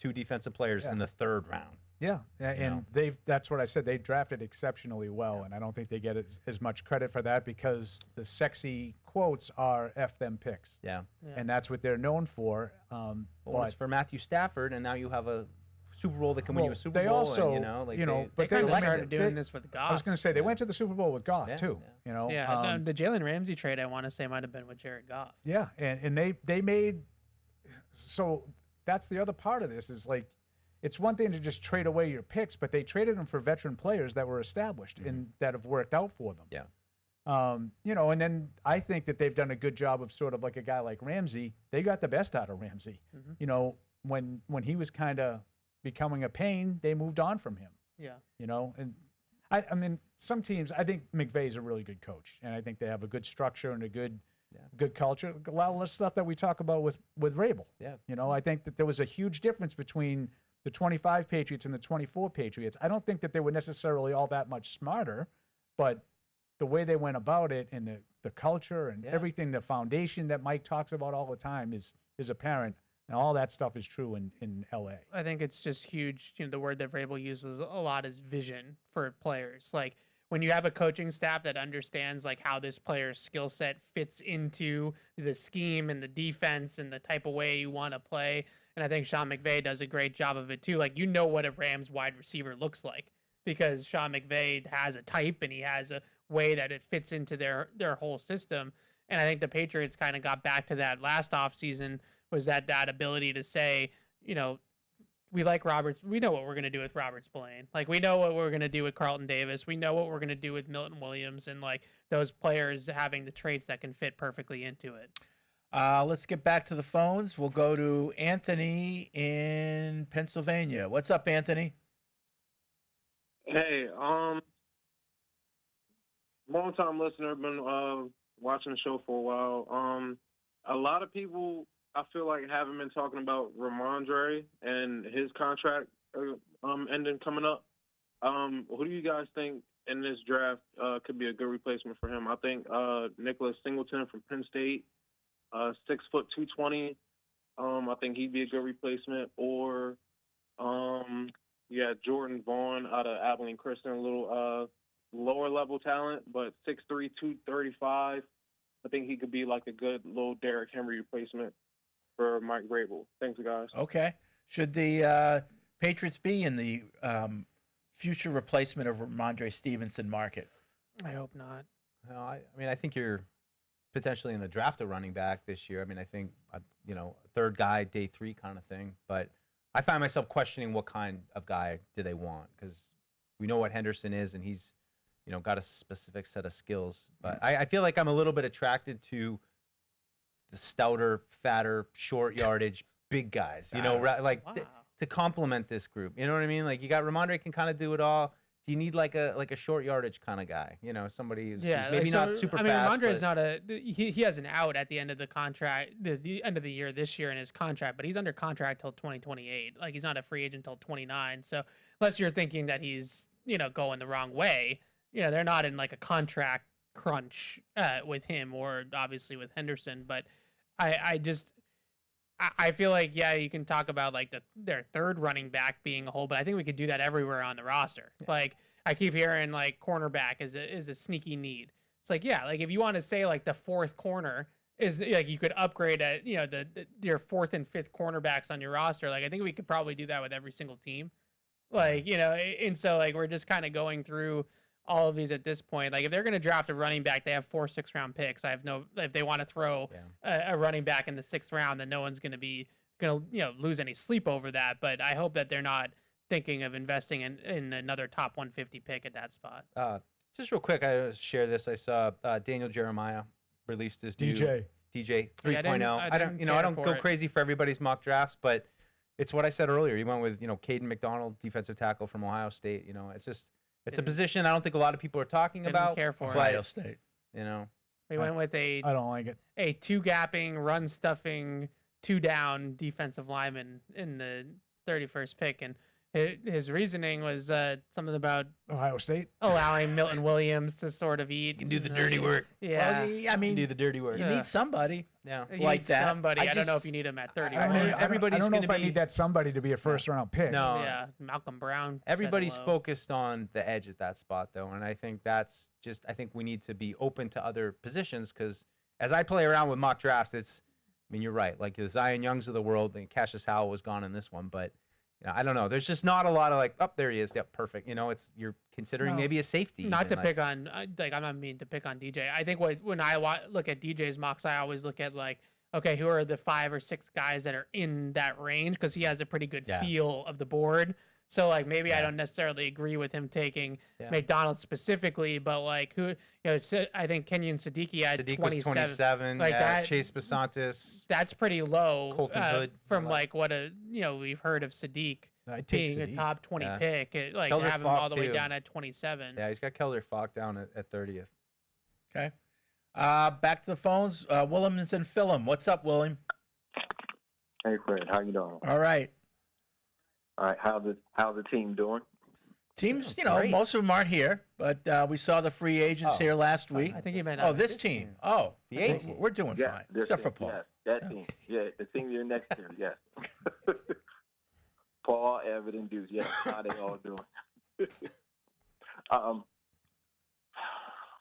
2 defensive players in the 3rd round. Yeah, and that's what I said. They drafted exceptionally well, and I don't think they get as much credit for that because the sexy quotes are F them picks. Yeah. And that's what they're known for. Well, But it's for Matthew Stafford, and now you have a Super Bowl that can win you a Super they Bowl. also, and, but they kind of started doing this with Goff. I was going to say they went to the Super Bowl with Goff too. You know, the Jalen Ramsey trade I want to say might have been with Jared Goff. Yeah, and they made so that's the other part of this is like it's one thing to just trade away your picks, but they traded them for veteran players that were established and that have worked out for them. Yeah. You know, and then I think that they've done a good job of sort of like a guy like Ramsey. They got the best out of Ramsey. You know, when he was kind of becoming a pain, they moved on from him. Yeah. You know, and I mean, some teams, I think McVay's a really good coach, and I think they have a good structure and a good culture. A lot of the stuff that we talk about with Vrabel. Yeah. You know, I think that there was a huge difference between the 25 Patriots and the 24 Patriots. I don't think that they were necessarily all that much smarter, but the way they went about it and the culture and everything, the foundation that Mike talks about all the time is apparent. And all that stuff is true in LA. I think it's just huge. You know, the word that Vrabel uses a lot is vision for players. Like when you have a coaching staff that understands like how this player's skill set fits into the scheme and the defense and the type of way you want to play. And I think Sean McVay does a great job of it too. Like, you know what a Rams wide receiver looks like because Sean McVay has a type and he has a way that it fits into their whole system. And I think the Patriots kind of got back to that last offseason was that ability to say, you know, we like Roberts. We know what we're going to do with Robert Spillane. Like, we know what we're going to do with Carlton Davis. We know what we're going to do with Milton Williams and, like, those players having the traits that can fit perfectly into it. Let's get back to the phones. We'll go to Anthony in Pennsylvania. What's up, Anthony? Hey, long-time listener, been watching the show for a while. A lot of people, I feel like, haven't been talking about Ramondre and his contract ending coming up. Who do you guys think in this draft could be a good replacement for him? I think Nicholas Singleton from Penn State, 6 foot 220. I think he'd be a good replacement. Or Jordan Vaughn out of Abilene Christian, a little lower level talent, but 6'3", 235. I think he could be like a good little Derrick Henry replacement for Mike Vrabel. Thanks, guys. Okay. Should the Patriots be in the future replacement of Ramondre Stevenson market? I hope not. No, I mean, I think you're potentially in the draft a running back this year. I mean, I think, third guy, day 3 kind of thing. But I find myself questioning what kind of guy do they want because we know what Henderson is, and he's, got a specific set of skills. But I feel like I'm a little bit attracted to the stouter, fatter, short yardage, big guys, to complement this group. You know what I mean? Like, you got Ramondre can kind of do it all. Do you need like a short yardage kind of guy? Somebody who's maybe not super fast. I mean, Ramondre is not he has an out at the end of the contract, the end of the year this year in his contract, but he's under contract till 2028. Like, he's not a free agent till 29. So unless you're thinking that he's, going the wrong way, they're not in like a contract crunch with him or obviously with Henderson. But I feel like, you can talk about like their third running back being a hole, but I think we could do that everywhere on the roster. Yeah. Like, I keep hearing like cornerback is a sneaky need. It's like, like if you want to say like the fourth corner is like you could upgrade at, your fourth and fifth cornerbacks on your roster. Like, I think we could probably do that with every single team. Like, and so like we're just kind of going through all of these at this point. Like, if they're going to draft a running back, they have 4 6-round picks. If they want to throw a running back in the 6th round, then no one's going to lose any sleep over that. But I hope that they're not thinking of investing in another top 150 pick at that spot. Just real quick, I share this. I saw Daniel Jeremiah released his new DJ 3.0. I don't go crazy for everybody's mock drafts, but it's what I said earlier. He went with, Caden McDonald, defensive tackle from Ohio State. It's a position I don't think a lot of people are talking about. Care for Ohio State. We went with I don't like it. A 2-gapping, run-stuffing, 2-down defensive lineman in the 31st pick, and his reasoning was something about Ohio State allowing Milton Williams to sort of eat. You can do the dirty work. Yeah, I mean, do the dirty work. You need somebody. Yeah, you like need that. Somebody. I don't know if you need him at 31. Everybody's I don't know going if to I need that somebody to be a first-round pick. No. Yeah, Malcolm Brown. Everybody's focused on the edge at that spot, though, and I think I think we need to be open to other positions because as I play around with mock drafts, I mean, you're right. Like the Zion Youngs of the world, and Cassius Howell was gone in this one, but I don't know. There's just not a lot of like, oh, there he is. Yep, perfect. You're considering maybe a safety. Not to pick on, like, I'm not mean to pick on DJ. I think when I look at DJ's mocks, I always look at like, okay, who are the 5 or 6 guys that are in that range? Because he has a pretty good feel of the board. So like maybe I don't necessarily agree with him taking McDonald specifically, but like who I think Kenyon Siddiqui had 27. Like that, Chase Basantis. That's pretty low. Colton Hood. From like what we've heard of Sadiq being a top 20 pick, like Kelder have him Falk all the way too. down at 27. Yeah, he's got Kelder Falk down at 30th. Okay. Back to the phones. Williams and Phillum. What's up, William? Hey, Fred. How you doing? All right. All right. How's the team doing? Teams, most of them aren't here, but we saw the free agents here last week. I think he meant this team. Oh, the A team. We're doing fine, except for Paul. Yes, that team. Yeah, the team you're next to. Yes. Paul, Evan, and Deuce. Yes. How they all doing?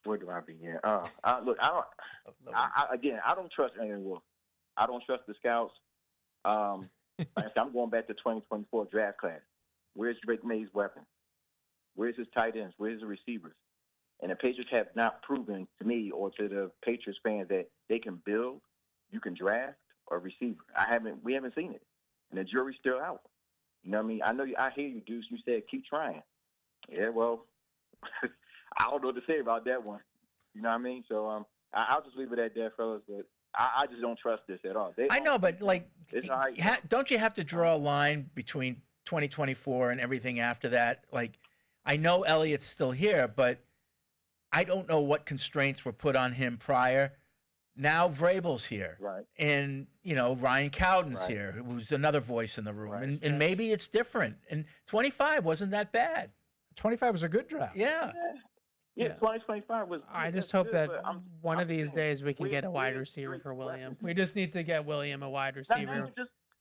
Where do I begin? Look, I don't trust Aaron Wolf. I don't trust the scouts. Like I said, I'm going back to 2024 draft class. Where's Drake May's weapon? Where's his tight ends? Where's the receivers? And the Patriots have not proven to me or to the Patriots fans that they can build, you can draft, or receiver. We haven't seen it. And the jury's still out. You know what I mean? I hear you, Deuce. You said keep trying. Yeah, well, I don't know what to say about that one. You know what I mean? So I'll just leave it at that, fellas. But I just don't trust this at all. I know, but like, don't you have to draw a line between 2024 and everything after that? Like, I know Elliott's still here, but I don't know what constraints were put on him prior. Now Vrabel's here, right? And Ryan Cowden's here, who's another voice in the room, and maybe it's different. And 25 wasn't that bad. 25 was a good draft. Yeah. Yeah, 2025 was. I just hope that one of these days we can get a wide receiver for William. We just need to get William a wide receiver.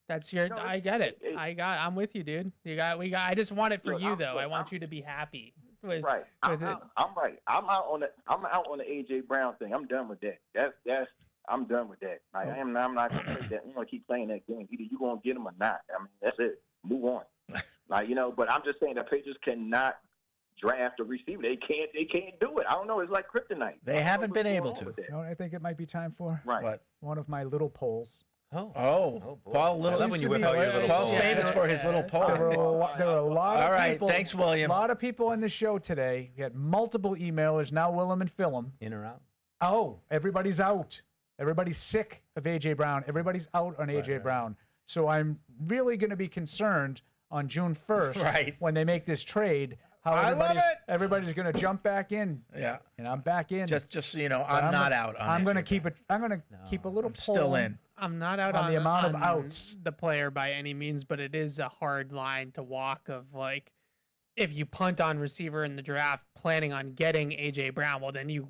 That's your. I get it. I'm with you, dude. I just want it for you though. I want you to be happy. I'm right. I'm out on the AJ Brown thing. I'm done with that. I'm done with that. Like, I'm not gonna play that. I'm gonna keep playing that game. Either you gonna get him or not. I mean, that's it. Move on. But I'm just saying the Patriots cannot draft a receiver. They can't do it. I don't know. It's like kryptonite. They haven't been able to. I think it might be time for what? One of my little polls. Oh, Paul, Paul's famous for his little poll. There were a lot of All right, people. thanks, William. A lot of people on the show today. We had multiple emailers. Now Willem and Phillum. In or out? Oh, everybody's out. Everybody's sick of A.J. Brown. Everybody's out on A.J. Brown. So I'm really going to be concerned on June 1st when they make this trade. How everybody's going to jump back in. Yeah. And I'm back in. Just so you know, I'm not out on it. I'm going to keep a little poll. Still in. I'm not out on the amount of outs. The player by any means, but it is a hard line to walk of like, if you punt on receiver in the draft planning on getting AJ Brown, well then you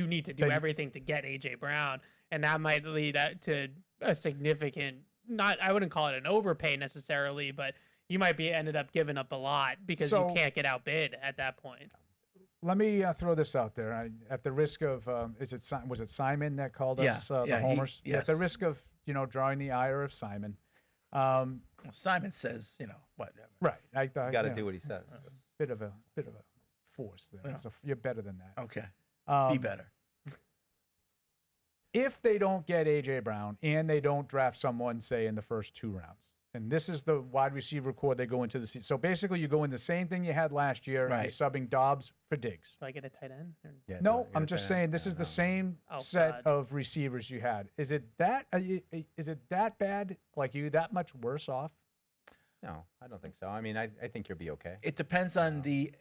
need to do everything to get AJ Brown, and that might lead to a significant, I wouldn't call it an overpay necessarily, but you might be ended up giving up a lot because you can't get outbid at that point. Let me throw this out there. At the risk of, was it Simon that called us the homers? Yes. At the risk of, drawing the ire of Simon. Simon says, whatever. Right. I thought you got to do what he says. Bit of a force there. Yeah. So you're better than that. Okay. Be better. If they don't get A.J. Brown and they don't draft someone, say, in the first 2 rounds, and this is the wide receiver core they go into the season. So basically, you go in the same thing you had last year. Right. You're subbing Doubs for Diggs. Do I get a tight end? No, I'm just saying this is the same set of receivers you had. Is it that bad? Like, you that much worse off? No, I don't think so. I mean, I think you'll be okay. It depends on the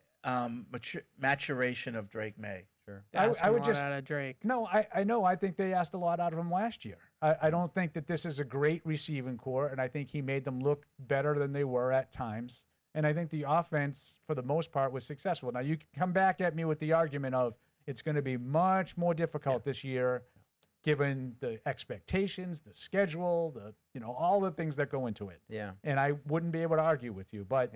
maturation of Drake May. Sure. I would just out of Drake. No, I know. I think they asked a lot out of him last year. I don't think that this is a great receiving core, and I think he made them look better than they were at times. And I think the offense, for the most part, was successful. Now, you can come back at me with the argument of it's going to be much more difficult this year, given the expectations, the schedule, all the things that go into it. Yeah. And I wouldn't be able to argue with you, but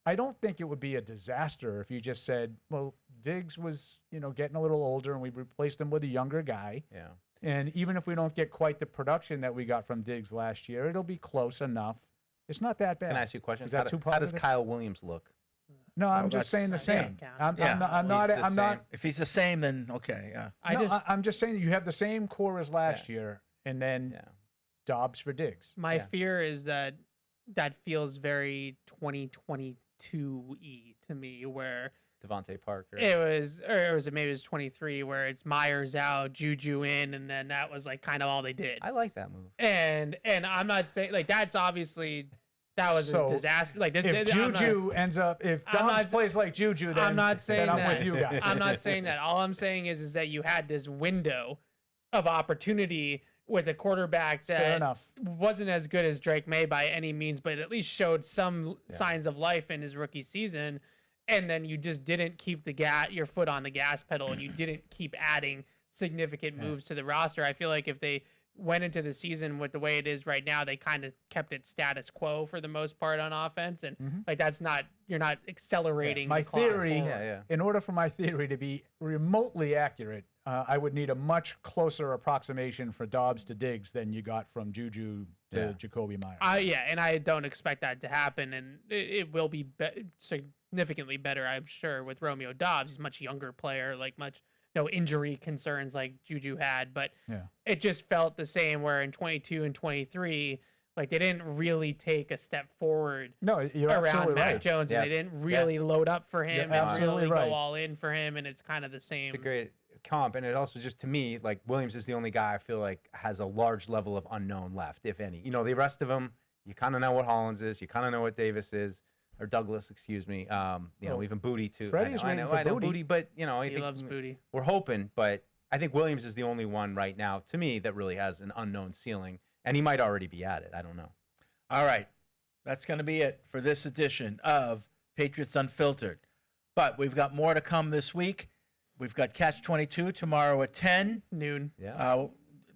I don't think it would be a disaster if you just said, well, Diggs was, getting a little older and we replaced him with a younger guy. Yeah. And even if we don't get quite the production that we got from Diggs last year, it'll be close enough. It's not that bad. Can I ask you a question? Is that too how does positive? Kyle Williams look? No, I'm just saying the same. I'm not. If he's the same, then okay. Yeah. I'm just saying that you have the same core as last year, and then Doubs for Diggs. My fear is that feels very 2022-y to me, where Devontae Parker. maybe it was 23, where it's Myers out, Juju in, and then that was like kind of all they did. I like that move. And I'm not saying like that's obviously that was a disaster. Like this, if Juju ends up, if Dobbs plays like Juju, then I'm not saying then that. I'm with you guys. I'm not saying that. All I'm saying is that you had this window of opportunity with a quarterback that wasn't as good as Drake May by any means, but at least showed some signs of life in his rookie season. And then you just didn't keep your foot on the gas pedal, and you didn't keep adding significant moves to the roster. I feel like if they went into the season with the way it is right now, they kind of kept it status quo for the most part on offense, and like you're not accelerating. My the clock theory, forward. in order for my theory to be remotely accurate, I would need a much closer approximation for Dobbs to Diggs than you got from Juju to Jacoby Myers. And I don't expect that to happen, and it will be significantly better, I'm sure, with Romeo Doubs. He's a much younger player, no injury concerns like Juju had, but it just felt the same where in 22 and 23, like they didn't really take a step forward you're around absolutely Mac right. Jones, and they didn't really load up for him and absolutely really right. go all in for him, and it's kind of the same. It's a great comp, and it also just, to me, like Williams is the only guy I feel like has a large level of unknown left, if any. You know, the rest of them, you kind of know what Hollins is, you kind of know what Davis is, or Douglas, excuse me. Even Booty too. Freddie's I know Booty, but I He think loves Booty. We're hoping, but I think Williams is the only one right now, to me, that really has an unknown ceiling, and he might already be at it. I don't know. All right. That's going to be it for this edition of Patriots Unfiltered. But we've got more to come this week. We've got Catch 22 tomorrow at 10 noon. Yeah.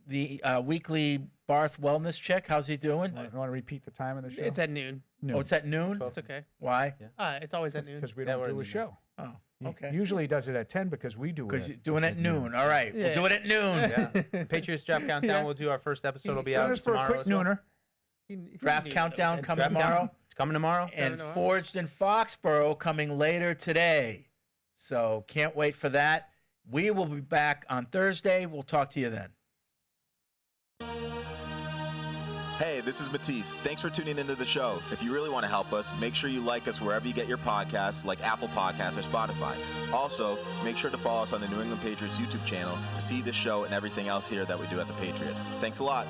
The weekly Barth wellness check. How's he doing? You want to repeat the time of the show? It's at noon. Oh, it's at noon? It's okay. Why? It's always at noon. Because we don't do a show. Oh, He okay. usually he does it at 10 because we do it. Because you're doing it at noon. All right. We'll do it at noon. Yeah. Patriots Draft Countdown. We'll do our first episode. It'll be Join out us for a tomorrow. quick as well. nooner. Draft Countdown coming tomorrow. It's coming tomorrow. And Forged in Foxborough coming later today. So can't wait for that. We will be back on Thursday. We'll talk to you then. Hey, this is Matisse. Thanks for tuning into the show. If you really want to help us, make sure you like us wherever you get your podcasts, like Apple Podcasts or Spotify. Also, make sure to follow us on the New England Patriots YouTube channel to see this show and everything else here that we do at the Patriots. Thanks a lot.